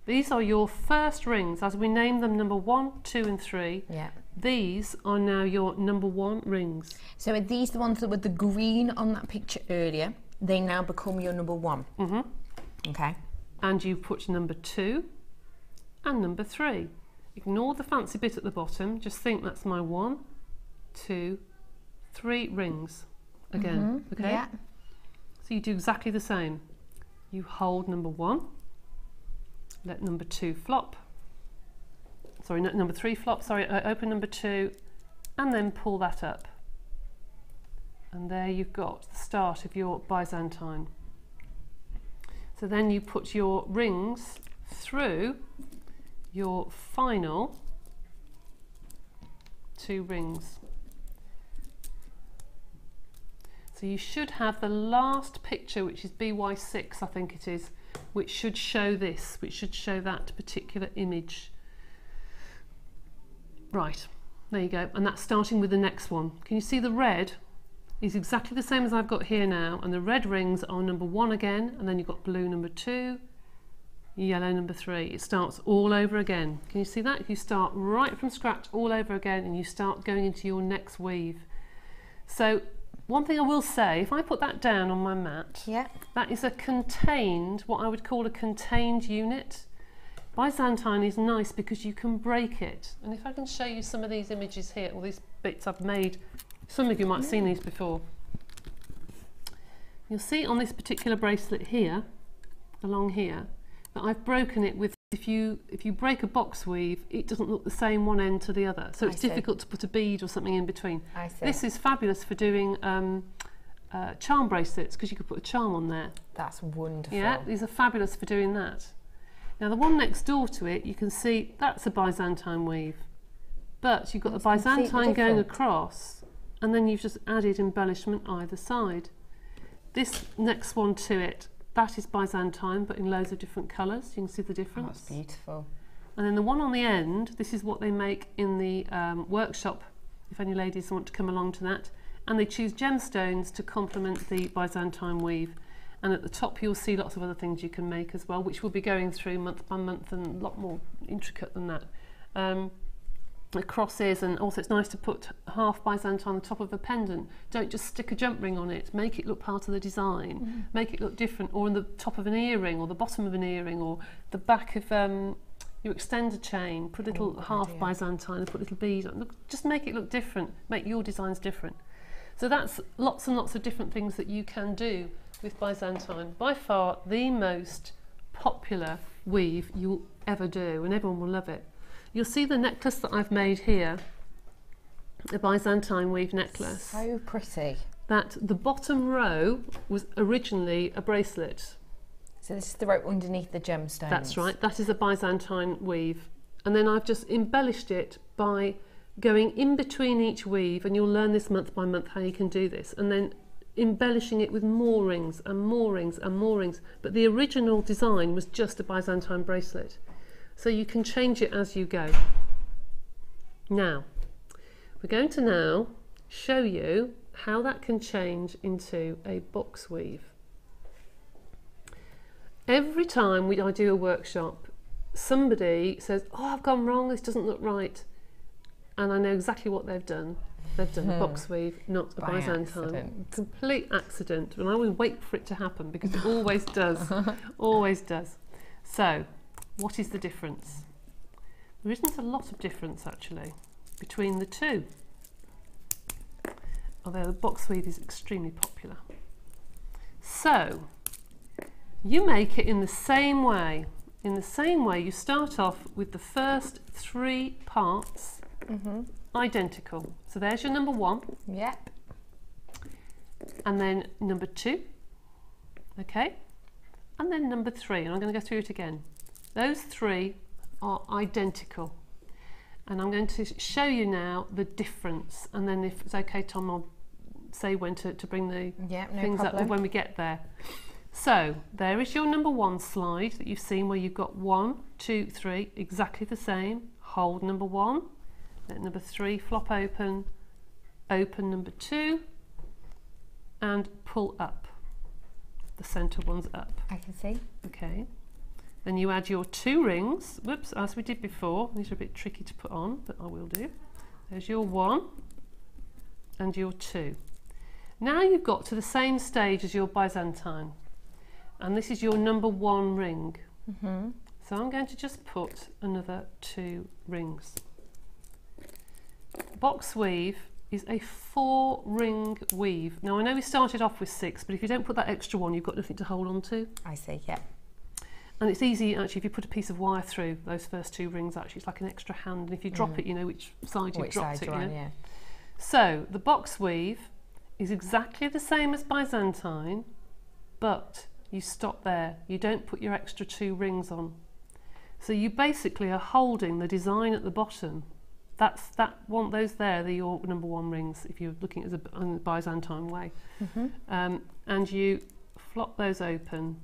These are your first rings, as we name them number 1, 2, and 3. Yeah. These are now your number 1 rings. So are these the ones that were the green on that picture earlier? They now become your number 1. Mm-hmm. Okay. And you put number 2 and number 3. ignore the fancy bit at the bottom, just think that's my 1, 2, 3 rings again. Okay? Yeah. So you do exactly the same. You hold number 1, let number 2 flop, sorry, number 3 flop, sorry, open number 2, and then pull that up. And there you've got the start of your Byzantine. So then you put your rings through your final 2 rings. So you should have the last picture, which is BY6, I think it is, which should show this, which should show that particular image. Right, there you go, and that's starting with the next one. Can you see the red is exactly the same as I've got here now, and the red rings are number 1 again, and then you've got blue number 2, yellow number 3. It starts all over again. Can you see that? You start right from scratch all over again, and you start going into your next weave. So one thing I will say, if I put that down on my mat, Yeah. that is a contained, what I would call a contained unit. Byzantine is nice because you can break it. And if I can show you some of these images here, all these bits I've made, some of you might have seen these before. You'll see on this particular bracelet here, along here, that I've broken it with, if you break a box weave, it doesn't look the same one end to the other. So it's difficult to put a bead or something in between. I see. This is fabulous for doing charm bracelets, because you could put a charm on there. That's wonderful. Yeah, these are fabulous for doing that. Now the one next door to it, you can see that's a Byzantine weave, but you've got the Byzantine going across, and then you've just added embellishment either side. This next one to it, that is Byzantine, but in loads of different colours. You can see the difference. Oh, that's beautiful. And then the one on the end, this is what they make in the workshop, if any ladies want to come along to that. And they choose gemstones to complement the Byzantine weave. And at the top you'll see lots of other things you can make as well, which we'll be going through month by month, and a lot more intricate than that. The crosses, and also it's nice to put half Byzantine on the top of a pendant. Don't just stick a jump ring on it, make it look part of the design, make it look different, or on the top of an earring, or the bottom of an earring, or the back of your extender chain, put a little half Byzantine and put a little bead on. Look, just make it look different, make your designs different. So that's lots and lots of different things that you can do with Byzantine. By far the most popular weave you'll ever do, and everyone will love it. You'll see the necklace that I've made here, a Byzantine weave necklace. So pretty. That the bottom row was originally a bracelet. So this is the rope underneath the gemstones. That's right, that is a Byzantine weave. And then I've just embellished it by going in between each weave, and you'll learn this month by month how you can do this, and then embellishing it with more rings and more rings and more rings. But the original design was just a Byzantine bracelet. So you can change it as you go. Now, we're going to now show you how that can change into a box weave. Every time I do a workshop, somebody says, oh, I've gone wrong, this doesn't look right. And I know exactly what they've done. They've done a box weave, not a Byzantine. Accident. Complete accident. And I always wait for it to happen, because it always does. Always does. So, what is the difference? There isn't a lot of difference actually between the two, although the box weave is extremely popular. So you make it in the same way. In the same way, you start off with the first 3 parts identical. So there's your number 1. Yep. And then number 2. Okay. And then number 3. And I'm going to go through it again. Those 3 are identical, and I'm going to show you now the difference, and then if it's okay, Tom, I'll say when to bring the things up when we get there. So there is your number 1 slide that you've seen, where you've got 1, 2, 3, exactly the same. Hold number 1, let number 3 flop open, open number 2, and pull up. The centre one's up. I can see. Okay. Then you add your 2 rings, whoops, as we did before. These are a bit tricky to put on, but I will do. There's your 1 and your 2. Now you've got to the same stage as your Byzantine, and this is your number 1 ring. So I'm going to just put another 2 rings. Box weave is a 4-ring weave. Now I know we started off with 6, but if you don't put that extra one, you've got nothing to hold on to. I see, yeah. And it's easy actually if you put a piece of wire through those first 2 rings. Actually, it's like an extra hand, and if you drop it, you know which side you've dropped it. Yeah. So the box weave is exactly the same as Byzantine, but you stop there. You don't put your extra 2 rings on. So you basically are holding the design at the bottom. Those there, they're your number 1 rings if you're looking at it in the Byzantine way. And you flop those open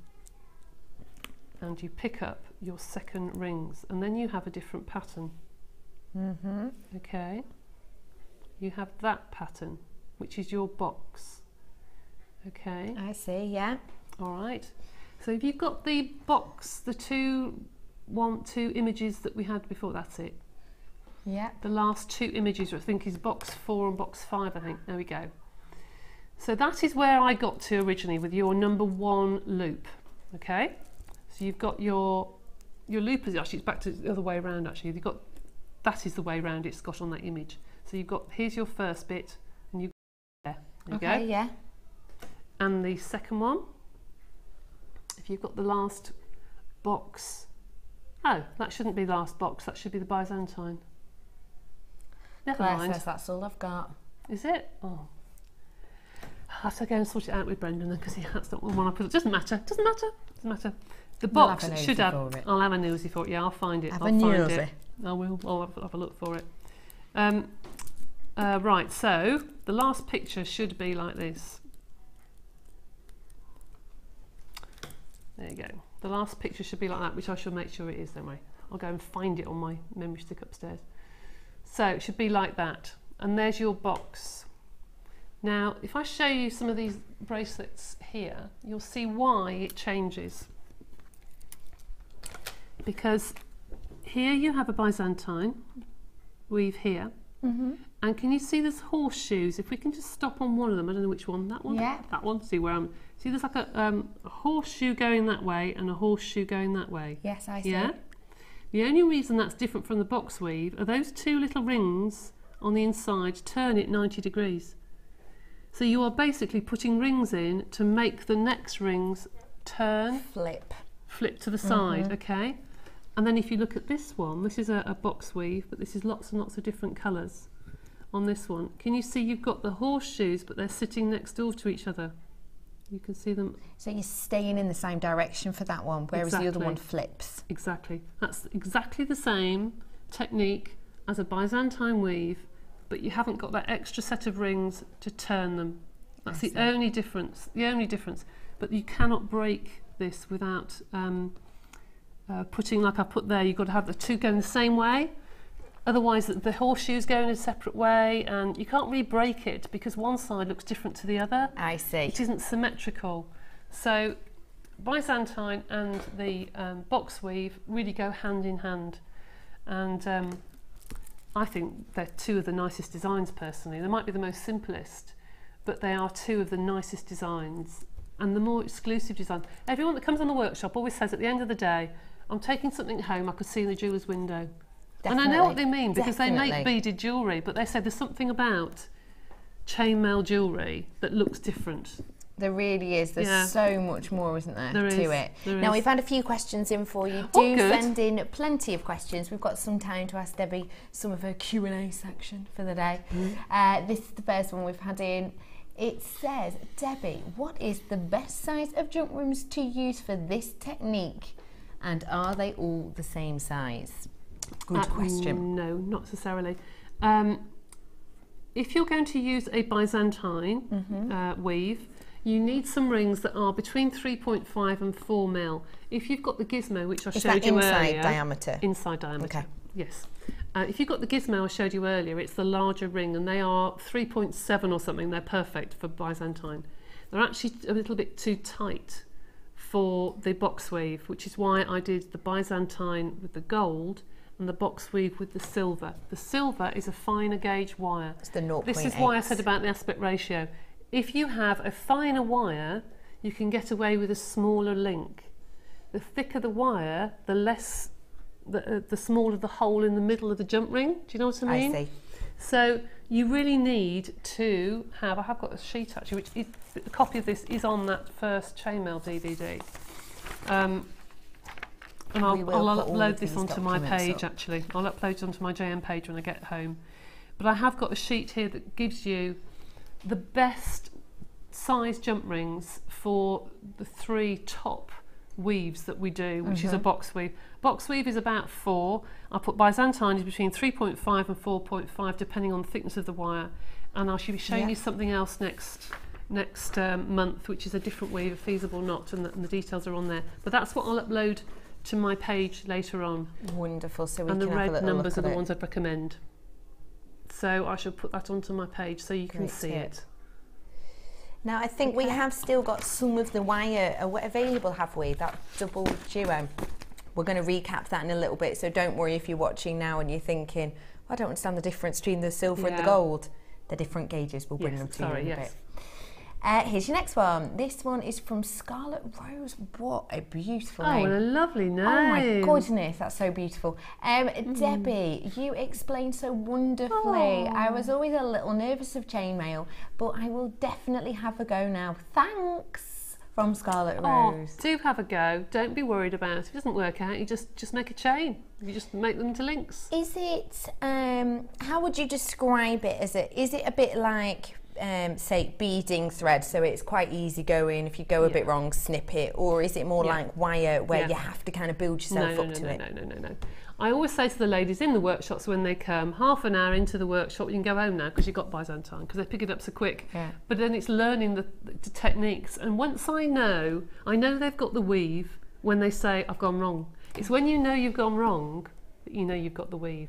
and you pick up your 2nd rings, and then you have a different pattern. Okay, you have that pattern, which is your box. Okay, I see, yeah. all right, so if you've got the box, the 2 images that we had before, that's it. Yeah. The last 2 images, I think, is box 4 and box 5, I think. There we go. So that is where I got to originally with your number 1 loop. Okay, so you've got your loop is actually, it's back to the other way around actually. You've got, that is the way around it's got on that image. So you've got, here's your first bit, and you've got there you go. Yeah. And the second one, if you've got the last box, oh, that shouldn't be the last box, that should be the Byzantine. Never Claire mind. says that's all I've got. Is it? Oh. I'll have to go and sort it out with Brendan then, because that's not the one I put. It doesn't matter. Doesn't matter. Doesn't matter. The box should have. I'll have a nosy for it. Yeah, I'll find it. Have I'll a find nosy. it. I will. I'll have a look for it. Right. So the last picture should be like this. There you go. The last picture should be like that, which I shall make sure it is. Don't worry. I'll go and find it on my memory stick upstairs. So it should be like that, and there's your box. Now, if I show you some of these bracelets here, you'll see why it changes. Because here you have a Byzantine weave here, and can you see there's horseshoes? If we can just stop on one of them, I don't know which one, that one? Yeah. That one, see where I'm, see there's like a horseshoe going that way and a horseshoe going that way. Yes, I see. Yeah? The only reason that's different from the box weave are those 2 little rings on the inside turn it 90 degrees. So you are basically putting rings in to make the next rings turn, flip to the side, okay? And then if you look at this one, this is a box weave, but this is lots and lots of different colours on this one. Can you see you've got the horseshoes, but they're sitting next door to each other? You can see them. So you're staying in the same direction for that one, whereas the other one flips. Exactly. That's exactly the same technique as a Byzantine weave, but you haven't got that extra set of rings to turn them. That's the only difference. The only difference. But you cannot break this without putting, like I put there, you've got to have the 2 going the same way. Otherwise the horseshoes go in a separate way, and you can't really break it because one side looks different to the other. I see. It isn't symmetrical. So Byzantine and the box weave really go hand in hand, and I think they're 2 of the nicest designs personally. They might be the most simplest, but they are 2 of the nicest designs and the more exclusive design. Everyone that comes on the workshop always says at the end of the day, I'm taking something home I could see in the jeweller's window. Definitely. And I know what they mean, because they make beaded jewellery, but they say there's something about chain maille jewellery that looks different. There really is. There's so much more, isn't there, to it? Now, we've had a few questions in for you. Do send in plenty of questions. We've got some time to ask Debbie some of her Q&A section for the day. This is the first one we've had in. It says, Debbie, what is the best size of jump rings to use for this technique? And are they all the same size? Good question. No, not necessarily. If you're going to use a Byzantine weave, you need some rings that are between 3.5 and 4 mil. If you've got the gizmo, which I showed you earlier, inside diameter. Inside diameter. Okay. Yes. If you've got the gizmo I showed you earlier, it's the larger ring, and they are 3.7 or something. They're perfect for Byzantine. They're actually a little bit too tight for the box weave, which is why I did the Byzantine with the gold and the box weave with the silver. The silver is a finer gauge wire. It's the 0.8. This is why I said about the aspect ratio. If you have a finer wire, you can get away with a smaller link. the thicker the wire, the less, the smaller the hole in the middle of the jump ring. Do you know what I mean? I see. So you really need to have, I have got a sheet actually, which is, a copy of this is on that first Chain Maille DVD. And I'll upload this onto my page actually. I'll upload it onto my JM page when I get home. But I have got a sheet here that gives you the best size jump rings for the 3 top weaves that we do, which is a box weave. Box weave is about 4. I put Byzantine is between 3.5 and 4.5 depending on the thickness of the wire, and I should be showing you something else next month, which is a different weave, a feasible knot, and the details are on there. But that's what I'll upload to my page later on. Wonderful. So we and can the have a red little numbers look are at the ones I'd recommend. So I shall put that onto my page so you can see it. Now I think we have still got some of the wire available, have we? That double duo. We're going to recap that in a little bit, so don't worry if you're watching now and you're thinking, I don't understand the difference between the silver and the gold. They're different gauges, we'll bring them to you in a bit. Here's your next one. This one is from Scarlet Rose. What a beautiful name. Oh, a lovely name. Oh my goodness, that's so beautiful. Debbie, you explained so wonderfully. I was always a little nervous of Chain Maille, but I will definitely have a go now. Thanks, from Scarlet Rose. Do have a go. Don't be worried about it. If it doesn't work out, you just make a chain. You just make them into links. Is it, how would you describe it? Is it a bit like, say, beading thread, so it's quite easy going, if you go a bit wrong, snip it, or is it more like wire where you have to kind of build yourself up to it? No. I always say to the ladies in the workshops when they come, half an hour into the workshop, you can go home now because you've got Byzantine, because they pick it up so quick. But then it's learning the techniques, and once I know they've got the weave when they say, I've gone wrong. It's when you know you've gone wrong that you know you've got the weave.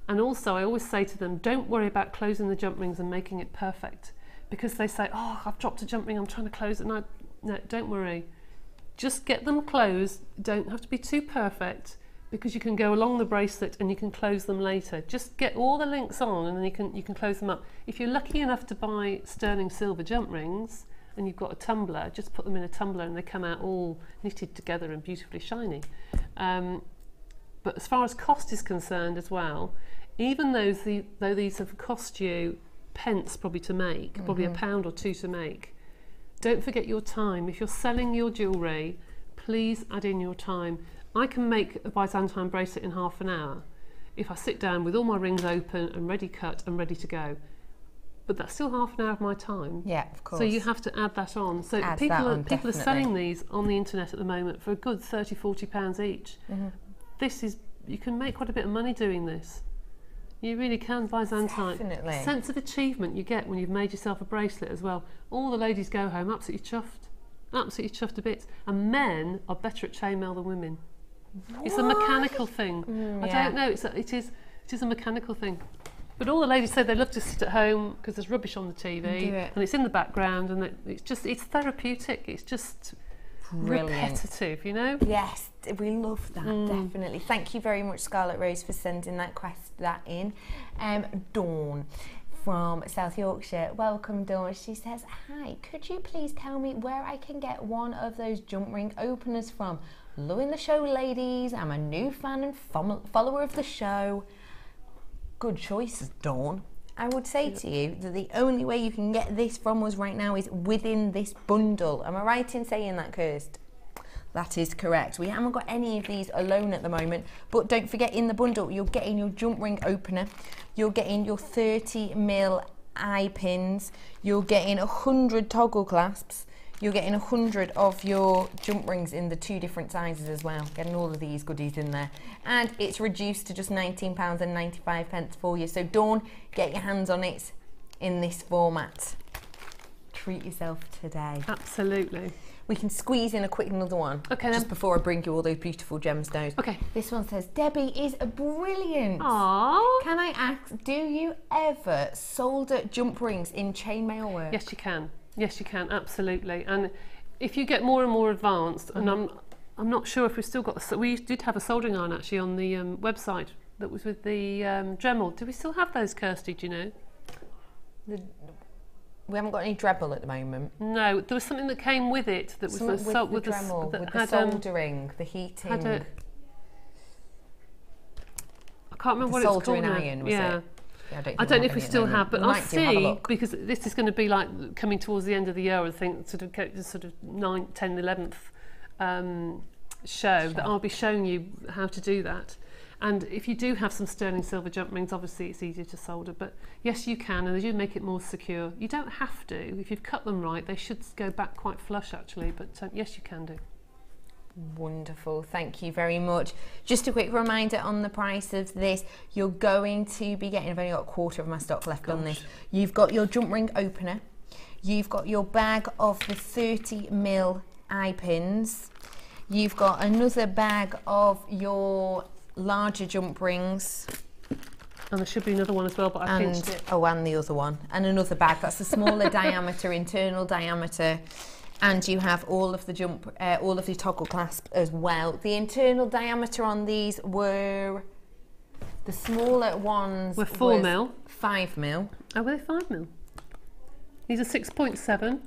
And also, I always say to them, don't worry about closing the jump rings and making it perfect, because they say, oh, I've dropped a jump ring, I'm trying to close it. No, don't worry. Just get them closed. Don't have to be too perfect, because you can go along the bracelet and you can close them later. Just get all the links on and then you can close them up. If you're lucky enough to buy sterling silver jump rings and you've got a tumbler, just put them in a tumbler and they come out all knitted together and beautifully shiny. But as far as cost is concerned as well, even though these have cost you pence probably to make, probably £1 or £2 to make, don't forget your time. If you're selling your jewellery, please add in your time. I can make a Byzantine bracelet in half an hour if I sit down with all my rings open and ready cut and ready to go. But that's still half an hour of my time. Yeah, of course. So you have to add that on. So people are selling these on the internet at the moment for a good £30, £40 each. You can make quite a bit of money doing this. You really can. Byzantine. Definitely. Sense of achievement you get when you've made yourself a bracelet as well. All the ladies go home absolutely chuffed. Absolutely chuffed to bits. And men are better at Chain Maille than women. What? It's a mechanical thing. I don't know. It is a mechanical thing. But all the ladies say they love to sit at home because there's rubbish on the TV and it's in the background, and it's therapeutic. It's just repetitive, you know. Yes, we love that. Definitely. Thank you very much, Scarlet Rose, for sending that in. Dawn from South Yorkshire. Welcome, Dawn. She says, hi, could you please tell me where I can get one of those jump ring openers from? Loving the show, ladies. I'm a new fan and follower of the show. Good choices, Dawn. I would say to you that the only way you can get this from us right now is within this bundle. Am I right in saying that, Kirst? That is correct. We haven't got any of these alone at the moment, but don't forget, in the bundle you're getting your jump ring opener, you're getting your 30mm eye pins, you're getting 100 toggle clasps, you're getting 100 of your jump rings in the 2 different sizes as well, getting all of these goodies in there, and it's reduced to just £19.95 for you. So Dawn, get your hands on it in this format. Treat yourself today. Absolutely. We can squeeze in a quick another one. Okay, just before I bring you all those beautiful gemstones. Okay. This one says, Debbie is brilliant. Aww. Can I ask, do you ever solder jump rings in Chain Maille work? Yes, you can. Yes, you can, absolutely. And if you get more and more advanced, and I'm not sure if we've still got, we did have a soldering iron actually on the website that was with the Dremel. Do we still have those, Kirsty, do you know? We haven't got any Dremel at the moment. No, there was something that came with it that was Something with the Dremel, with the soldering, the heating. I can't remember what it's called. Soldering now. iron, was Yeah. it? Yeah, I don't know if we still have, but I'll see, because because this is going to be like coming towards the end of the year, I think, sort of 9th, 10th, 11th show that I'll be showing you how to do that. And if you do have some sterling silver jump rings, obviously it's easier to solder, but yes, you can, and they do make it more secure. You don't have to. If you've cut them right, they should go back quite flush actually, but yes, you can do. Wonderful, thank you very much. Just a quick reminder on the price of this. You're going to be getting, I've only got a quarter of my stock left on this. You've got your jump ring opener, you've got your bag of the 30mm eye pins, you've got another bag of your larger jump rings. And there should be another one as well, but I pinched it. Oh, and the other one. And another bag, that's a smaller diameter, internal diameter. And you have all of the all of the toggle clasp as well. The internal diameter on these were, the smaller ones were 4mm. 5mm. Oh, were they 5mm? These are 6.7.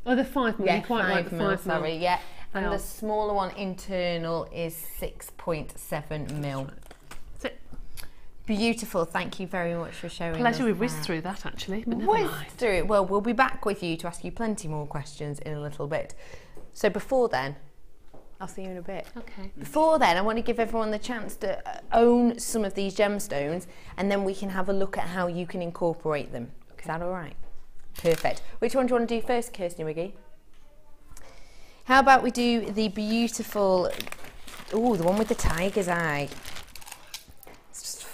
Oh, they're 5mm. Yeah, You're quite right, 5mm, sorry, yeah. And They the are. smaller one internal is 6.7mm. That's it. Beautiful, thank you very much for showing us. Pleasure, we whizzed that. through that actually, but never Whizzed mind. through it. Well, we'll be back with you to ask you plenty more questions in a little bit. So before then, I'll see you in a bit. Okay. Before then, I want to give everyone the chance to own some of these gemstones, and then we can have a look at how you can incorporate them. Okay. Is that all right? Perfect. Which one do you want to do first, Kirsty Wiggy? How about we do the beautiful, oh, the one with the tiger's eye. It's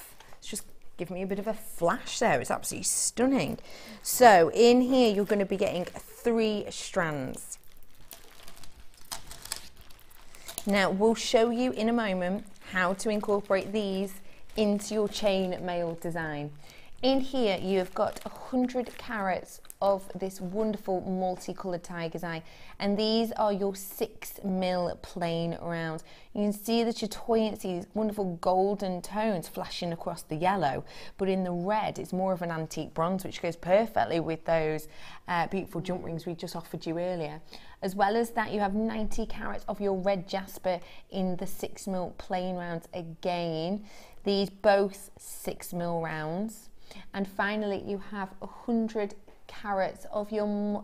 just give me a bit of a flash there. It's absolutely stunning. So in here, you're going to be getting 3 strands. Now, we'll show you in a moment how to incorporate these into your chain mail design. In here, you've got 100 carats of this wonderful multicoloured tiger's eye, and these are your 6mm plain rounds. You can see that you're toying, see these wonderful golden tones flashing across the yellow, but in the red it's more of an antique bronze, which goes perfectly with those beautiful jump rings we just offered you earlier. As well as that, you have 90 carats of your red jasper in the 6mm plain rounds again. These both 6mm rounds. And finally, you have 100 carats of your, you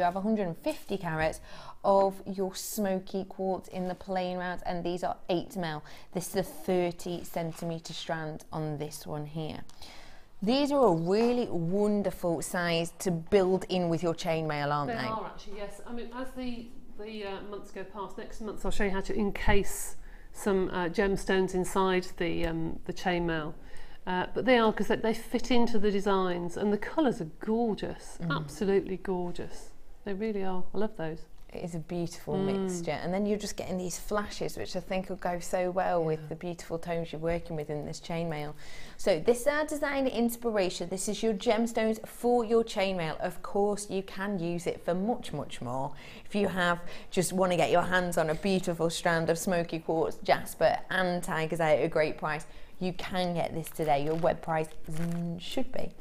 have 150 carats of your smoky quartz in the plain rounds, and these are 8mm. This is a 30cm strand on this one here. These are a really wonderful size to build in with your chain mail, aren't they? They are actually, yes. I mean, as the months go past, next month I'll show you how to encase some gemstones inside the chain mail. But they are, because they fit into the designs, and the colours are gorgeous, absolutely gorgeous. They really are. I love those. It is a beautiful mixture, and then you're just getting these flashes, which I think will go so well with the beautiful tones you're working with in this chainmail. So this is our design inspiration. This is your gemstones for your chainmail. Of course, you can use it for much, much more. If you just want to get your hands on a beautiful strand of smoky quartz, jasper, and tiger's eye at a great price, you can get this today. Your web price should be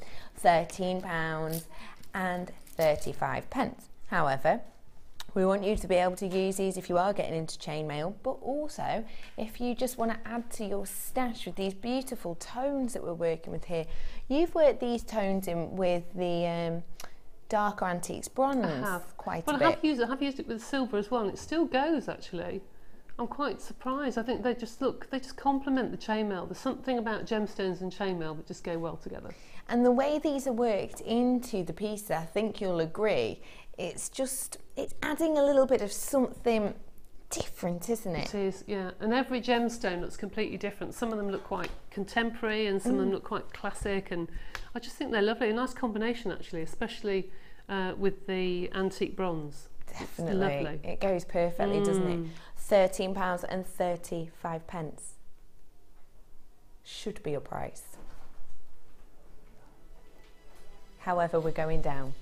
£13.35. However, we want you to be able to use these if you are getting into chainmail, but also if you just want to add to your stash with these beautiful tones that we're working with here. You've worked these tones in with the darker antiques bronze quite a bit. I have used it with silver as well, and it still goes actually. I'm quite surprised. I think they just complement the chainmail. There's something about gemstones and chainmail that just go well together. And the way these are worked into the piece, I think you'll agree, it's adding a little bit of something different, isn't it? It is, yeah. And every gemstone looks completely different. Some of them look quite contemporary, and some of them look quite classic, and I just think they're lovely. A nice combination actually, especially with the antique bronze. Definitely. Lovely. It goes perfectly, doesn't it? £13.35. Should be your price. However, we're going down.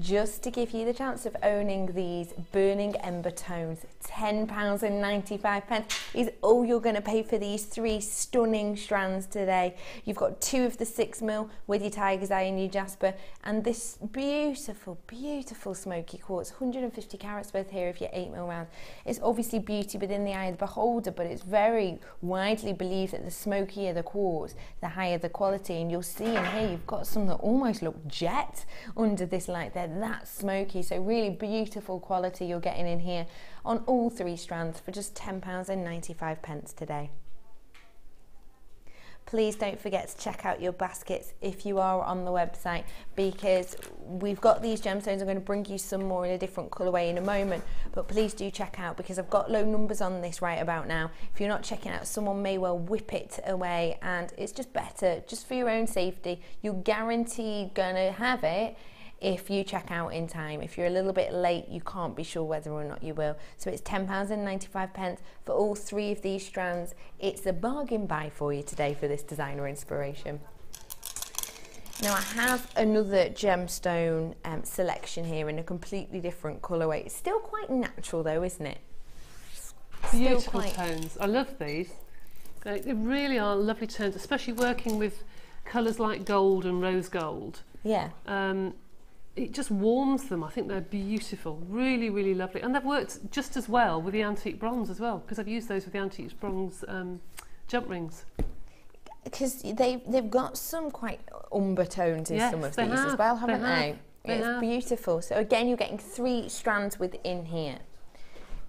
just to give you the chance of owning these burning ember tones. £10.95 is all you're going to pay for these 3 stunning strands today. You've got 2 of the 6mm with your tiger's eye and your jasper, and this beautiful, beautiful smoky quartz, 150 carats worth here of your 8mm round. It's obviously beauty within the eye of the beholder, but it's very widely believed that the smokier the quartz, the higher the quality. And you'll see in here you've got some that almost look jet under this light. They're that smoky, so really beautiful quality you're getting in here on all 3 strands for just £10.95 today. Please don't forget to check out your baskets if you are on the website, because we've got these gemstones. I'm going to bring you some more in a different colourway in a moment, but please do check out, because I've got low numbers on this right about now. If you're not checking out, someone may well whip it away, and it's just better, just for your own safety. You're guaranteed going to have it if you check out in time. If you're a little bit late, you can't be sure whether or not you will. So it's £10.95 for all 3 of these strands. It's a bargain buy for you today for this designer inspiration. Now I have another gemstone selection here in a completely different colourway. It's still quite natural though, isn't it? Beautiful tones. I love these. They really are lovely tones, especially working with colours like gold and rose gold. Yeah. It just warms them. I think they're beautiful, really, really lovely, and they've worked just as well with the antique bronze as well, because I've used those with the antique bronze jump rings. Because they've got some quite umber tones in some of these as well, haven't they? It's beautiful. So again, you're getting 3 strands within here.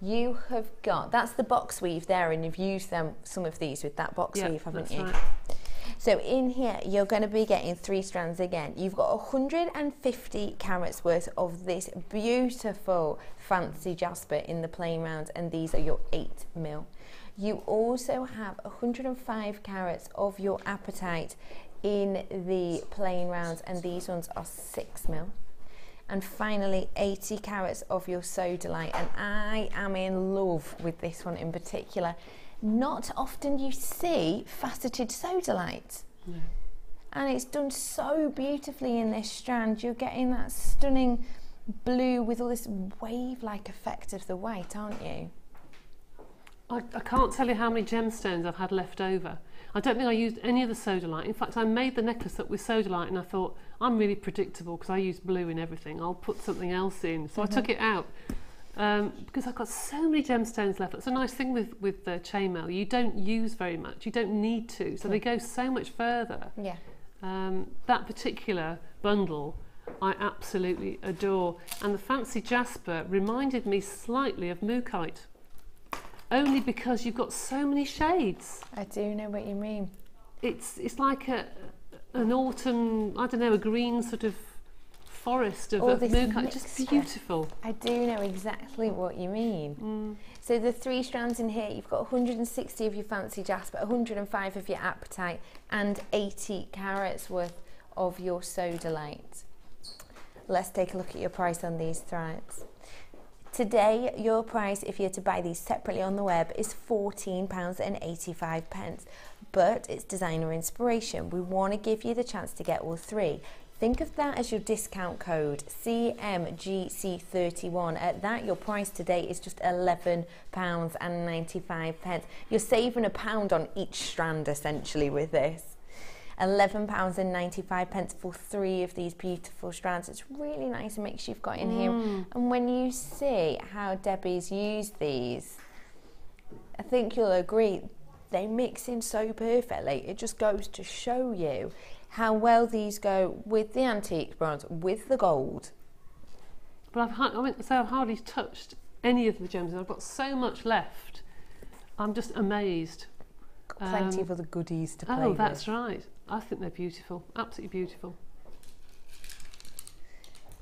You have got, that's the box weave there, and you've used some of these with that box weave, haven't you? Right. So in here, you're going to be getting 3 strands again. You've got 150 carats worth of this beautiful fancy jasper in the plain rounds, and these are your 8mm. You also have 105 carats of your apatite in the plain rounds, and these ones are 6mm. And finally, 80 carats of your sodalite, and I am in love with this one in particular. Not often you see faceted sodalite. No. And it's done so beautifully in this strand. You're getting that stunning blue with all this wave-like effect of the white, aren't you? I can't tell you how many gemstones I've had left over. I don't think I used any of the sodalite. In fact, I made the necklace up with sodalite, and I thought, I'm really predictable because I use blue in everything. I'll put something else in. So I took it out. Because I've got so many gemstones left. That's a nice thing with the Chain Maille. You don't use very much. You don't need to. So they go so much further. Yeah. That particular bundle I absolutely adore. And the fancy jasper reminded me slightly of mookaite. Only because you've got so many shades. I do know what you mean. It's like an autumn, I don't know, a green sort of forest of mookaite, just beautiful. I do know exactly what you mean. So the 3 strands in here, you've got 160 of your fancy jasper, 105 of your apatite, and 80 carats worth of your sodalite. Let's take a look at your price on these threads. Today, your price, if you're to buy these separately on the web, is £14.85. But it's designer inspiration. We want to give you the chance to get all 3. Think of that as your discount code, CMGC31. At that, your price today is just £11.95. You're saving £1 on each strand, essentially, with this. £11.95 for 3 of these beautiful strands. It's really nice and makes you've got in here. And when you see how Debbie's used these, I think you'll agree, they mix in so perfectly. It just goes to show you how well these go with the antique bronze, with the gold. But I've hardly touched any of the gems, and I've got so much left. I'm just amazed. Plenty of other goodies to play with. Oh, that's right. I think they're beautiful, absolutely beautiful.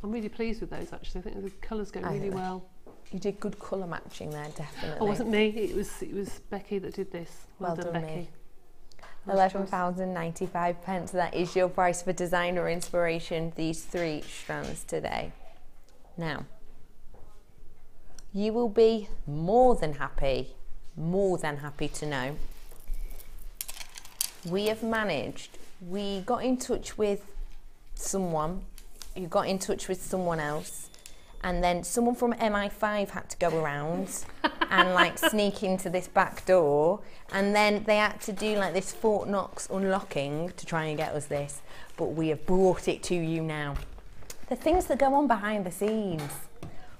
I'm really pleased with those, actually. I think the colours go really well. You did good colour matching there, definitely. Oh, it wasn't me. It was Becky that did this. Well done, Becky. £11.95. That is your price for designer inspiration. These 3 strands today. Now, you will be more than happy to know we got in touch with someone you got in touch with someone else, and then someone from MI5 had to go around and like sneak into this back door, and then they had to do like this Fort Knox unlocking to try and get us this, but we have brought it to you now. The things that go on behind the scenes.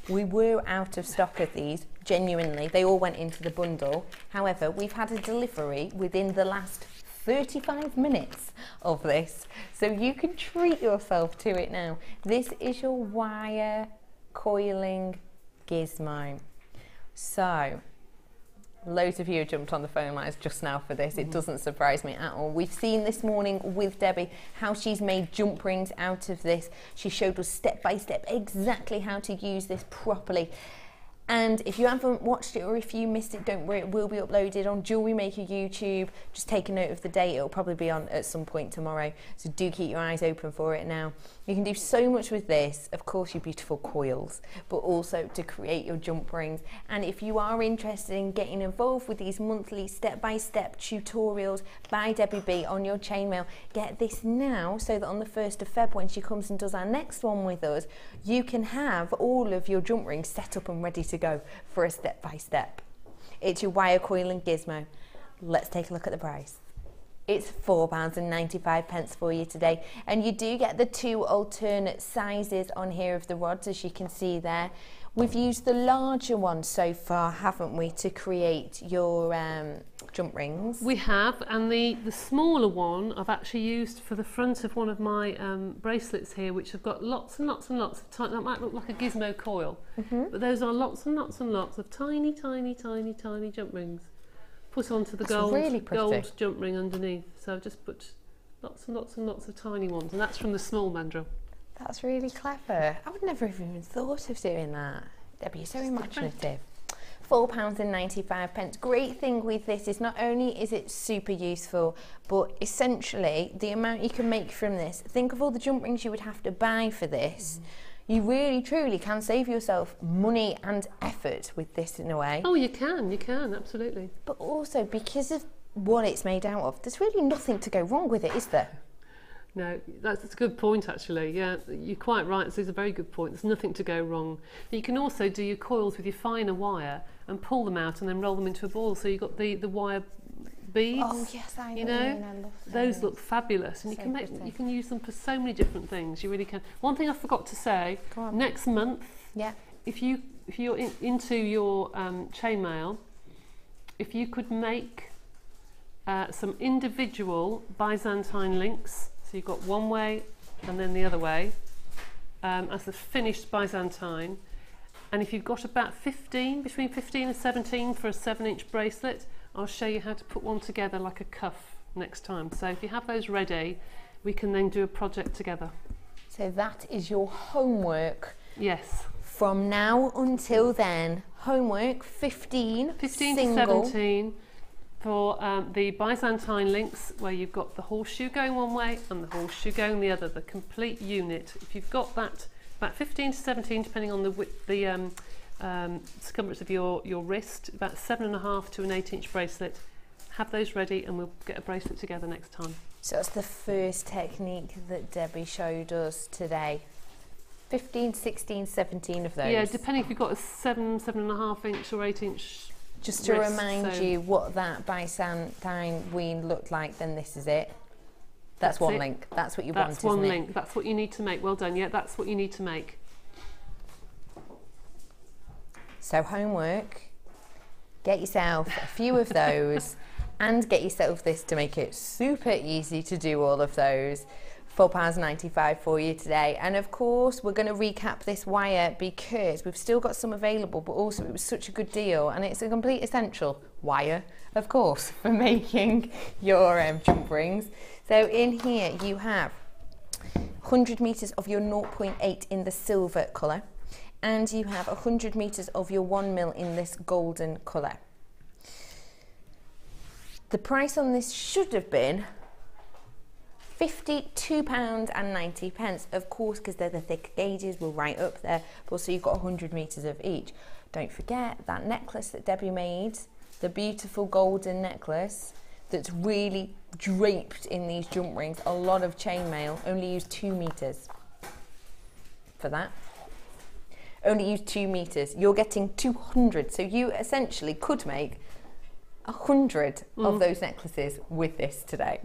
We were out of stock of these, genuinely. They all went into the bundle. However, we've had a delivery within the last 35 minutes of this, so you can treat yourself to it now. This is your wire coiling gizmo. So, loads of you jumped on the phone lines just now for this. It doesn't surprise me at all. We've seen this morning with Debbie how she's made jump rings out of this. She showed us step by step exactly how to use this properly. And if you haven't watched it or if you missed it, don't worry, it will be uploaded on JewelleryMaker YouTube. Just take a note of the date, it'll probably be on at some point tomorrow. So do keep your eyes open for it now. You can do so much with this, of course your beautiful coils, but also to create your jump rings. And if you are interested in getting involved with these monthly step-by-step tutorials by Debbie B on your chainmail, get this now so that on the 1st of Feb when she comes and does our next one with us, you can have all of your jump rings set up and ready to go for a step-by-step. It's your wire coiling gizmo. Let's take a look at the price. It's £4.95 for you today, and you do get the 2 alternate sizes on here of the rods, as you can see there. We've used the larger one so far, haven't we, to create your jump rings? We have, and the smaller one I've actually used for the front of one of my bracelets here, which have got lots and lots and lots of tiny, that might look like a gizmo coil, but those are lots and lots and lots of tiny, tiny, tiny, tiny jump rings. Put onto the gold jump ring underneath. So I've just put lots and lots and lots of tiny ones, and that's from the small mandrel. That's really clever. I would never have even thought of doing that. Debbie, you're so imaginative. £4.95. Great thing with this is not only is it super useful, but essentially the amount you can make from this, think of all the jump rings you would have to buy for this. You really truly can save yourself money and effort with this in a way. Oh, you can, absolutely. But also because of what it's made out of, there's really nothing to go wrong with it, is there? No, that's a good point actually. Yeah, you're quite right. This is a very good point. There's nothing to go wrong. But you can also do your coils with your finer wire and pull them out and then roll them into a ball. So you've got the wire beads. Oh yes, I know. You know, I love those look fabulous, and so you can use them for so many different things. You really can. One thing I forgot to say: next month, if you're into your chainmail, if you could make some individual Byzantine links. So you've got one way and then the other way as the finished Byzantine, and if you've got about between 15 and 17 for a 7-inch bracelet, I'll show you how to put one together like a cuff next time. So if you have those ready, we can then do a project together. So that is your homework. Yes. From now until then, homework 15 to single. 17. For the Byzantine links, where you've got the horseshoe going one way and the horseshoe going the other, the complete unit. If you've got that, about 15 to 17, depending on the width, the circumference of your wrist, about 7.5 to an 8-inch bracelet. Have those ready, and we'll get a bracelet together next time. So that's the first technique that Debbie showed us today. 15, 16, 17 of those. Yeah, depending if you've got a 7.5 inch or 8-inch. Just to remind you what that Byzantine weave looked like, then this is it. That's one link. That's what you want, isn't it? That's one link. That's what you need to make. Well done. Yeah, that's what you need to make. So homework, get yourself a few of those and get yourself this to make it super easy to do all of those. £4.95 for you today, and of course we're going to recap this wire because we've still got some available, but also it was such a good deal and it's a complete essential wire, of course, for making your jump rings. So in here you have 100 meters of your 0.8 in the silver colour, and you have 100 meters of your 1mm in this golden colour. The price on this should have been £52.90, of course, because they're the thick gauges, we're right up there, but also you've got 100 meters of each. Don't forget that necklace that Debbie made, the beautiful golden necklace that's really draped in these jump rings. A lot of chainmail only used 2 meters. for that. Only use 2 meters. You're getting 200. So you essentially could make 100 of those necklaces with this today.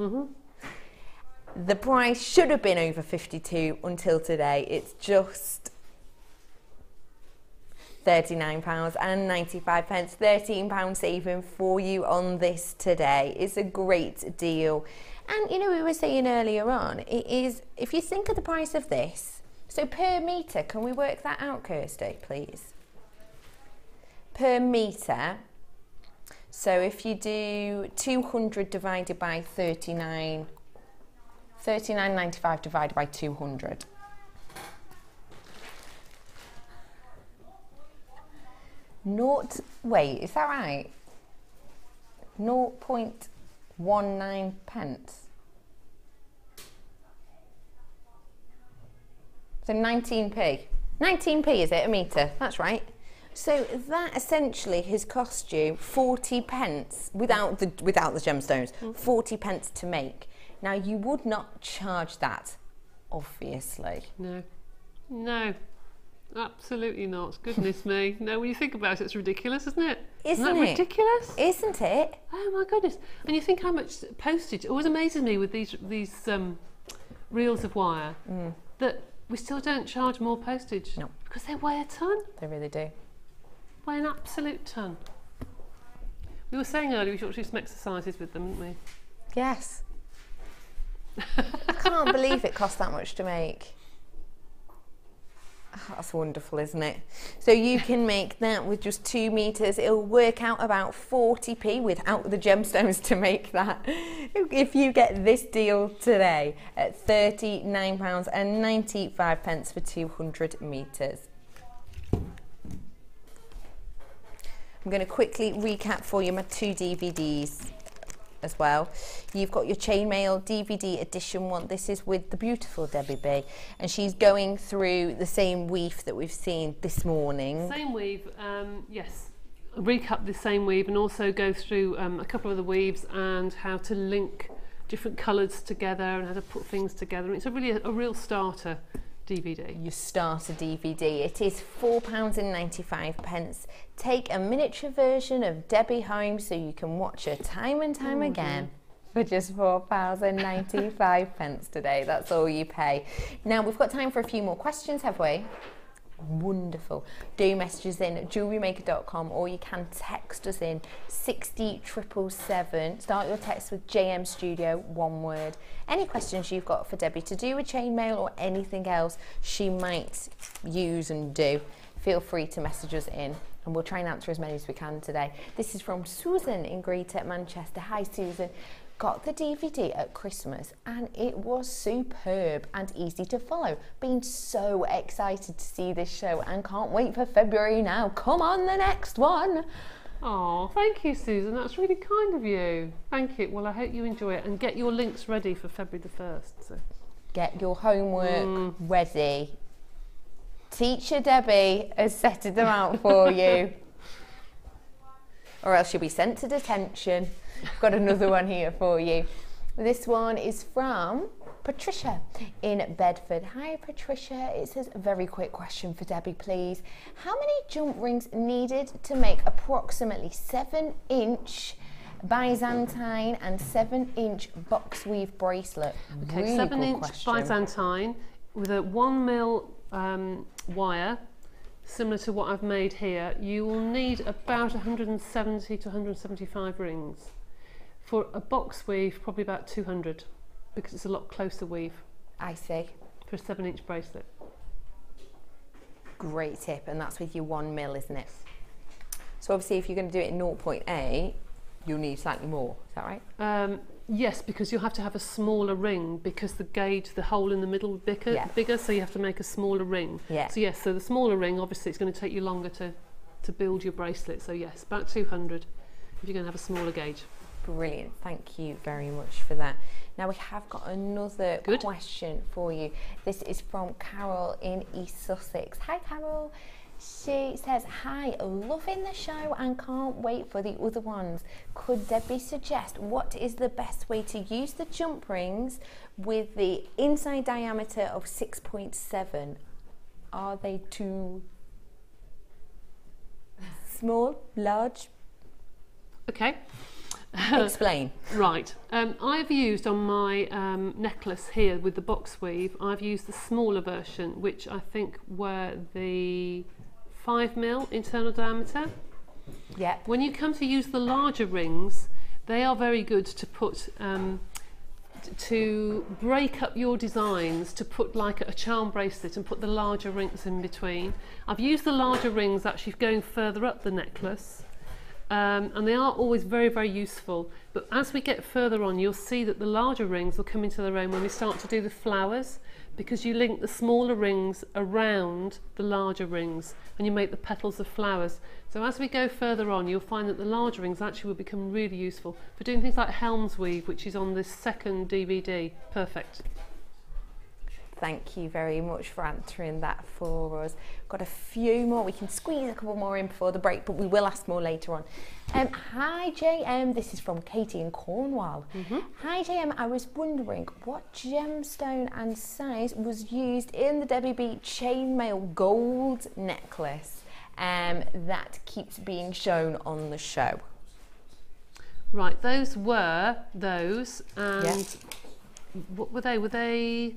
The price should have been over 52 until today. It's just £39.95. £13 saving for you on this today. It's a great deal. And you know, we were saying earlier on, it is, if you think of the price of this, so per metre, can we work that out, Kirsty, please? Per metre, so if you do 200 divided by 39.95 divided by 200. Wait, is that right? 0.19 pence. So 19p. 19p is it, a metre? That's right. So that essentially has cost you 40 pence without the gemstones, 40 pence to make. Now you would not charge that, obviously. No, no, absolutely not. Goodness me. No, when you think about it, it's ridiculous, isn't it? Isn't that ridiculous? Isn't it? Oh my goodness. And you think how much postage, it always amazes me with these reels of wire that we still don't charge more postage. No. Because they weigh a ton. They really do. Weigh an absolute ton. We were saying earlier we should do some exercises with them, didn't we? Yes. I can't believe it cost that much to make. Oh, that's wonderful, isn't it? So you can make that with just 2 meters. It'll work out about 40p without the gemstones to make that. If you get this deal today at £39.95 for 200 meters. I'm going to quickly recap for you my 2 DVDs as well. You've got your Chain Maille DVD edition one. This is with the beautiful Debbie B, and she's going through the same weave that we've seen this morning. Same weave, yes. Recap the same weave and also go through a couple of the weaves and how to link different colours together and how to put things together. It's a real starter DVD. Your starter DVD. It is £4.95. Take a miniature version of Debbie home so you can watch her time and time again for just £4.95 today. That's all you pay. Now we've got time for a few more questions, have we? Wonderful. Do messages in at JewelleryMaker.com, or you can text us in 60777. Start your text with JM Studio, one word. Any questions you've got for Debbie to do with Chain Maille or anything else she might use and do, feel free to message us in and we'll try and answer as many as we can today. This is from Susan in Greater Manchester. Hi Susan. Got the DVD at Christmas and it was superb and easy to follow. Been so excited to see this show and can't wait for February now. Come on, the next one. Oh, thank you, Susan. That's really kind of you. Thank you. Well, I hope you enjoy it and get your links ready for February the 1st. So. Get your homework ready. Teacher Debbie has setted them out for you. Or else you'll be sent to detention. I've got another one here for you. This one is from Patricia in Bedford. Hi Patricia, it says a very quick question for Debbie please. How many jump rings needed to make approximately 7-inch Byzantine and 7-inch box weave bracelet? Okay, really 7-inch Byzantine with a 1mm wire, similar to what I've made here. You will need about 170 to 175 rings. For a box weave, probably about 200, because it's a lot closer weave. I see. For a 7-inch bracelet. Great tip, and that's with your 1mm, isn't it? So obviously if you're going to do it in 0.8, you'll need slightly more, is that right? Yes, because you'll have to have a smaller ring because the gauge, the hole in the middle is bigger, so you have to make a smaller ring. Yeah. So yes, so the smaller ring, obviously it's going to take you longer to build your bracelet. So yes, about 200 if you're going to have a smaller gauge. Brilliant, thank you very much for that. Now we have got another question for you. This is from Carol in East Sussex. Hi Carol. She says, hi, loving the show and can't wait for the other ones. Could Debbie suggest what is the best way to use the jump rings with the inside diameter of 6.7? Are they too small, large? Okay. Explain. Right. I've used on my necklace here with the box weave, I've used the smaller version, which I think were the 5mm internal diameter. Yeah. When you come to use the larger rings, they are very good to put to break up your designs, to put like a charm bracelet and put the larger rings in between. I've used the larger rings actually going further up the necklace, and they are always very, very useful. But as we get further on, you'll see that the larger rings will come into their own when we start to do the flowers, because you link the smaller rings around the larger rings and you make the petals of flowers. So as we go further on, you'll find that the larger rings actually will become really useful for doing things like Helm's weave, which is on this second DVD. Perfect. Thank you very much for answering that for us. Got a few more. We can squeeze a couple more in before the break, but we will ask more later on. Hi JM, this is from Katie in Cornwall. Hi JM, I was wondering what gemstone and size was used in the Debbie B Chain Maille gold necklace that keeps being shown on the show. Right, those were those, and Yeah. what were they? Were they?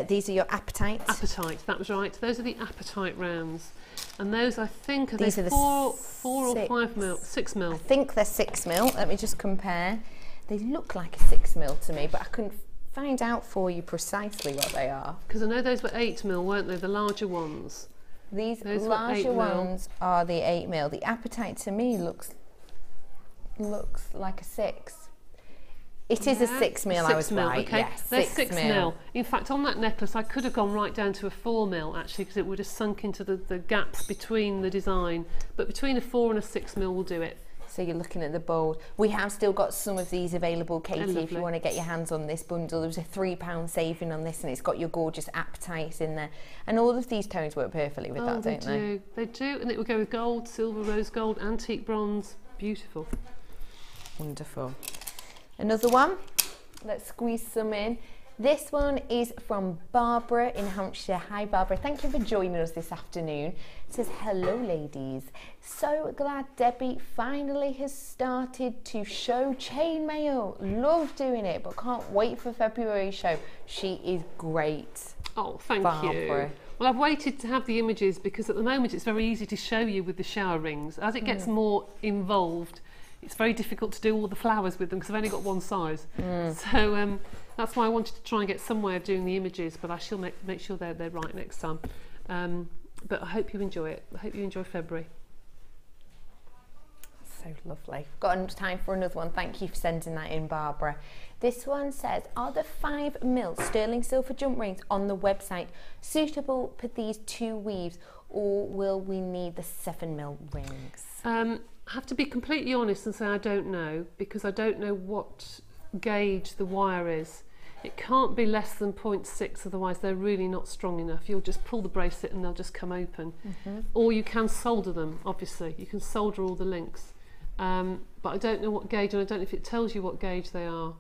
These are your apatite. Apatite, that was right. Those are the apatite rounds. And those, I think, are These they are the 4 or 6. 5mm? 6mm. I think they're 6mm. Let me just compare. They look like a 6mm to me, but I couldn't find out for you precisely what they are. Because I know those were 8mm, weren't they? The larger ones. These Those were larger 8mm. ones are the 8mm. The apatite to me looks like a 6. It is a 6mm, I was 6mm, right. okay. Yes, They're 6mm. 6mm. In fact, on that necklace, I could have gone right down to a 4mm actually, because it would have sunk into the gaps between the design. But between a 4 and a 6mm will do it. So you're looking at the bold. We have still got some of these available, Katie, if lovely. you want to get your hands on this bundle. There was a £3 saving on this, and it's got your gorgeous apatite in there. And all of these tones work perfectly with that, don't they? They do, and it will go with gold, silver, rose gold, antique bronze. Beautiful. Wonderful. Another one. Let's squeeze some in. This one is from Barbara in Hampshire. Hi Barbara, thank you for joining us this afternoon. It says, hello ladies. So glad Debbie finally has started to show Chain Maille. Love doing it, but can't wait for February's show. She is great. Oh, thank Barbara. you. Well, I've waited to have the images because at the moment it's very easy to show you with the shower rings. As it gets more involved, it's very difficult to do all the flowers with them because I've only got one size. So that's why I wanted to try and get some way of doing the images, but I shall make sure they're right next time. But I hope you enjoy it. I hope you enjoy February. So lovely. Got time for another one. Thank you for sending that in, Barbara. This one says, are the 5mm sterling silver jump rings on the website suitable for these 2 weaves, or will we need the 7mm rings? I have to be completely honest and say I don't know, because I don't know what gauge the wire is. It can't be less than 0.6, otherwise they're really not strong enough. You'll just pull the bracelet and they'll just come open. Or you can solder them, obviously. You can solder all the links. But I don't know what gauge, and I don't know if it tells you what gauge they are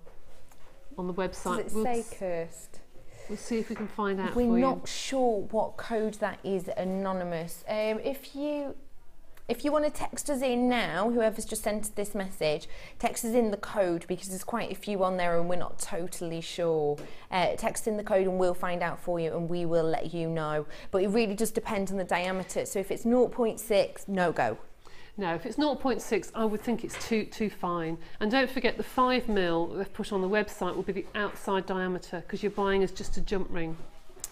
on the website. Does it say cursed? We'll see if we can find out for you. We're not sure what code that is, anonymous. If you want to text us in now, whoever's just sent this message, text us in the code, because there's quite a few on there and we're not totally sure. Text in the code and we'll find out for you and we will let you know. But it really just depends on the diameter. So if it's 0.6, no go. No, if it's 0.6, I would think it's too fine. And don't forget the 5mm they've put on the website will be the outside diameter, because you're buying as just a jump ring.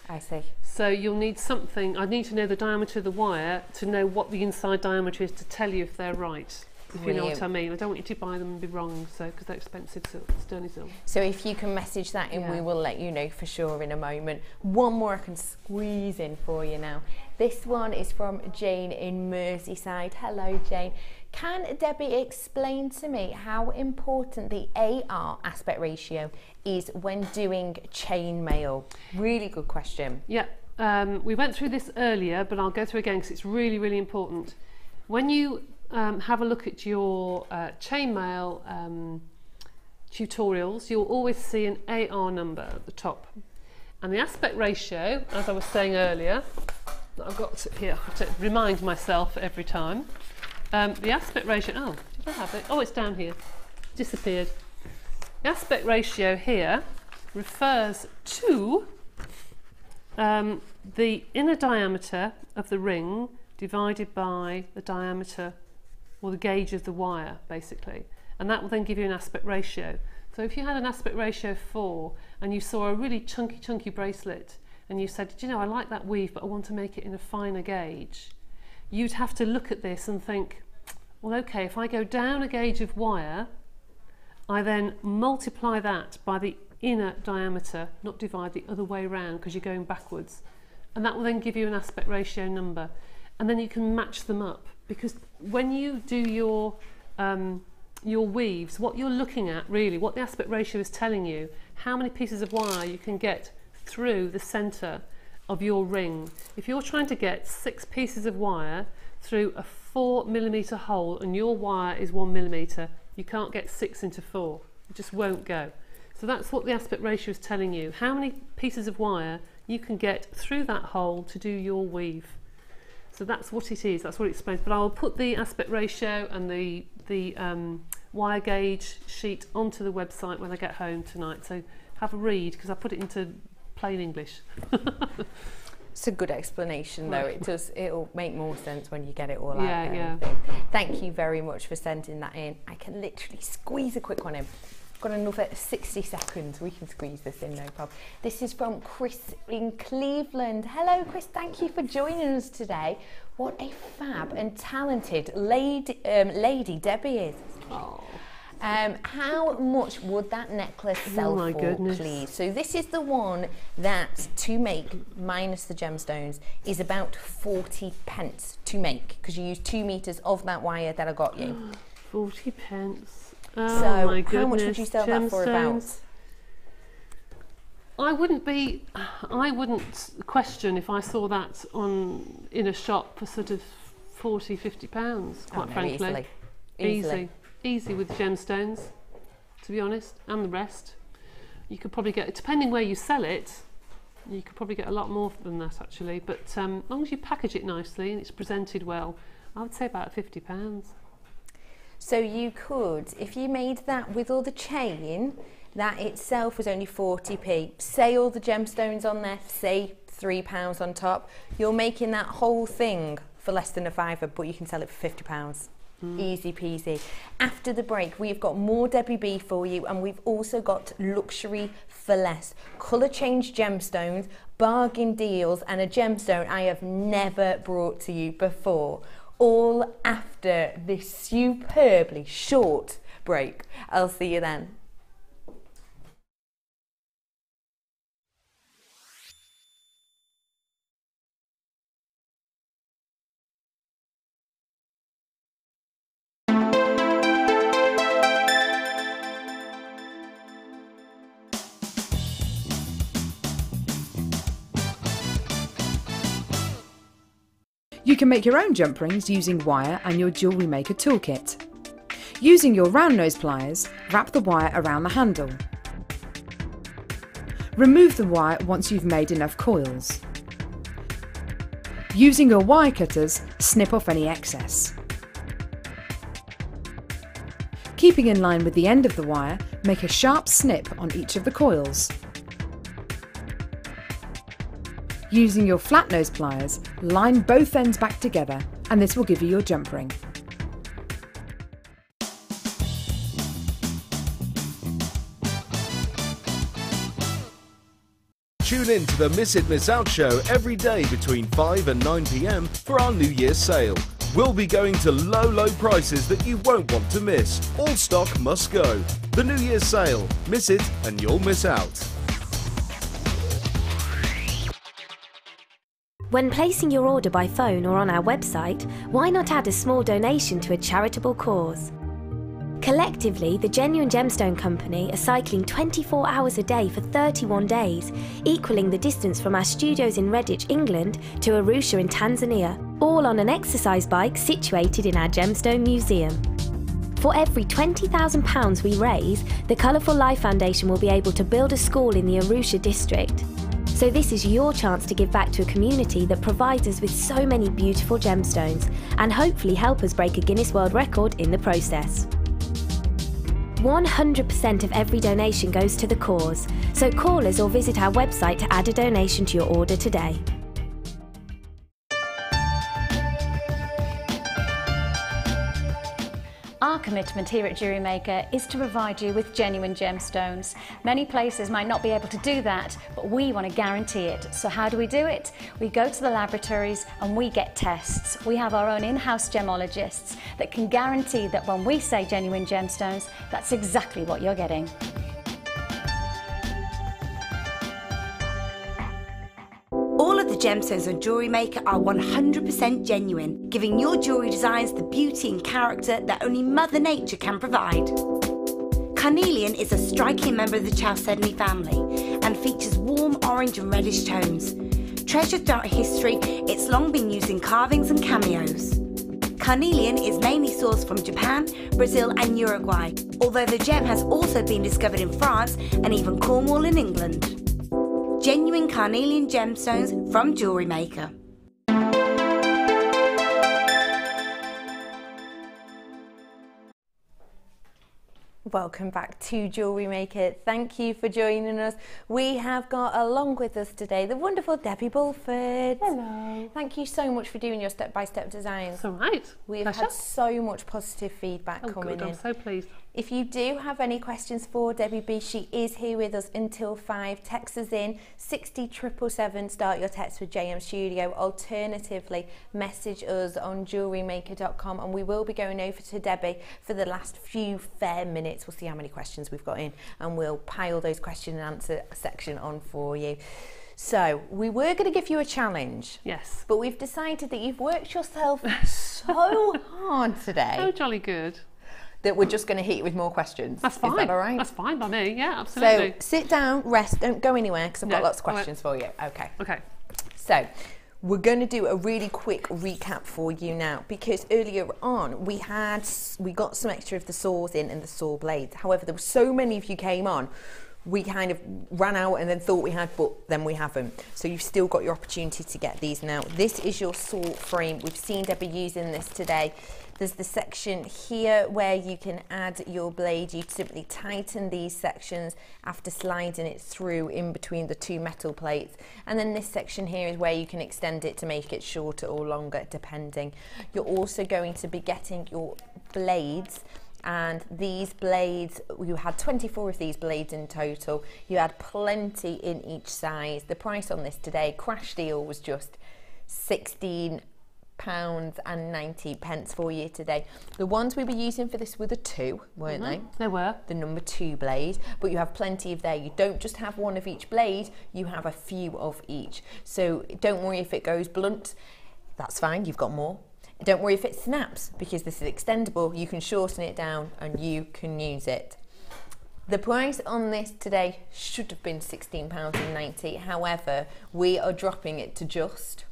I see. So you'll need something. I need to know the diameter of the wire to know what the inside diameter is to tell you if they're right. If you know what I mean. I don't want you to buy them and be wrong, so because they're expensive, sterling silver. So if you can message that in, we will let you know for sure in a moment. One more I can squeeze in for you now. This one is from Jane in Merseyside. Hello Jane. Can Debbie explain to me how important the AR aspect ratio is when doing chain maille? Really good question. Yeah, we went through this earlier, but I'll go through again because it's really, really important. When you have a look at your chain maille tutorials, you'll always see an AR number at the top. And the aspect ratio, as I was saying earlier, that I've got here, I have to remind myself every time. The aspect ratio, oh, did I have it? Oh, it's down here, disappeared. The aspect ratio here refers to the inner diameter of the ring divided by the diameter or the gauge of the wire, basically. And that will then give you an aspect ratio. So if you had an aspect ratio of 4 and you saw a really chunky bracelet and you said, do you know, I like that weave, but I want to make it in a finer gauge, you'd have to look at this and think, well, okay, if I go down a gauge of wire, I then multiply that by the inner diameter, not divide the other way around because you're going backwards. And that will then give you an aspect ratio number. And then you can match them up, because when you do your weaves, what you're looking at really, what the aspect ratio is telling you, how many pieces of wire you can get through the centre of your ring. If you're trying to get 6 pieces of wire through a 4mm hole and your wire is 1mm, you can't get 6 into 4. It just won't go. So that's what the aspect ratio is telling you, how many pieces of wire you can get through that hole to do your weave. So that's what it is, that's what it explains. But I'll put the aspect ratio and the wire gauge sheet onto the website when I get home tonight. So have a read, because I put it into plain English. It's a good explanation, though. It'll make more sense when you get it all out. Yeah. Thank you very much for sending that in. I can literally squeeze a quick one in. I've got another 60 seconds. We can squeeze this in, no problem. This is from Chris in Cleveland. Hello, Chris. Thank you for joining us today. What a fab and talented lady Debbie is. Oh. How much would that necklace sell for, goodness, please? So this is the one that, to make, minus the gemstones, is about 40 pence to make, because you use 2 meters of that wire that I got you. 40 pence. Oh, so my goodness. How much would you sell that for about? I wouldn't question if I saw that in a shop for sort of 40, 50 pounds, quite frankly. Easy with gemstones, to be honest, and the rest. You could probably get, depending where you sell it, you could probably get a lot more than that actually, but as long as you package it nicely and it's presented well, I would say about £50. So you could, if you made that with all the chain, that itself was only 40p, say all the gemstones on there, say £3 on top, you're making that whole thing for less than a £5, but you can sell it for £50. Easy peasy. After the break, we've got more Debbie B for you, and we've also got luxury for less, colour change gemstones, bargain deals, and a gemstone I have never brought to you before, all after this superbly short break. I'll see you then. You can make your own jump rings using wire and your JewelleryMaker toolkit. Using your round nose pliers, wrap the wire around the handle. Remove the wire once you've made enough coils. Using your wire cutters, snip off any excess. Keeping in line with the end of the wire, make a sharp snip on each of the coils. Using your flat nose pliers, line both ends back together, and this will give you your jump ring. Tune in to the Miss It Miss Out show every day between 5 and 9 p.m. for our New Year's sale. We'll be going to low prices that you won't want to miss. All stock must go. The New Year's sale. Miss it and you'll miss out. When placing your order by phone or on our website, why not add a small donation to a charitable cause? Collectively, the Genuine Gemstone Company are cycling 24 hours a day for 31 days, equalling the distance from our studios in Redican, England to Arusha in Tanzania, all on an exercise bike situated in our Gemstone Museum. For every £20,000 we raise, the Colourful Life Foundation will be able to build a school in the Arusha district. So this is your chance to give back to a community that provides us with so many beautiful gemstones and hopefully help us break a Guinness World Record in the process. 100% of every donation goes to the cause, so call us or visit our website to add a donation to your order today. Our commitment here at JewelleryMaker is to provide you with genuine gemstones. Many places might not be able to do that, but we want to guarantee it. So how do we do it? We go to the laboratories and we get tests. We have our own in-house gemologists that can guarantee that when we say genuine gemstones, that's exactly what you're getting. All of the gemstones on JewelleryMaker are 100% genuine, giving your jewellery designs the beauty and character that only Mother Nature can provide. Carnelian is a striking member of the Chalcedony family and features warm orange and reddish tones. Treasured throughout history, it's long been used in carvings and cameos. Carnelian is mainly sourced from Japan, Brazil and Uruguay, although the gem has also been discovered in France and even Cornwall in England. Genuine carnelian gemstones from JewelleryMaker. Welcome back to JewelleryMaker. Thank you for joining us. We have got along with us today the wonderful Debbie Bulford. Hello. Thank you so much for doing your step-by-step designs. It's all right. We've had so much positive feedback coming in. I'm so pleased. If you do have any questions for Debbie B, she is here with us until 5. Text us in 60777. Start your text with JM Studio. Alternatively, message us on JewelleryMaker.com, and we will be going over to Debbie for the last few fair minutes. We'll see how many questions we've got in, and we'll pile those question and answer section on for you. So we were going to give you a challenge. Yes. But we've decided that you've worked yourself so hard today. Oh, jolly good. That we're just going to hit you with more questions. That's fine. Is that all right? That's fine by me. Yeah, absolutely. So sit down, rest, don't go anywhere because I've got lots of questions for you. Okay. Okay. So we're going to do a really quick recap for you now, because earlier on we got some extra of the saws in and the saw blades. However, there were so many of you came on, we kind of ran out and then thought we had, but then we haven't. So you've still got your opportunity to get these now. This is your saw frame. We've seen Debbie using this today. There's the section here where you can add your blade. You simply tighten these sections after sliding it through in between the two metal plates. And then this section here is where you can extend it to make it shorter or longer, depending. You're also going to be getting your blades. And these blades, you had 24 of these blades in total. You had plenty in each size. The price on this today, crash deal, was just £16.90 for you today. The ones we were using for this were the 2, weren't they? They were. The number 2 blade, but you have plenty of there. You don't just have one of each blade, you have a few of each. So don't worry if it goes blunt, that's fine, you've got more. Don't worry if it snaps, because this is extendable. You can shorten it down and you can use it. The price on this today should have been £16.90. However, we are dropping it to just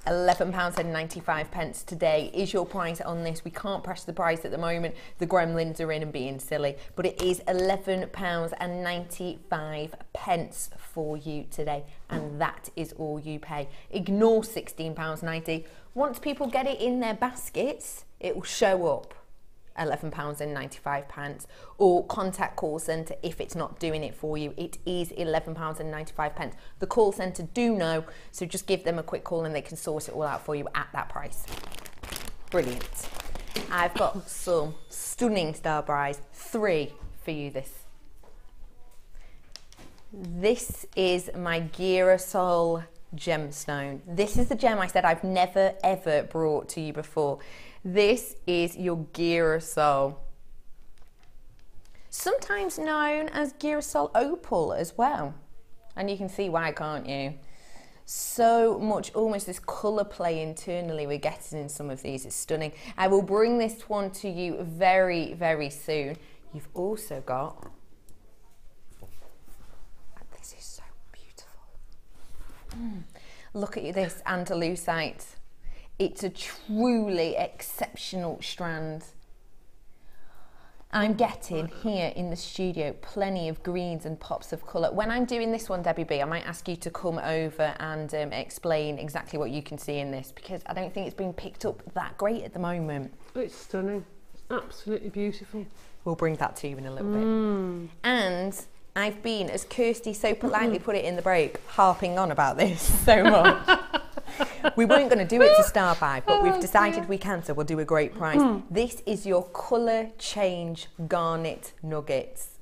£11.95 today is your price on this. We can't press the price at the moment. The gremlins are in and being silly, but it is £11.95 for you today, and that is all you pay. Ignore £16.90. Once people get it in their baskets, it will show up £11.95, or contact call centre if it's not doing it for you. It is £11.95. The call centre do know, so just give them a quick call and they can sort it all out for you at that price. Brilliant. I've got some stunning star bries, 3 for you This is my Girasol gemstone. This is the gem I said I've never ever brought to you before. This is your Girasol, sometimes known as Girasol Opal as well, and you can see why, can't you? So much, almost this colour play internally we're getting in some of these. It's stunning. I will bring this one to you very, very soon. You've also got, this is so beautiful. Look at this Andalusite. It's a truly exceptional strand. I'm getting here in the studio plenty of greens and pops of colour. When I'm doing this one, Debbie B, I might ask you to come over and explain exactly what you can see in this, because I don't think it's being picked up that great at the moment. It's stunning. Absolutely beautiful. We'll bring that to you in a little bit. And I've been, as Kirsty so politely put it in the break, harping on about this so much. We weren't going to do it to star by, but we've decided we can, so we'll do a great price. This is your colour change garnet nuggets.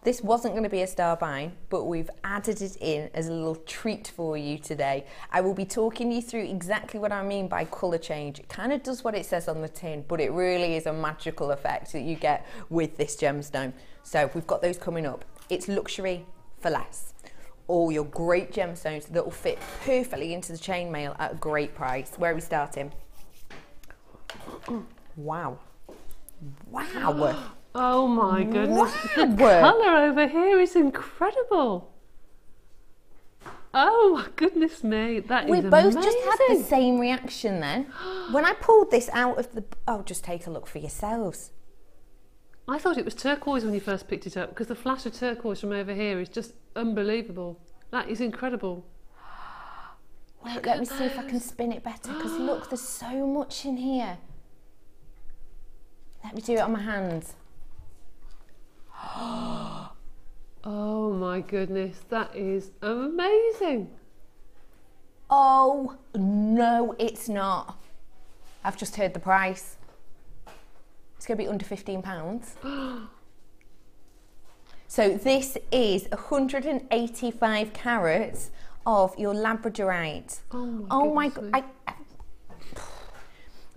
This wasn't going to be a star by, but we've added it in as a little treat for you today. I will be talking you through exactly what I mean by colour change. It kind of does what it says on the tin, but it really is a magical effect that you get with this gemstone. So we've got those coming up. It's luxury for less. All your great gemstones that will fit perfectly into the chain mail at a great price. Where are we starting? Wow. Wow. Oh my goodness. Wow. The colour over here is incredible. Oh my goodness me. That is amazing. We both just had the same reaction then. When I pulled this out of the... Oh, just take a look for yourselves. I thought it was turquoise when you first picked it up, because the flash of turquoise from over here is just unbelievable. That is incredible. Wait, let me see if I can spin it better, because look, there's so much in here. Let me do it on my hands. Oh my goodness, that is amazing. Oh, no, it's not. I've just heard the price. It's going to be under £15. So this is 185 carats of your labradorite. Oh my God.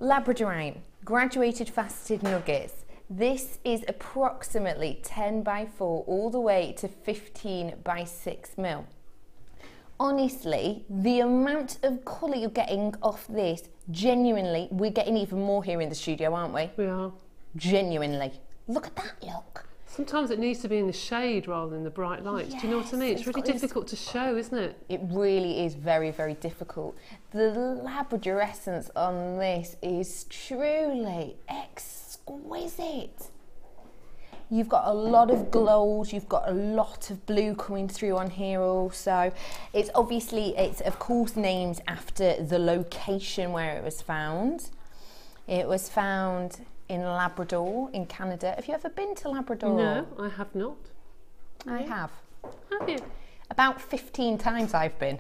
Labradorite, graduated faceted nuggets. This is approximately 10 by 4 all the way to 15 by 6 mil. Honestly, the amount of colour you're getting off this, genuinely, we're getting even more here in the studio, aren't we? We are. Genuinely. Look at that look. Sometimes it needs to be in the shade rather than the bright lights. Yes, do you know what I mean? It's really difficult to show, isn't it? It really is very, very difficult. The labradorescence on this is truly exquisite. You've got a lot of gold, you've got a lot of blue coming through on here also. It's of course named after the location where it was found. It was found in Labrador, in Canada. Have you ever been to Labrador? No, I have not. I have. Have you? About 15 times I've been.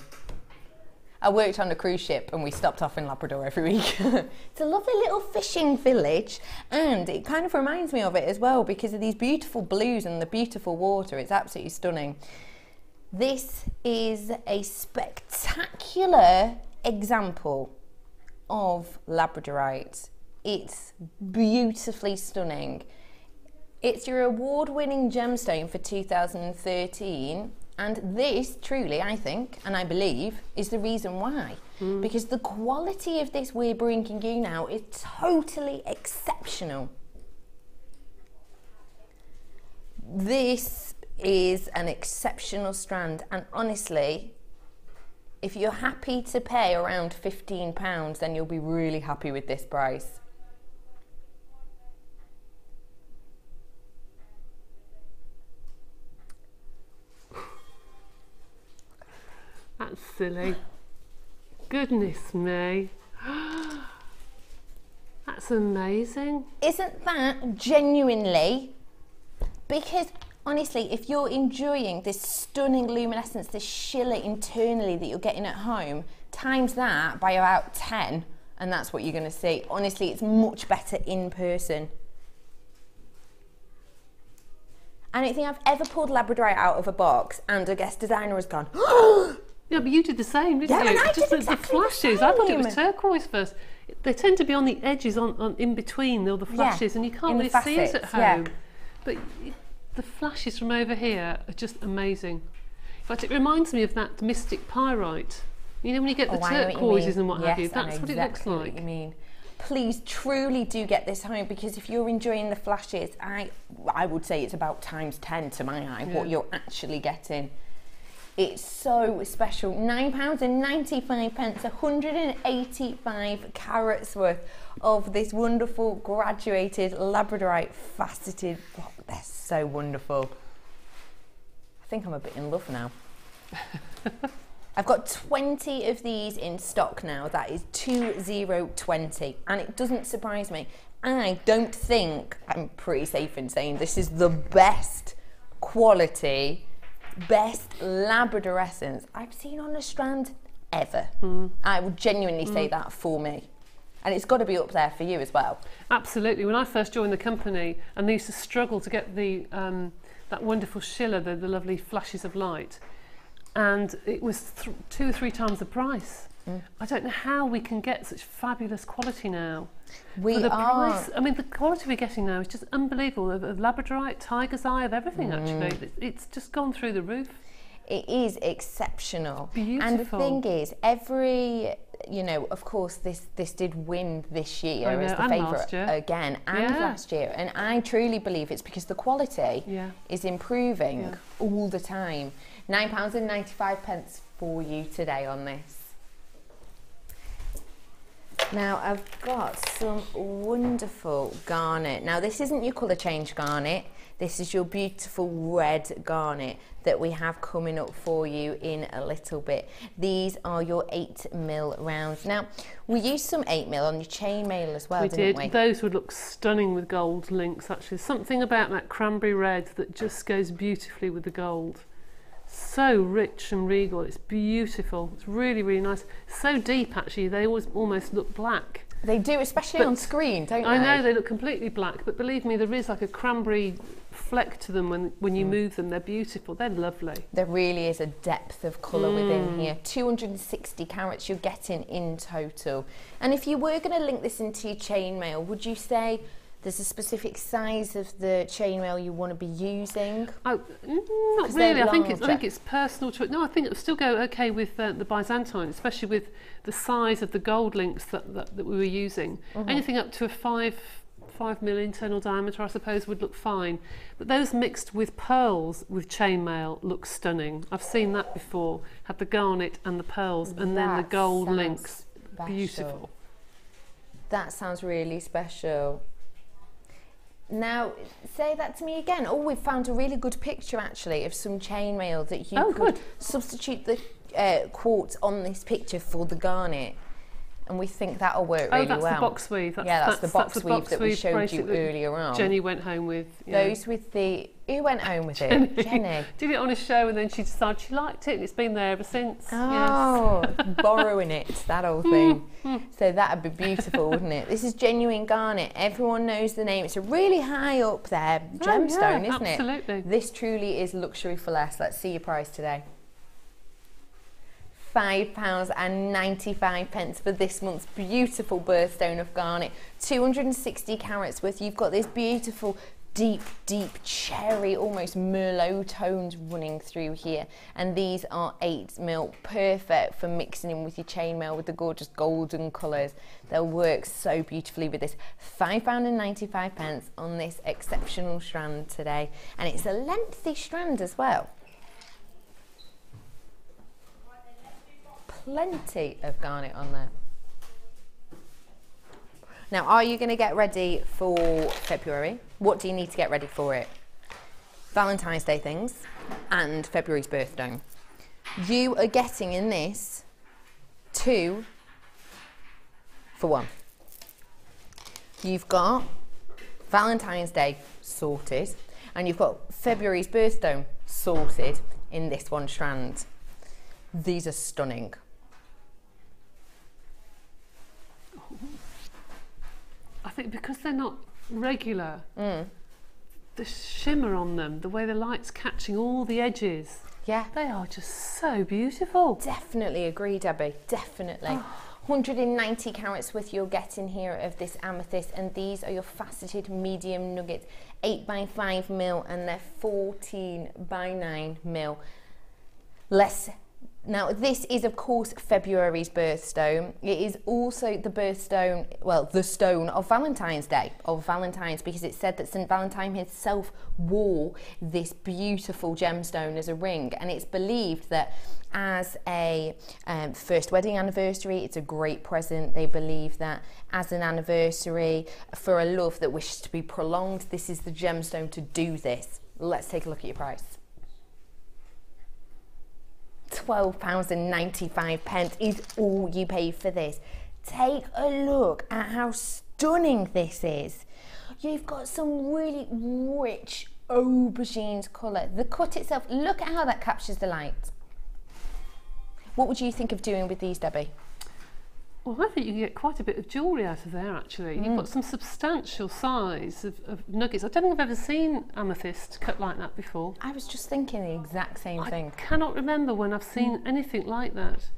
I worked on a cruise ship and we stopped off in Labrador every week. It's a lovely little fishing village, and it kind of reminds me of it as well because of these beautiful blues and the beautiful water. It's absolutely stunning. This is a spectacular example of labradorite. It's beautifully stunning. It's your award-winning gemstone for 2013, and this truly, I think, and I believe, is the reason why. Because the quality of this we're bringing you now is totally exceptional. This is an exceptional strand, and honestly, if you're happy to pay around £15, then you'll be really happy with this price. That's silly. Goodness me. That's amazing. Isn't that genuinely? Because honestly, if you're enjoying this stunning luminescence, this shimmer internally that you're getting at home, times that by about 10, and that's what you're going to see. Honestly, it's much better in person. I don't think I've ever pulled labradorite out of a box and a guest designer has gone, yeah, but you did the same, didn't you? And I just did exactly the flashes. I thought it was turquoise first. They tend to be on the edges, on in between all the flashes, and you can't really see it at home. But the flashes from over here are just amazing. In fact, it reminds me of that mystic pyrite. You know when you get the turquoises and what have you. That's what it looks like. What you mean. Please, truly do get this home, because if you're enjoying the flashes, I would say it's about times 10 to my eye what you're actually getting. It's so special. £9.95, 185 carats worth of this wonderful graduated labradorite faceted block. They're so wonderful. I think I'm a bit in love now. I've got 20 of these in stock now. That is 2020, and it doesn't surprise me. I don't think, I'm pretty safe in saying, this is the best quality, best Labrador essence I've seen on a strand ever. I would genuinely say that for me. And it's got to be up there for you as well. Absolutely. When I first joined the company, and they used to struggle to get the that wonderful schiller, the lovely flashes of light, and it was 2 or 3 times the price. I don't know how we can get such fabulous quality now. For the price. I mean, the quality we're getting now is just unbelievable. Of labradorite, tiger's eye, of everything actually. It's just gone through the roof. It is exceptional. Beautiful. And the thing is, every, you know, of course, this did win this year as the favourite again, and last year. And I truly believe it's because the quality is improving all the time. £9.95 for you today on this. Now I've got some wonderful garnet. Now this isn't your colour change garnet. This is your beautiful red garnet that we have coming up for you in a little bit. These are your 8mm rounds. Now we used some 8mm on your chain mail as well, didn't we? Those would look stunning with gold links actually. Something about that cranberry red that just goes beautifully with the gold. So rich and regal, it's beautiful. It's really, really nice. So deep actually, they almost look black. They do, especially on screen, don't they? I know they look completely black, but believe me, there is like a cranberry fleck to them when you move them. They're beautiful, they're lovely. There really is a depth of colour within here. 260 carats you're getting in total. And if you were going to link this into your chain mail, would you say there's a specific size of the chain mail you want to be using? Not really. I think it's personal choice. No, I think it would still go okay with the Byzantine, especially with the size of the gold links that we were using. Anything up to a 5mm internal diameter, I suppose, would look fine. But those mixed with pearls with chain mail look stunning. I've seen that before. Had the garnet and the pearls, and then the gold links. Beautiful. That sounds really special. Now, say that to me again. Oh, we've found a really good picture actually of some chain mail that you could substitute the quartz on this picture for the garnet, and we think that'll work really well. Oh, that's the box weave. That's the box weave that we showed you earlier on. Jenny went home with. Those with the... Who went home with it? Jenny. Did it on a show, and then she decided she liked it, and it's been there ever since. Oh, borrowing it, that old thing. So that'd be beautiful, wouldn't it? This is genuine garnet. Everyone knows the name. It's a really high up there gemstone, isn't it? Absolutely. This truly is luxury for less. Let's see your price today. £5.95 for this month's beautiful birthstone of garnet. 260 carats worth. You've got this beautiful deep cherry, almost Merlot tones running through here, and these are 8mm, perfect for mixing in with your chain mail with the gorgeous golden colours. They'll work so beautifully with this. £5.95 on this exceptional strand today, and it's a lengthy strand as well. Plenty of garnet on there. Now, are you going to get ready for February? What do you need to get ready for it? Valentine's Day things and February's birthday. You are getting in this 2 for 1. You've got Valentine's Day sorted, and you've got February's birthday sorted in this one strand. These are stunning. I think because they're not regular, the shimmer on them, the way the light's catching all the edges, they are just so beautiful. Definitely agree, Debbie, definitely. 190 carats worth you're getting here of this amethyst, and these are your faceted medium nuggets, 8x5mm, and they're 14x9mm. Less Now, this is, of course, February's birthstone. It is also the birthstone, well, the stone of Valentine's Day, of Valentine's, because it's said that St. Valentine himself wore this beautiful gemstone as a ring. And it's believed that as a first wedding anniversary, it's a great present. They believe that as an anniversary for a love that wishes to be prolonged, this is the gemstone to do this. Let's take a look at your price. £12.95 is all you pay for this. Take a look at how stunning this is. You've got some really rich aubergine colour. The cut itself, look at how that captures the light. What would you think of doing with these, Debbie? Well, I think you can get quite a bit of jewellery out of there, actually. You've got some substantial size of nuggets. I don't think I've ever seen amethyst cut like that before. I was just thinking the exact same thing. I cannot remember when I've seen anything like that.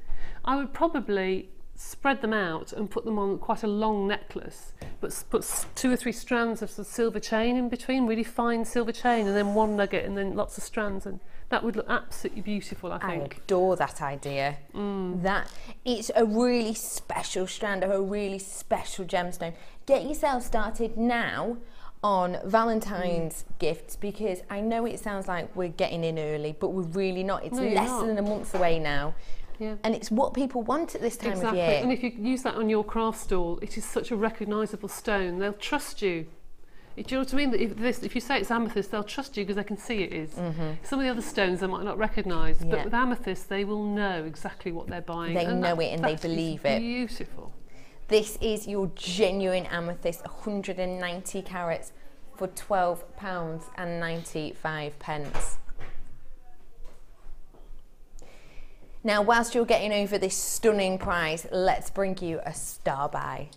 I would probably spread them out and put them on quite a long necklace, but put 2 or 3 strands of silver chain in between, really fine silver chain, and then one nugget and then lots of strands, and that would look absolutely beautiful, I think. I adore that idea. That it's a really special strand of a really special gemstone. Get yourself started now on Valentine's gifts, because I know it sounds like we're getting in early, but we're really not. It's less than a month away now. Yeah. And it's what people want at this time of year. And if you use that on your craft stall, it is such a recognisable stone. They'll trust you. Do you know what I mean? If you say it's amethyst, they'll trust you because they can see it is. Some of the other stones they might not recognise, but with amethyst, they will know exactly what they're buying. They know it and they believe it. Beautiful. This is your genuine amethyst, 190 carats for £12.95. Now, whilst you're getting over this stunning prize, let's bring you a star buy.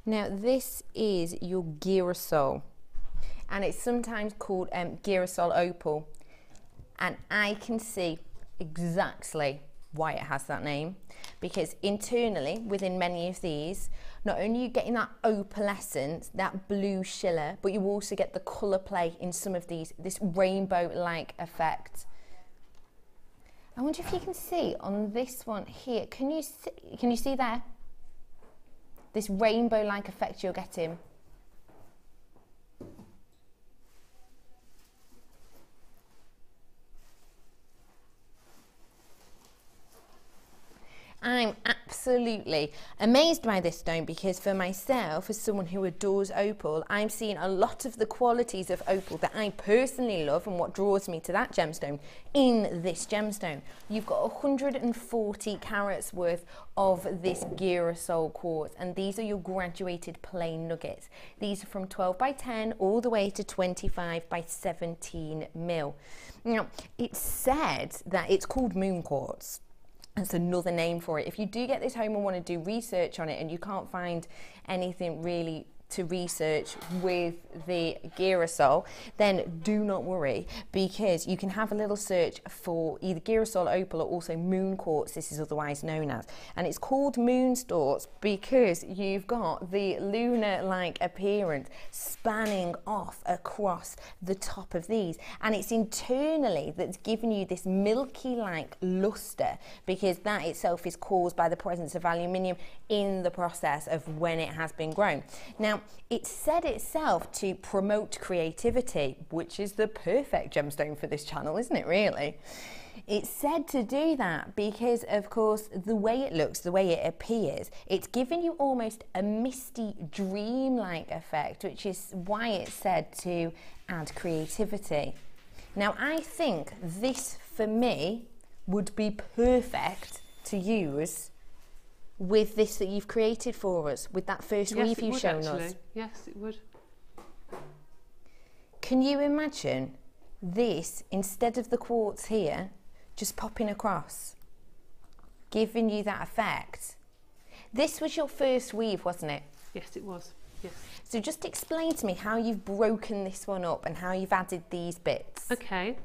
Now, this is your girasol, and it's sometimes called girasol opal. And I can see exactly why it has that name, because internally within many of these, not only are you getting that opalescence, that blue shimmer, but you also get the colour play in some of these, this rainbow-like effect. I wonder if you can see on this one here, can you see there? This rainbow-like effect you're getting. I'm absolutely amazed by this stone, because for myself, as someone who adores opal, I'm seeing a lot of the qualities of opal that I personally love and what draws me to that gemstone in this gemstone. You've got 140 carats worth of this girasol quartz, and these are your graduated plain nuggets. These are from 12 by 10 all the way to 25 by 17 mil. Now, it's said that it's called moon quartz. That's another name for it. If you do get this home and want to do research on it and you can't find anything really to research with the girasol, then do not worry, because you can have a little search for either girasol opal or also moon quartz, this is otherwise known as, and it's called moon quartz because you've got the lunar-like appearance spanning off across the top of these, and it's internally that's giving you this milky-like luster, because that itself is caused by the presence of aluminium in the process of when it has been grown. Now, it's said itself to promote creativity, which is the perfect gemstone for this channel, isn't it, really? It's said to do that because, of course, the way it looks, the way it appears, it's giving you almost a misty, dream-like effect, which is why it's said to add creativity. Now, I think this, for me, would be perfect to use with this that you've created for us, with that first weave you've shown us. Yes, it would. Can you imagine this, instead of the quartz here, just popping across, giving you that effect? This was your first weave, wasn't it? Yes, it was. Yes. So just explain to me how you've broken this one up and how you've added these bits. Okay.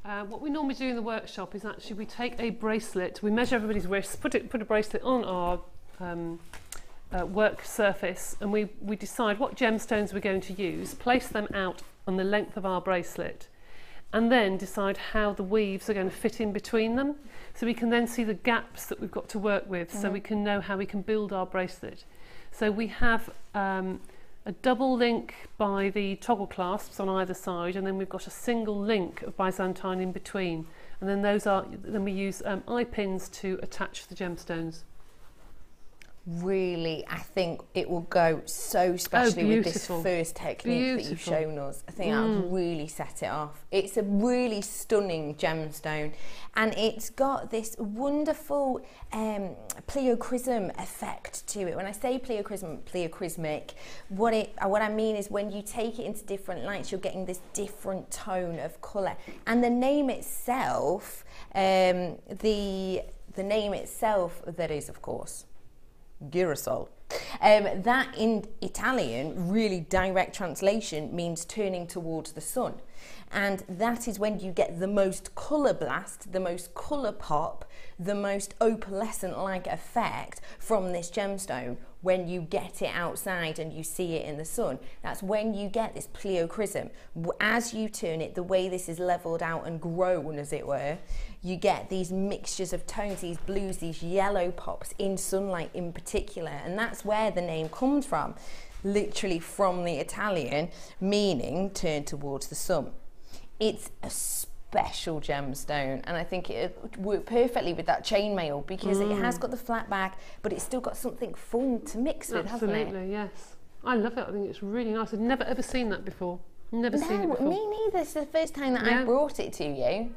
What we normally do in the workshop is actually we take a bracelet, we measure everybody's wrists, put a bracelet on our work surface, and we decide what gemstones we're going to use, place them out on the length of our bracelet, and then decide how the weaves are going to fit in between them, so we can then see the gaps that we've got to work with, so we can know how we can build our bracelet. So we have a double link by the toggle clasps on either side, and then we've got a single link of Byzantine in between, and then we use eye pins to attach the gemstones. Really, I think it will go so especially with this first technique that you've shown us. I think that would really set it off. It's a really stunning gemstone, and it's got this wonderful pleochrism effect to it. When I say pleochrismic, what I mean is when you take it into different lights, you're getting this different tone of colour. And the name itself, the name itself, that is, of course, girasol. That in Italian, really direct translation, means turning towards the sun, and that is when you get the most colour blast, the most colour pop, the most opalescent like effect from this gemstone. When you get it outside and you see it in the sun, that's when you get this pleochrism. As you turn it, the way this is levelled out and grown, as it were, you get these mixtures of tones, these blues, these yellow pops in sunlight in particular, and that's where the name comes from, literally from the Italian, meaning turn towards the sun. It's a special gemstone, and I think it would work perfectly with that chain maille, because it has got the flat back, but it's still got something fun to mix with, hasn't it? Absolutely, yes. I love it. I think it's really nice. I've never ever seen that before. Never seen it before. Me neither. It's the first time that I brought it to you.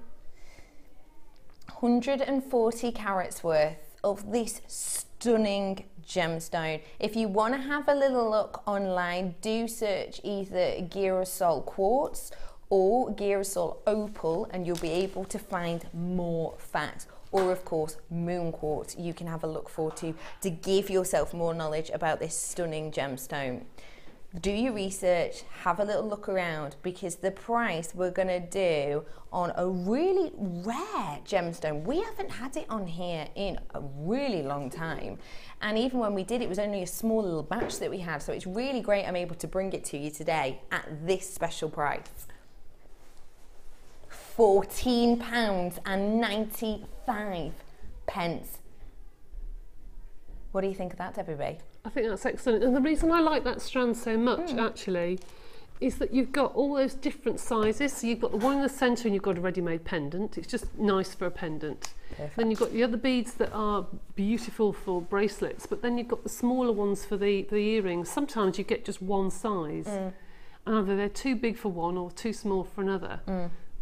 140 carats worth of this stunning gemstone. If you want to have a little look online, do search either girasol quartz or girasol opal, and you'll be able to find more facts. Or of course moon quartz you can have a look for too, to give yourself more knowledge about this stunning gemstone. Do your research, have a little look around, because the price we're going to do on a really rare gemstone, we haven't had it on here in a really long time, and even when we did, it was only a small little batch that we had, so it's really great I'm able to bring it to you today at this special price. £14.95. What do you think of that, Debbie? I think that's excellent, and the reason I like that strand so much actually is that you've got all those different sizes. So you've got the one in the centre and you've got a ready-made pendant. It's just nice for a pendant. Perfect. Then you've got the other beads that are beautiful for bracelets, but then you've got the smaller ones for the earrings. Sometimes you get just one size, and either they're too big for one or too small for another.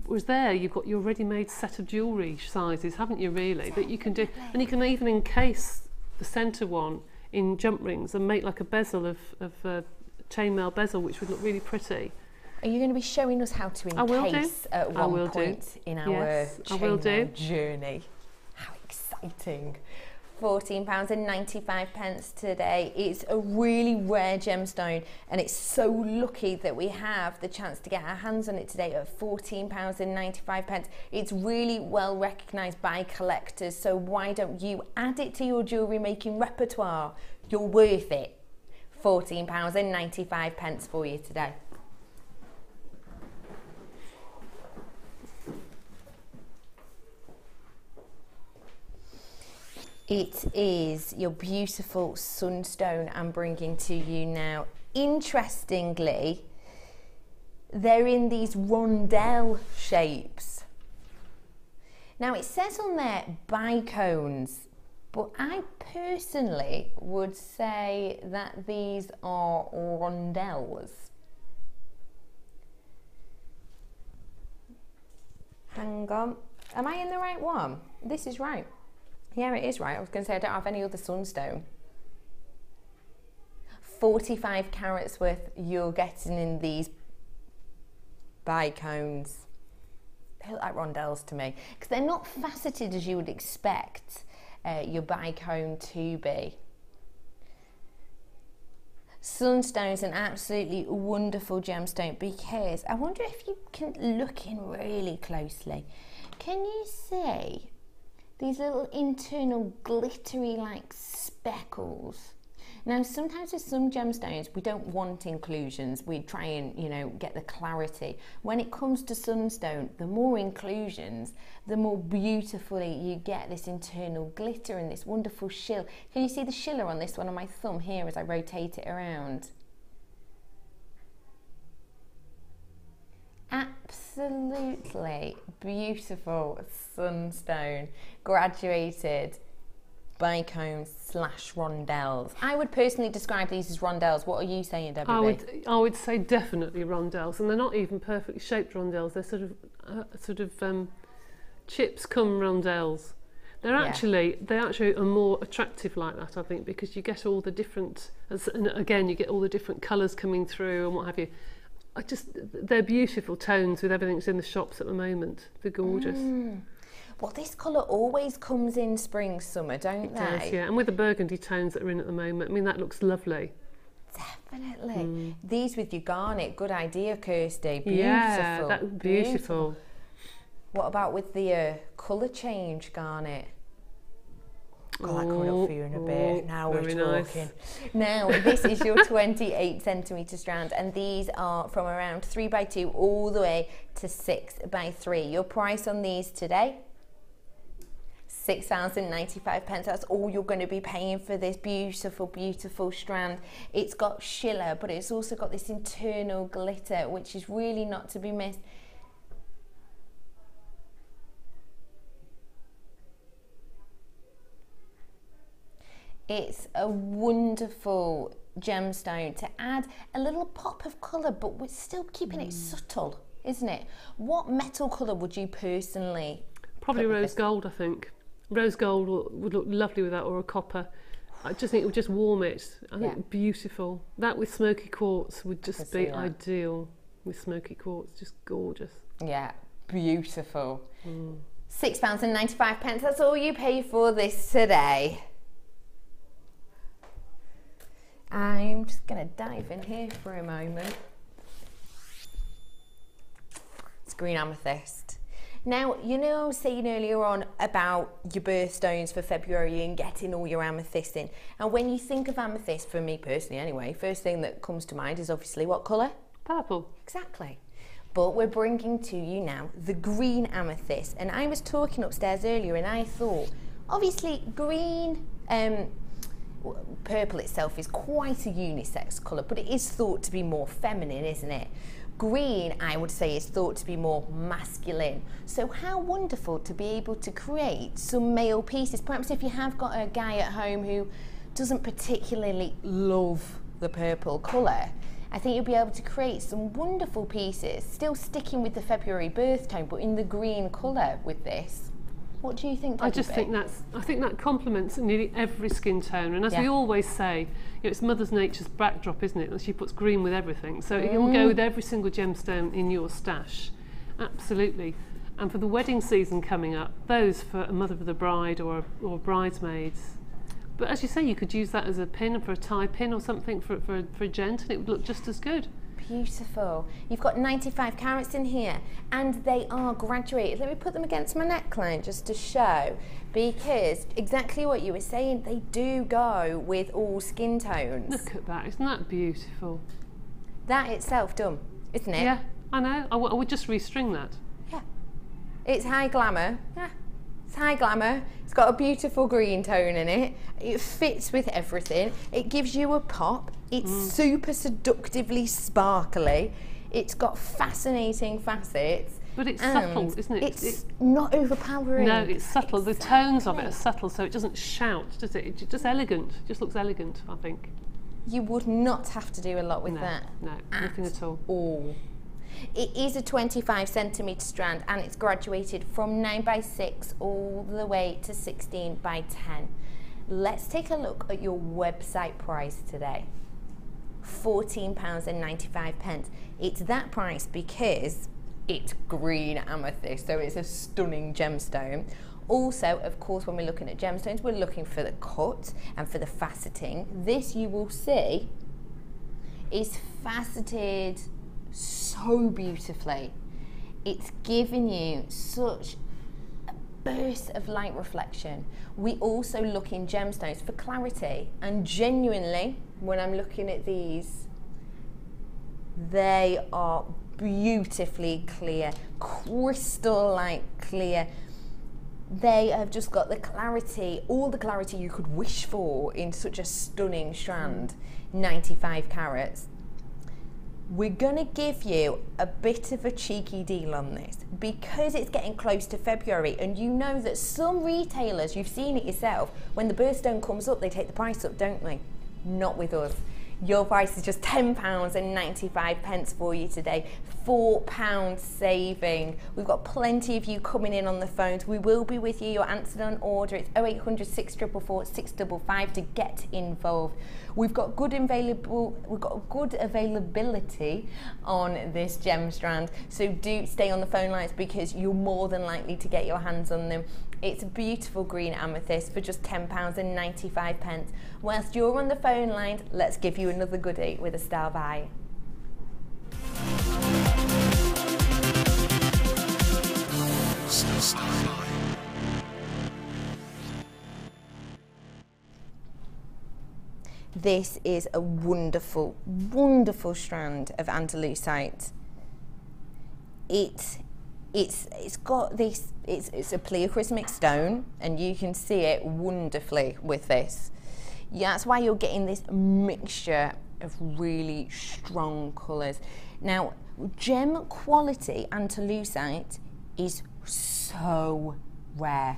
Whereas there, you've got your ready-made set of jewellery sizes, haven't you, really, that you can do. And you can even encase the centre one in jump rings and make like a bezel of chain maille bezel, which would look really pretty. Are you going to be showing us how to encase at one point in our chain maille journey? How exciting. £14.95 today. It's a really rare gemstone, and it's so lucky that we have the chance to get our hands on it today at £14.95. It's really well recognised by collectors, so why don't you add it to your jewellery making repertoire? You're worth it. £14.95 for you today. It is your beautiful sunstone I'm bringing to you now. Interestingly, they're in these rondelle shapes. Now it says on there bicones, but I personally would say that these are rondelles. Hang on, am I in the right one? This is right. Yeah, it is right. I was going to say I don't have any other sunstone. 45 carats worth you're getting in these bicones. They look like rondelles to me, because they're not faceted as you would expect your bicone to be. Sunstone's an absolutely wonderful gemstone because I wonder if you can look in really closely. Can you see these little internal glittery like speckles? Now sometimes with some gemstones we don't want inclusions, we try and, you know, get the clarity. When it comes to sunstone, the more inclusions, the more beautifully you get this internal glitter and this wonderful shill. Can you see the shiller on this one on my thumb here as I rotate it around? Absolutely beautiful sunstone, graduated bicones / rondelles. I would personally describe these as rondelles. What are you saying, Debbie? I would say definitely rondelles, and they're not even perfectly shaped rondelles. They're sort of chips cum rondelles. They actually are more attractive like that, I think, because you get all the different, and again you get all the different colours coming through and what have you. They're beautiful tones with everything that's in the shops at the moment. They're gorgeous. Well, this colour always comes in spring, summer, don't they? It does, yeah. And with the burgundy tones that are in at the moment, I mean, that looks lovely. Definitely. These with your garnet, good idea, Kirsty. Beautiful. Yeah, that's beautiful. What about with the colour change garnet? I'll coming up for you in a bit. Now we're talking. Nice. Now, this is your 28 centimetre strand, and these are from around 3x2 all the way to 6x3. Your price on these today? £6.95. That's all you're going to be paying for this beautiful, beautiful strand. It's got shiller, but it's also got this internal glitter, which is really not to be missed. It's a wonderful gemstone to add a little pop of colour, but we're still keeping it subtle, isn't it? What metal colour would you personally? Probably rose gold, I think. Rose gold would look lovely with that, or a copper. I just think it would just warm it. I think beautiful. That with smoky quartz would just be ideal. With smoky quartz, just gorgeous. Yeah, beautiful. £6.95. That's all you pay for this today. I'm just going to dive in here for a moment. It's green amethyst. Now, you know, I was saying earlier on about your birthstones for February and getting all your amethyst in. And when you think of amethyst, for me personally anyway, first thing that comes to mind is obviously what colour? Purple. Exactly. But we're bringing to you now the green amethyst. And I was talking upstairs earlier and I thought, obviously green, purple itself is quite a unisex colour, but it is thought to be more feminine, isn't it? Green, I would say, is thought to be more masculine. So how wonderful to be able to create some male pieces. Perhaps if you have got a guy at home who doesn't particularly love the purple colour, I think you'll be able to create some wonderful pieces, still sticking with the February birth tone, but in the green colour with this. What do you think, Debbie? I think that complements nearly every skin tone, and as we always say, you know, it's Mother Nature's backdrop, isn't it? She puts green with everything, so it will go with every single gemstone in your stash. Absolutely. And for the wedding season coming up, those for a mother of the bride or bridesmaids. But as you say, you could use that as a pin, for a tie pin or something for a gent, and it would look just as good. Beautiful. You've got 95 carats in here and they are graduated. Let me put them against my neckline just to show, because exactly what you were saying, they do go with all skin tones. Look at that, isn't that beautiful? That itself done, isn't it? Yeah, I know. I would just restring that. Yeah. It's high glamour. Yeah. It's high glamour. It's got a beautiful green tone in it. It fits with everything. It gives you a pop. It's super seductively sparkly. It's got fascinating facets. But it's subtle, isn't it? It's not overpowering. No, it's subtle. The tones of it are subtle, so it doesn't shout, does it? It's just elegant. It just looks elegant, I think. You would not have to do a lot with that. No, nothing at all. It is a 25 centimetre strand and it's graduated from 9x6 all the way to 16x10. Let's take a look at your website price today. £14.95. It's that price because it's green amethyst, so it's a stunning gemstone. Also, of course, when we're looking at gemstones, we're looking for the cut and for the faceting. This, you will see, It's faceted so beautifully. It's giving you such a burst of light reflection. We also look in gemstones for clarity, and genuinely, when I'm looking at these, they are beautifully clear, crystal like clear. They have just got the clarity, all the clarity you could wish for in such a stunning strand. 95 carats. We're gonna give you a bit of a cheeky deal on this because it's getting close to February, and you know that some retailers, you've seen it yourself, when the birthstone comes up, they take the price up, don't they? Not with us. Your price is just £10.95 for you today. £4 saving. We've got plenty of you coming in on the phones. We will be with you. You're answered on order. It's 0800 644 655 to get involved. We've got good availability on this gem strand, so do stay on the phone lines because you're more than likely to get your hands on them. It's a beautiful green amethyst for just £10.95. Whilst you're on the phone lines, let's give you another goodie with a star buy. This is a wonderful, wonderful strand of andalusite. It's got this, it's a pleochrismic stone, and you can see it wonderfully with this. Yeah, that's why you're getting this mixture of really strong colours. Now, gem quality andalusite is so rare,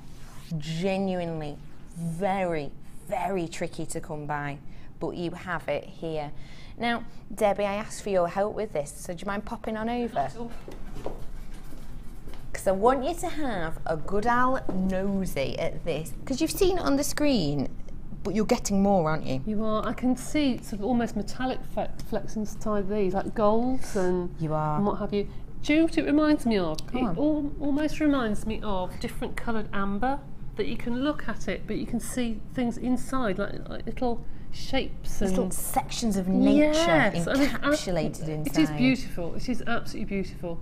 genuinely very, very tricky to come by, but you have it here. Now, Debbie, I asked for your help with this, so do you mind popping on over? Because I want you to have a good old nosy at this, because you've seen it on the screen, but you're getting more, aren't you? You are. I can see sort of almost metallic flecks inside these, like golds and, and what have you. Do you know what it reminds me of? It almost reminds me of different coloured amber, that you can look at it, but you can see things inside, like little shapes and little sections of nature encapsulated inside. It is beautiful. It is absolutely beautiful.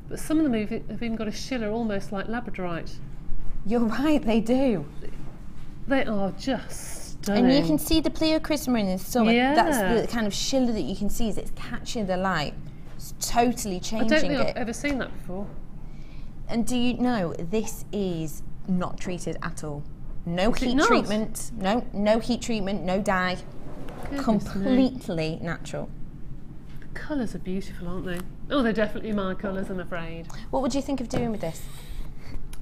But some of them have even got a shiller almost like labradorite. You're right, they do. They are just stunning. And you can see the pleochrisma in some. Yeah. That's the kind of shiller that you can see as it's catching the light. It's totally changing it. I don't think I've ever seen that before. And do you know, this is not treated at all. No heat treatment. No heat treatment, no dye. Completely natural. The colours are beautiful, aren't they? Oh, they're definitely my colours, I'm afraid. What would you think of doing with this?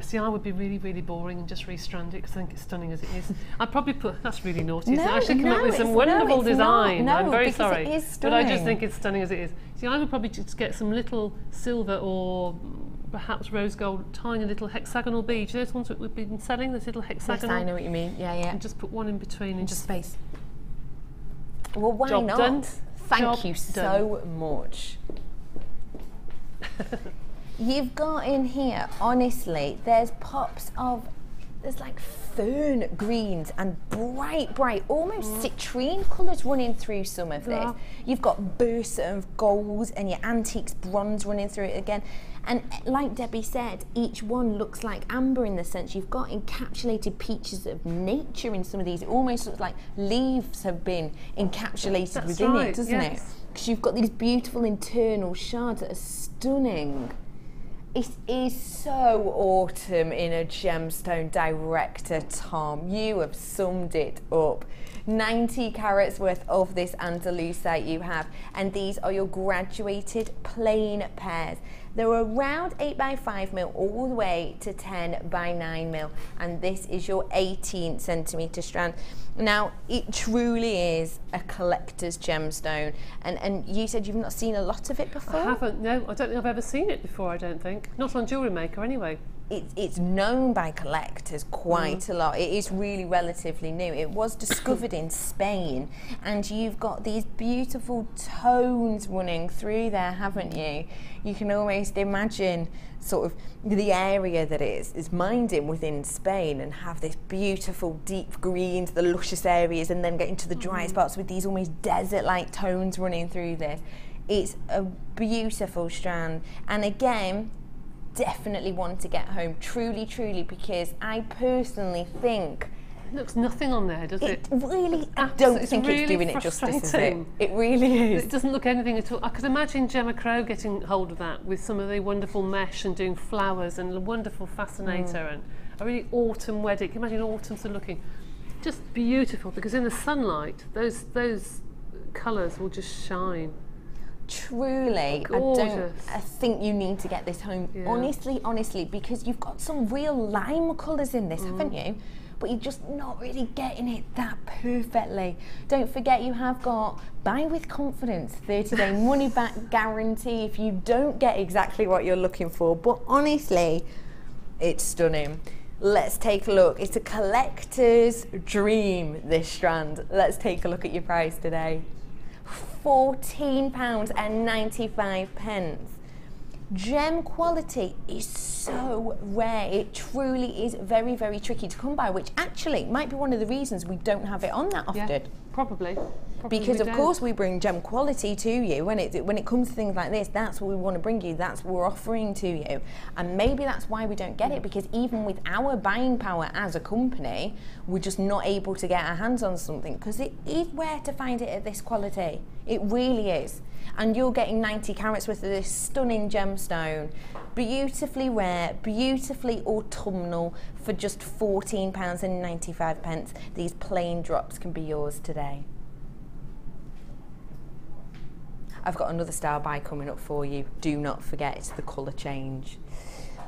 See, I would be really, really boring and just restrand it because I think it's stunning as it is. I'd probably put, that's really naughty. I should come up with some wonderful design. I'm very sorry. It is but I just think it's stunning as it is. See, I would probably just get some little silver or perhaps rose gold, tiny little hexagonal beads. Those ones that we've been selling, those little hexagonal. Yes, I know what you mean. Yeah, yeah. And just put one in between and just space. Well, why Job not? done. Thank you so much. You've got in here, honestly, there's pops of, there's like fern greens and bright, almost citrine colours running through some of this. You've got bursts of golds and your antiques bronze running through it again. And like Debbie said, each one looks like amber in the sense you've got encapsulated peaches of nature in some of these. It almost looks like leaves have been encapsulated within it, doesn't it? Because you've got these beautiful internal shards that are stunning. It is so autumn in a gemstone director, Tom. You have summed it up. 90 carats worth of this andalusite you have, and these are your graduated plain pairs. They're around 8x5mm all the way to 10x9mm, and this is your 18 centimetre strand. Now, it truly is a collector's gemstone, and you said you've not seen a lot of it before? I haven't, no. I don't think I've ever seen it before, I don't think. Not on JewelleryMaker anyway. it's known by collectors quite a lot. It is really relatively new. It was discovered in Spain, and you've got these beautiful tones running through there, haven't you? You can almost imagine sort of the area that it is mined in within Spain, and have this beautiful deep greens, the luscious areas, and then get into the dry spots with these almost desert-like tones running through this. It's a beautiful strand, and again, definitely one to get home, truly, because I personally think it looks nothing on there, does it? Really, I don't think it's doing it justice, is it? It really is. It doesn't look anything at all. I could imagine Gemma Crow getting hold of that with some of the wonderful mesh and doing flowers and a wonderful fascinator and a really autumn wedding. Can you imagine autumn sort of looking just beautiful, because in the sunlight those colours will just shine. Truly, I think you need to get this home. Honestly, because you've got some real lime colours in this, haven't you? But you're just not really getting it that perfectly. Don't forget, you have got buy with confidence, 30-day money back guarantee if you don't get exactly what you're looking for. But honestly, it's stunning. Let's take a look. It's a collector's dream, this strand. Let's take a look at your price today. £14.95. Gem quality is so rare. It truly is very, very tricky to come by, which actually might be one of the reasons we don't have it on that often. Yeah, probably because of course we bring gem quality to you. When it comes to things like this, that's what we want to bring you, that's what we're offering to you, and maybe that's why we don't get it, because even with our buying power as a company, we're just not able to get our hands on something, because it is rare to find it at this quality. It really is. And you're getting 90 carats worth of this stunning gemstone, beautifully rare, beautifully autumnal, for just £14.95. These plain drops can be yours today. I've got another style buy coming up for you. Do not forget, it's the colour change.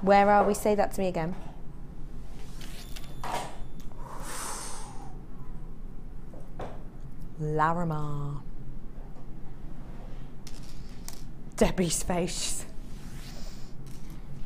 Where are we? Say that to me again. Larimar. Debbie's face.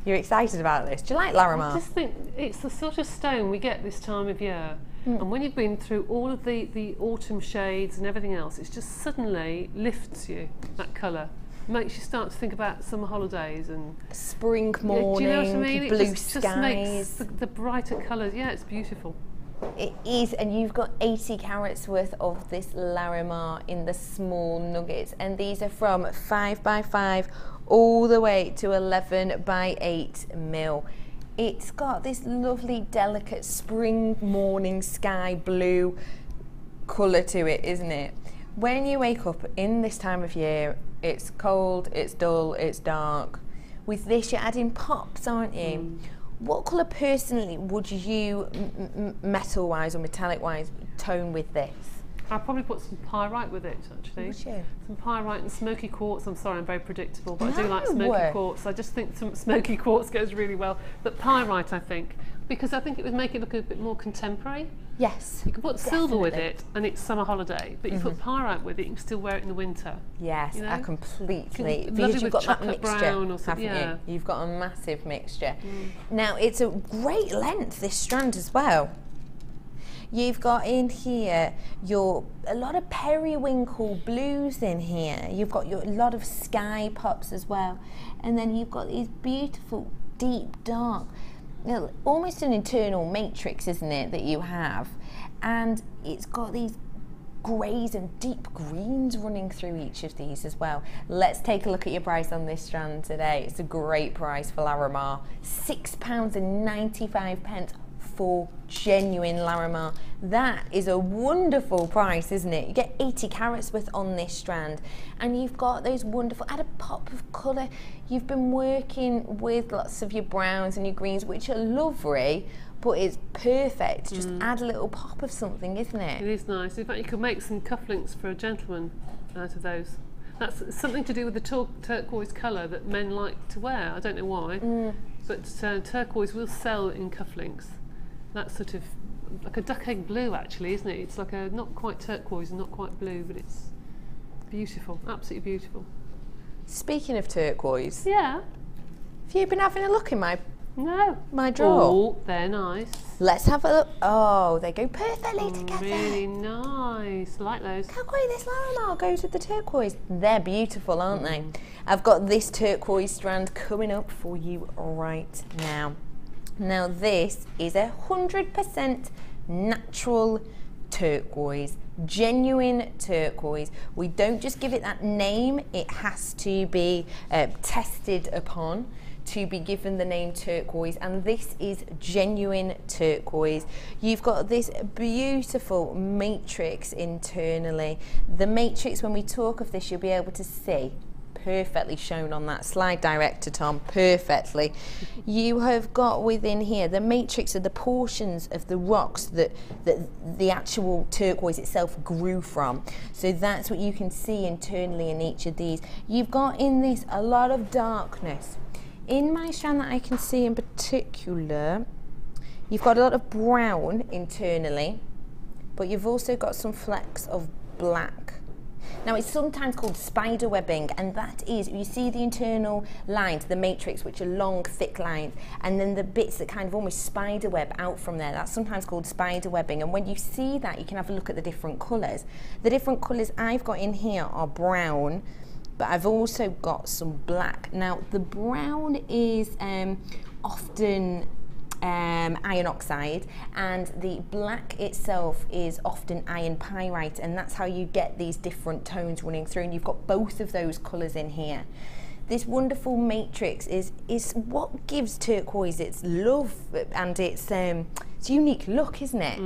You're excited about this. Do you like Larimar? I just think it's the sort of stone we get this time of year. And when you've been through all of the autumn shades and everything else, it just suddenly lifts you, that colour. Makes you start to think about summer holidays and spring morning, do you know what I mean? Blue skies. Just makes the brighter colours. Yeah, it's beautiful. It is, and you've got 80 carats worth of this Larimar in the small nuggets, and these are from 5x5 all the way to 11x8 mil. It's got this lovely, delicate spring morning sky blue colour to it, isn't it? When you wake up in this time of year, it's cold, it's dull, it's dark. With this, you're adding pops, aren't you? What colour personally would you, metal-wise or metallic-wise, tone with this? I'll probably put some pyrite with it, actually. Would you? Some pyrite and smoky quartz. I'm sorry, I'm very predictable, but I do like smoky quartz. I just think some smoky quartz goes really well. But pyrite, I think, because I think it would make it look a bit more contemporary. Yes. You can put silver with it, and it's summer holiday, but you put pyrite with it, you can still wear it in the winter. Yes, you know? I completely. Because you've got that mixture, brown or something, haven't you? You've got a massive mixture. Now, it's a great length, this strand as well. You've got in here a lot of periwinkle blues in here. You've got a lot of sky pops as well. And then you've got these beautiful, deep, dark, almost an internal matrix, isn't it, that you have? And it's got these greys and deep greens running through each of these as well. Let's take a look at your price on this strand today. It's a great price for Larimar. £6.95 for genuine Larimar. That is a wonderful price, isn't it? You get 80 carats worth on this strand, and you've got those wonderful, add a pop of colour. You've been working with lots of your browns and your greens, which are lovely, but it's perfect. Just add a little pop of something, isn't it? It is nice. In fact, you could make some cufflinks for a gentleman out of those. That's something to do with the turquoise colour that men like to wear. I don't know why, but turquoise will sell in cufflinks. That's sort of like a duck egg blue, actually, isn't it? It's like a not quite turquoise and not quite blue, but it's beautiful, absolutely beautiful. Speaking of turquoise, yeah, have you been having a look in my No. My drawer. Oh, they're nice. Let's have a look. Oh, they go perfectly together. Really nice. I like those. How great this Larimar goes with the turquoise. They're beautiful, aren't they? I've got this turquoise strand coming up for you right now. Now this is 100% natural turquoise, genuine turquoise. We don't just give it that name, it has to be tested upon to be given the name turquoise, and this is genuine turquoise. You've got this beautiful matrix internally. The matrix, when we talk of this, you'll be able to see perfectly shown on that slide director, Tom, perfectly. You have got within here the matrix of the portions of the rocks that the actual turquoise itself grew from. So that's what you can see internally in each of these. You've got in this a lot of darkness. In my strand that I can see in particular, you've got a lot of brown internally, but you've also got some flecks of black. Now it's sometimes called spider webbing, and that is, you see the internal lines, the matrix, which are long, thick lines, and then the bits that kind of almost spider web out from there. That's sometimes called spider webbing, and when you see that, you can have a look at the different colours. The different colours I've got in here are brown, but I've also got some black. Now the brown is often iron oxide, and the black itself is often iron pyrite, and that's how you get these different tones running through, and you've got both of those colours in here. This wonderful matrix is what gives turquoise its love and its unique look, isn't it?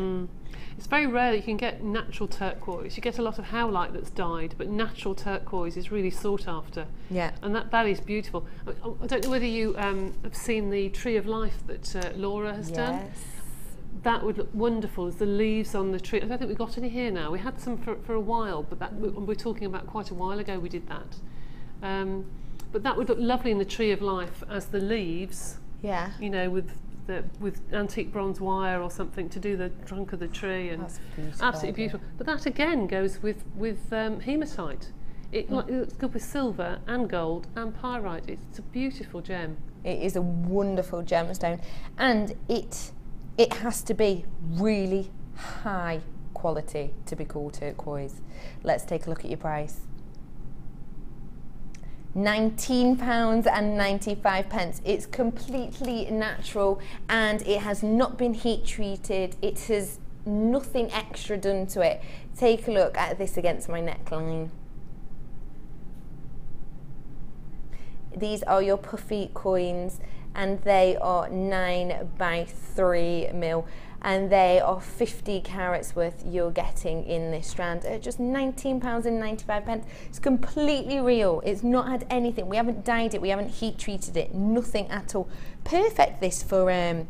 It's very rare that you can get natural turquoise. You get a lot of howlite that's dyed, but natural turquoise is really sought after. Yeah. And that is beautiful. I don't know whether you have seen the Tree of Life that Laura has done. That would look wonderful as the leaves on the tree. I don't think we've got any here now. We had some for a while, but we're talking about quite a while ago we did that. But that would look lovely in the Tree of Life as the leaves, you know, with antique bronze wire or something to do the trunk of the tree, and that's beautiful, absolutely beautiful. But that again goes with hematite. It looks good with silver and gold and pyrite. It's a beautiful gem. It is a wonderful gemstone, and it has to be really high quality to be called turquoise. Let's take a look at your price. £19.95. It's completely natural, and it has not been heat treated. It has nothing extra done to it. Take a look at this against my neckline. These are your puffy coins, and they are 9x3 mil, and they are 50 carats worth you're getting in this strand at just £19.95. It's completely real. It's not had anything. We haven't dyed it, we haven't heat treated it, nothing at all. Perfect this for your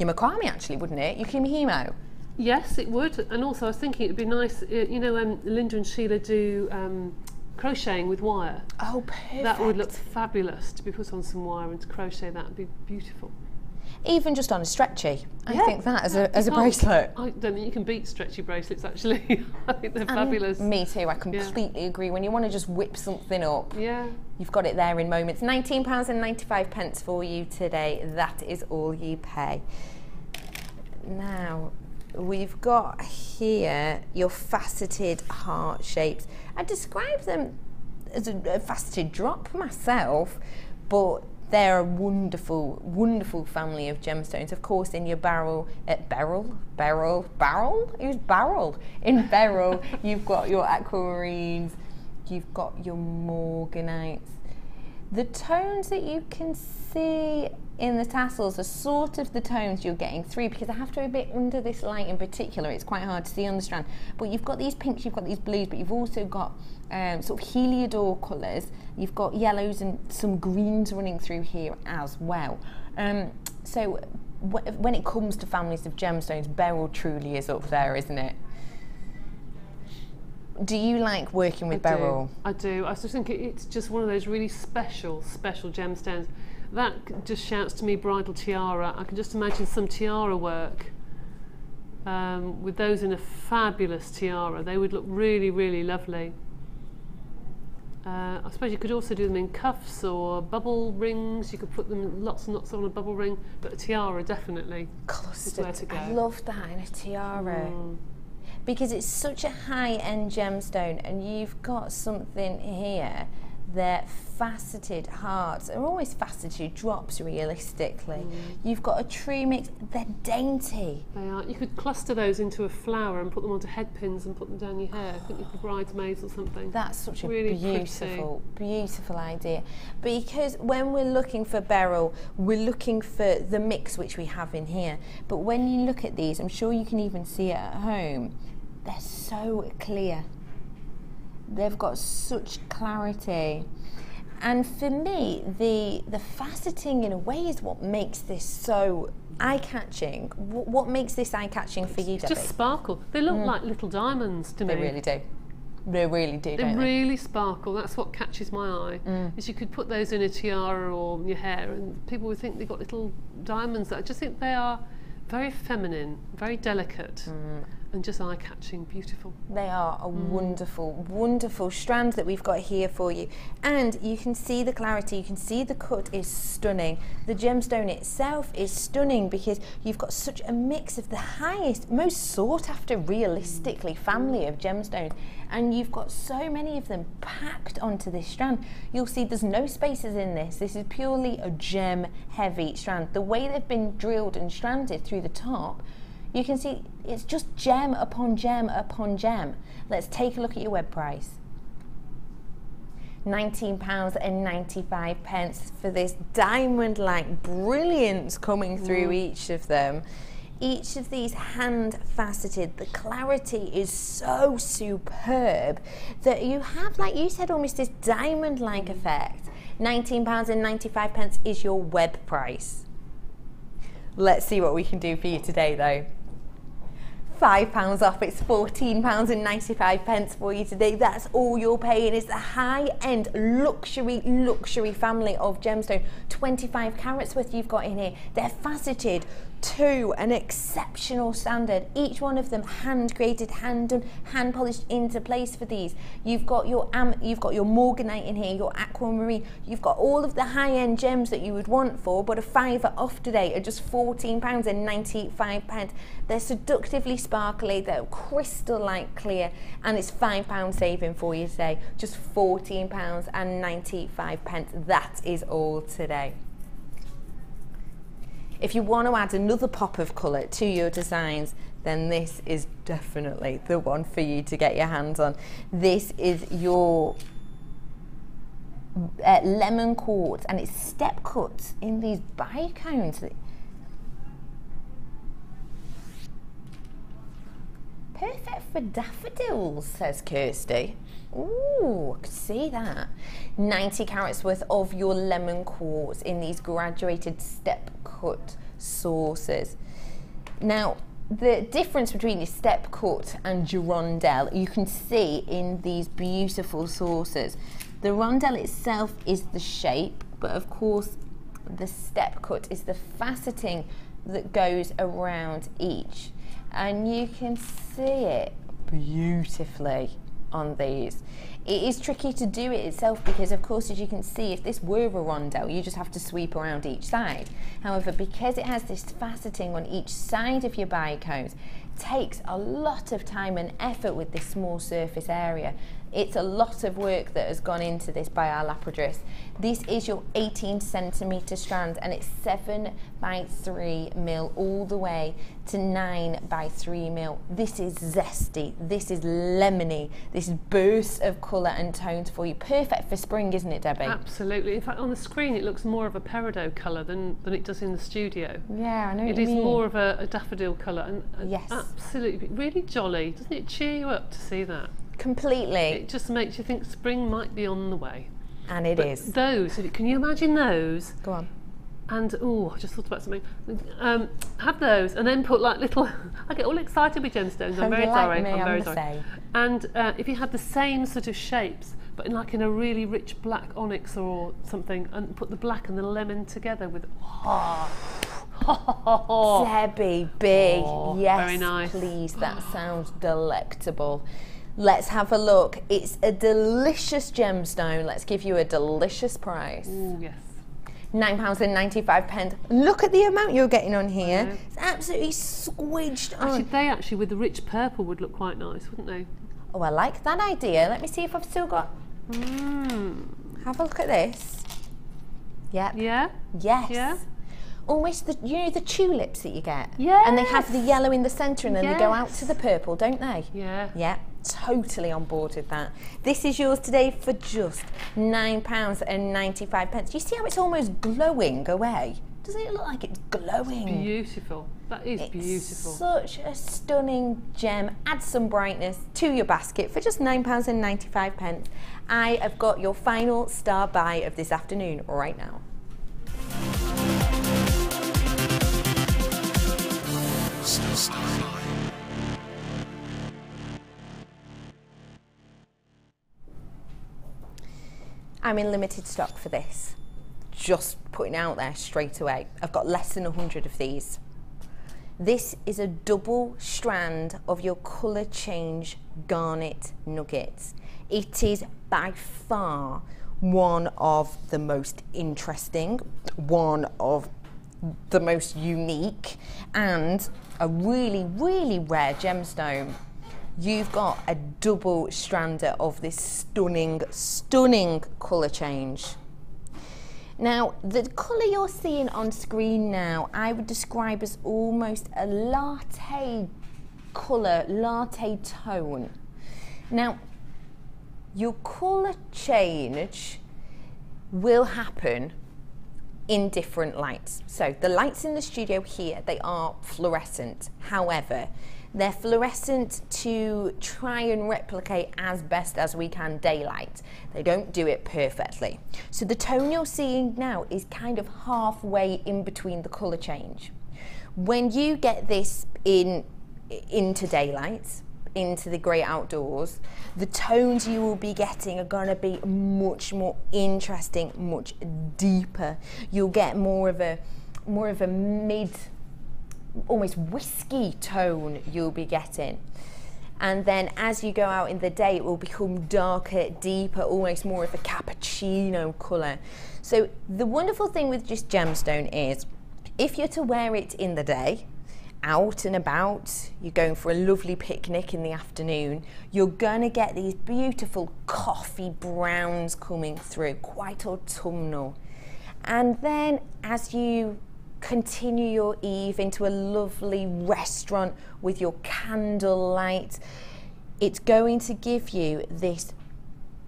macrame, actually, wouldn't it? Your kimihimo. Yes, it would. And also I was thinking it'd be nice, you know, Linda and Sheila do crocheting with wire. Oh, perfect. That would look fabulous to be put on some wire and to crochet. That would be beautiful. Even just on a stretchy. I think that as a bracelet. I don't think you can beat stretchy bracelets, actually. I think they're fabulous. Me too, I completely agree. When you want to just whip something up, you've got it there in moments. £19.95 for you today. That is all you pay. Now, we've got here your faceted heart shapes. I describe them as a faceted drop myself, but they're a wonderful, wonderful family of gemstones. Of course, in your barrel, in beryl, you've got your aquamarines, you've got your morganites. The tones that you can see in the tassels are sort of the tones you're getting through, because I have to be a bit under this light in particular. It's quite hard to see on the strand. But you've got these pinks, you've got these blues, but you've also got sort of heliodor colours. You've got yellows and some greens running through here as well. So when it comes to families of gemstones, beryl truly is up there, isn't it? Do you like working with beryl? I do. I just think it's just one of those really special gemstones. That just shouts to me bridal tiara. I can just imagine some tiara work with those in a fabulous tiara. They would look really, really lovely. I suppose you could also do them in cuffs or bubble rings. You could put them lots and lots on a bubble ring, but a tiara definitely is where to go. I love that in a tiara. Because it's such a high-end gemstone, and you've got something here. They're faceted hearts, they're always faceted drops realistically. You've got a true mix, they're dainty. They are. You could cluster those into a flower and put them onto head pins and put them down your hair, couldn't you, for bridesmaids or something? That's such a really beautiful idea. Because when we're looking for beryl, we're looking for the mix which we have in here. But when you look at these, I'm sure you can even see it at home, they're so clear. They've got such clarity. And for me, the faceting in a way is what makes this so eye-catching. What makes this eye-catching for you, Debbie? Just sparkle. They look like little diamonds to me. They really do. They really do, They really sparkle. That's what catches my eye. Is you could put those in a tiara or your hair, and people would think they've got little diamonds. I just think they are very feminine, very delicate. And just eye-catching, beautiful. They are a wonderful, wonderful strand that we've got here for you. And you can see the clarity, you can see the cut is stunning. The gemstone itself is stunning because you've got such a mix of the highest, most sought after, realistically, family of gemstones. And you've got so many of them packed onto this strand. You'll see there's no spaces in this. This is purely a gem-heavy strand. The way they've been drilled and stranded through the top, you can see it's just gem upon gem upon gem. Let's take a look at your web price. £19.95 for this diamond-like brilliance coming through each of them. Each of these hand faceted, the clarity is so superb that you have, like you said, almost this diamond-like effect. £19.95 is your web price. Let's see what we can do for you today though. £5 off, it's £14.95 for you today. That's all you're paying. Is the high-end luxury family of gemstone. 25 carats worth you've got in here. They're faceted to an exceptional standard. Each one of them hand created, hand done, hand polished into place for these. You've got your morganite in here, your aquamarine. You've got all of the high-end gems that you would want for, but a £5 off today at just £14.95. They're seductively sparkly, they're crystal-like clear, and it's £5 saving for you today. Just £14.95. That is all today. If you want to add another pop of colour to your designs, then this is definitely the one for you to get your hands on. This is your lemon quartz, and it's step cut in these bicones. Perfect for daffodils, says Kirsty. Ooh, I could see that. 90 carats worth of your lemon quartz in these graduated step cut sources. Now, the difference between your step cut and your rondelle, you can see in these beautiful sources. The rondelle itself is the shape, but of course the step cut is the faceting that goes around each. And you can see it beautifully on these. It is tricky to do it itself because, of course, as you can see, if this were a rondelle, you just have to sweep around each side. However, because it has this faceting on each side of your bicones, it takes a lot of time and effort with this small surface area. It's a lot of work that has gone into this by our lapidress. This is your 18cm strand, and it's 7 by 3 mil all the way to 9 by 3 mil. This is zesty, this is lemony, this is bursts of colour and tones for you. Perfect for spring, isn't it, Debbie? Absolutely. In fact, on the screen it looks more of a peridot colour than it does in the studio. Yeah, I know what you mean. It is more of a daffodil colour, and yes, absolutely, really jolly. Doesn't it cheer you up to see that? Completely. It just makes you think spring might be on the way. And it is. Those, can you imagine those? Go on. And, I just thought about something. Have those and then put like little, I get all excited with gemstones, I'm very sorry. I'm very sorry. And if you had the same sort of shapes, but in a really rich black onyx or something, and put the black and the lemon together with, Debbie B, yes, very nice. Please, that sounds delectable. Let's have a look. It's a delicious gemstone. Let's give you a delicious price. Oh, yes. £9.95. Look at the amount you're getting on here. It's absolutely squidged on. Actually, with the rich purple would look quite nice, wouldn't they? Oh, I like that idea. Let me see if I've still got... Have a look at this. Yep. Yeah? Yes. Yeah? Almost the, you know, the tulips that you get? Yes. And they have the yellow in the centre and then they go out to the purple, don't they? Yeah. Yeah, totally on board with that. This is yours today for just £9.95. You see how it's almost glowing away? Doesn't it look like it's glowing? It's beautiful. That is beautiful. Such a stunning gem. Add some brightness to your basket for just £9.95. I have got your final star buy of this afternoon right now. I'm in limited stock for this. Just putting it out there straight away. I've got less than 100 of these. This is a double strand of your colour change garnet nuggets. It is by far one of the most interesting, one of the most unique, and a really, really rare gemstone. You've got a double strander of this stunning, stunning colour change. Now, the colour you're seeing on screen now, I would describe as almost a latte colour, latte tone. Now, your colour change will happen in different lights. So the lights in the studio here, they are fluorescent. However, they're fluorescent to try and replicate as best as we can daylight. They don't do it perfectly. So the tone you're seeing now is kind of halfway in between the colour change. When you get this into daylight, into the great outdoors, the tones you will be getting are going to be much more interesting, much deeper. You'll get more of a mid, almost whiskey tone you'll be getting. And then as you go out in the day, it will become darker, deeper, almost more of a cappuccino colour. So the wonderful thing with just gemstone is, if you're to wear it in the day, out and about, you're going for a lovely picnic in the afternoon, you're gonna get these beautiful coffee browns coming through, quite autumnal. And then as you continue your eve into a lovely restaurant with your candlelight, it's going to give you this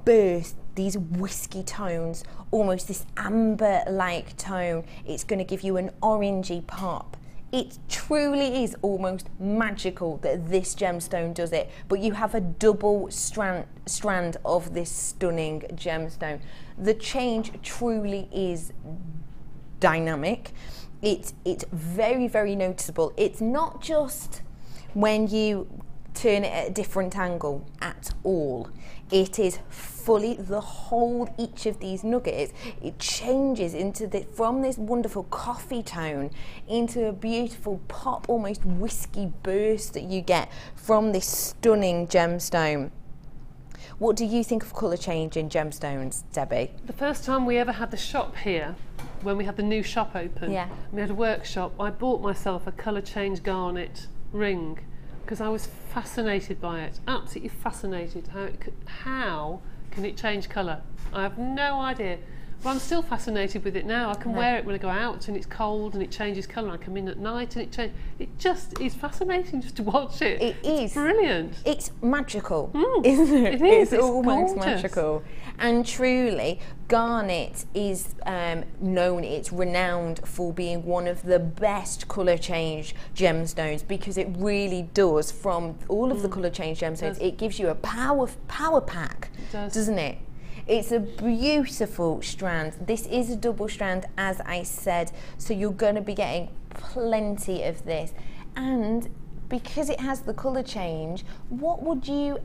burst, these whiskey tones, almost this amber-like tone. It's going to give you an orangey pop. It truly is almost magical that this gemstone does it, but you have a double strand of this stunning gemstone. The change truly is dynamic. It's very, very noticeable. It's not just when you turn it at a different angle at all. It is fully the whole, each of these nuggets, it changes into from this wonderful coffee tone into a beautiful pop, almost whiskey burst that you get from this stunning gemstone. What do you think of colour change in gemstones, Debbie? The first time we ever had the shop here, when we had the new shop open, we had a workshop, I bought myself a colour change garnet ring because I was fascinated by it, absolutely fascinated. How can it change colour? I have no idea. But I'm still fascinated with it now. I can wear it when I go out and it's cold and it changes colour. I come in at night and it changes. It just is fascinating just to watch it. It is. It's brilliant. It's magical, isn't it? It is. It's almost gorgeous. magical. And truly, garnet is known, it's renowned for being one of the best colour change gemstones, because it really does, from all of the colour change gemstones, it gives you a power pack, doesn't it? It's a beautiful strand. This is a double strand, as I said, so you're going to be getting plenty of this. And because it has the colour change, what would you,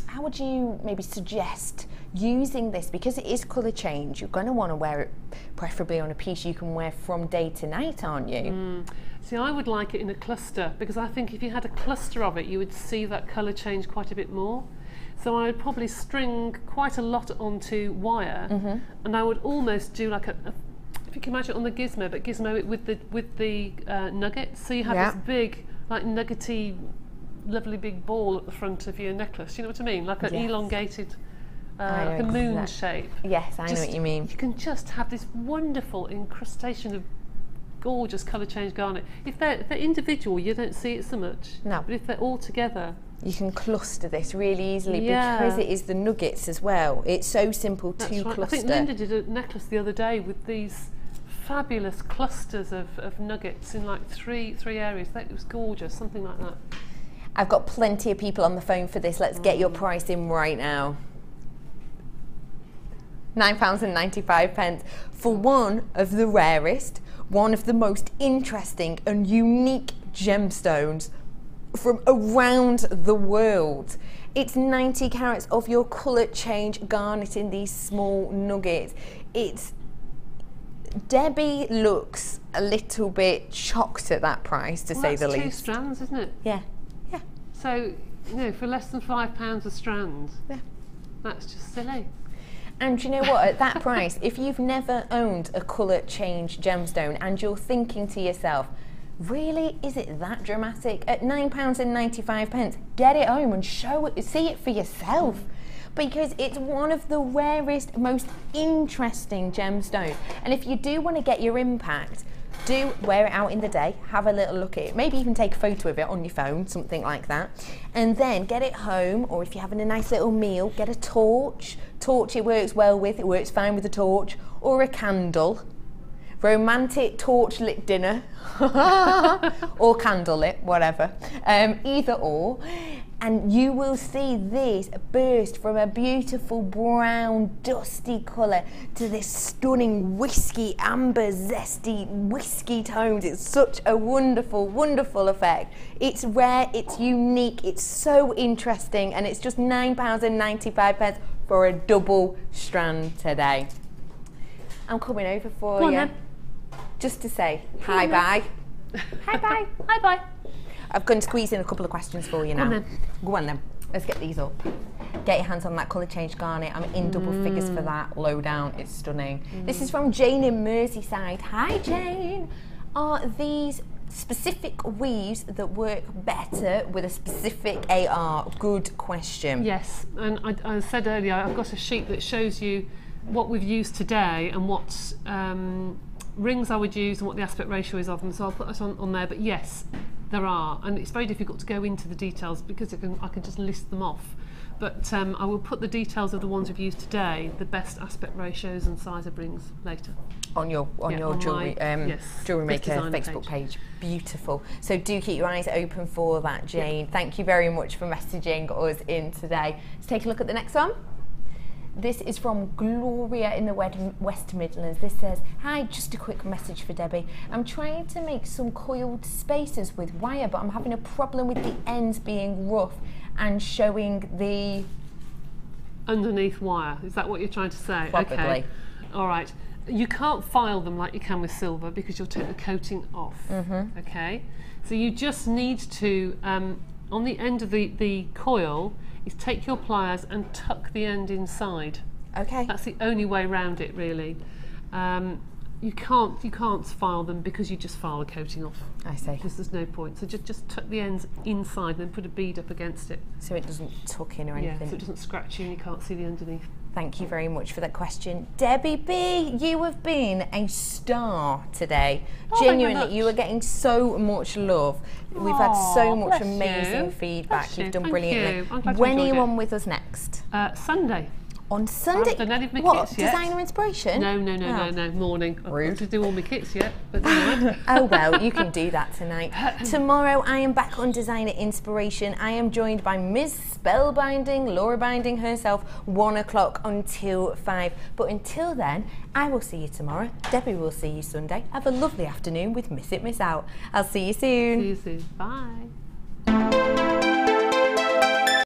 how would you maybe suggest using this, because it is colour change, you're going to want to wear it preferably on a piece you can wear from day to night, aren't you? See, I would like it in a cluster, because I think if you had a cluster of it, you would see that colour change quite a bit more. So I would probably string quite a lot onto wire, and I would almost do like a if you can imagine it on the gizmo, but gizmo it with the nuggets. So you have this big, like nuggety, lovely big ball at the front of your necklace. You know what I mean? Like an elongated, like a moon shape. Yes, I know what you mean. You can just have this wonderful incrustation of gorgeous colour change garnet. If they're individual, you don't see it so much. No. But if they're all together, you can cluster this really easily because it is the nuggets as well. It's so simple to cluster. I think Linda did a necklace the other day with these fabulous clusters of nuggets in like three areas. It was gorgeous, something like that. I've got plenty of people on the phone for this. Let's get your price in right now. £9.95 for one of the rarest, one of the most interesting and unique gemstones from around the world. It's 90 carats of your colour change garnet in these small nuggets. Debbie looks a little bit shocked at that price, to say the least. That's 2 strands, isn't it? Yeah. So, you know, for less than £5 a strand, that's just silly. And you know what, at that price, if you've never owned a colour change gemstone and you're thinking to yourself, really, is it that dramatic? At £9.95, get it home and see it for yourself. Because it's one of the rarest, most interesting gemstones. And if you do want to get your impact, do wear it out in the day, have a little look at it, maybe even take a photo of it on your phone, something like that, and then get it home, or if you're having a nice little meal, get a torch. Torch it works well with, it works fine with a torch, or a candle. Romantic torch lit dinner or candle lit, whatever, either or, and you will see this burst from a beautiful brown dusty colour to this stunning whiskey amber zesty whiskey tones. It's such a wonderful effect. It's rare, it's unique, it's so interesting, and it's just £9.95 for a double strand today. I'm coming over for you. Just to say hi bye. Hi bye. Hi bye. I'm going to squeeze in a couple of questions for you now. Go on then. Let's get these up. Get your hands on that colour change garnet. I'm in double figures for that. Low down. It's stunning. This is from Jane in Merseyside. Hi Jane. Are these specific weaves that work better with a specific AR? Good question. Yes, and I said earlier, I've got a sheet that shows you what we've used today and what rings I would use and what the aspect ratio is of them, so I'll put that on there. But yes, there are, and it's very difficult to go into the details because I can just list them off. But I will put the details of the ones we've used today, the best aspect ratios and size of rings, later. On your jewellery JewelleryMaker Facebook page. Beautiful. So do keep your eyes open for that, Jane. Thank you very much for messaging us in today. Let's take a look at the next one. This is from Gloria in the West Midlands. This says, hi, just a quick message for Debbie. I'm trying to make some coiled spacers with wire, but I'm having a problem with the ends being rough and showing the underneath wire. Is that what you're trying to say? Probably. Okay. All right. You can't file them like you can with silver because you'll take the coating off. Okay. So you just need to, on the end of the coil, is take your pliers and tuck the end inside. Okay. That's the only way around it, really. You can't file them because you just file the coating off. I see. Because there's no point. So just tuck the ends inside and then put a bead up against it. So it doesn't tuck in or anything. Yeah, so it doesn't scratch you and you can't see the underneath. Thank you very much for that question. Debbie B, you have been a star today. Genuinely, you are getting so much love. We've had so much amazing feedback. You've done brilliantly. When are you on with us next? Sunday. On Sunday? I haven't done any of my what, kits yet. designer inspiration? No, morning. Rude. I've got to do all my kits yet, but never mind. Oh well, you can do that tonight. Tomorrow I am back on Designer Inspiration. I am joined by Ms. Spellbinding, Laura Binding herself, 1 o'clock until 5. But until then, I will see you tomorrow. Debbie will see you Sunday. Have a lovely afternoon with Miss It, Miss Out. I'll see you soon. See you soon. Bye.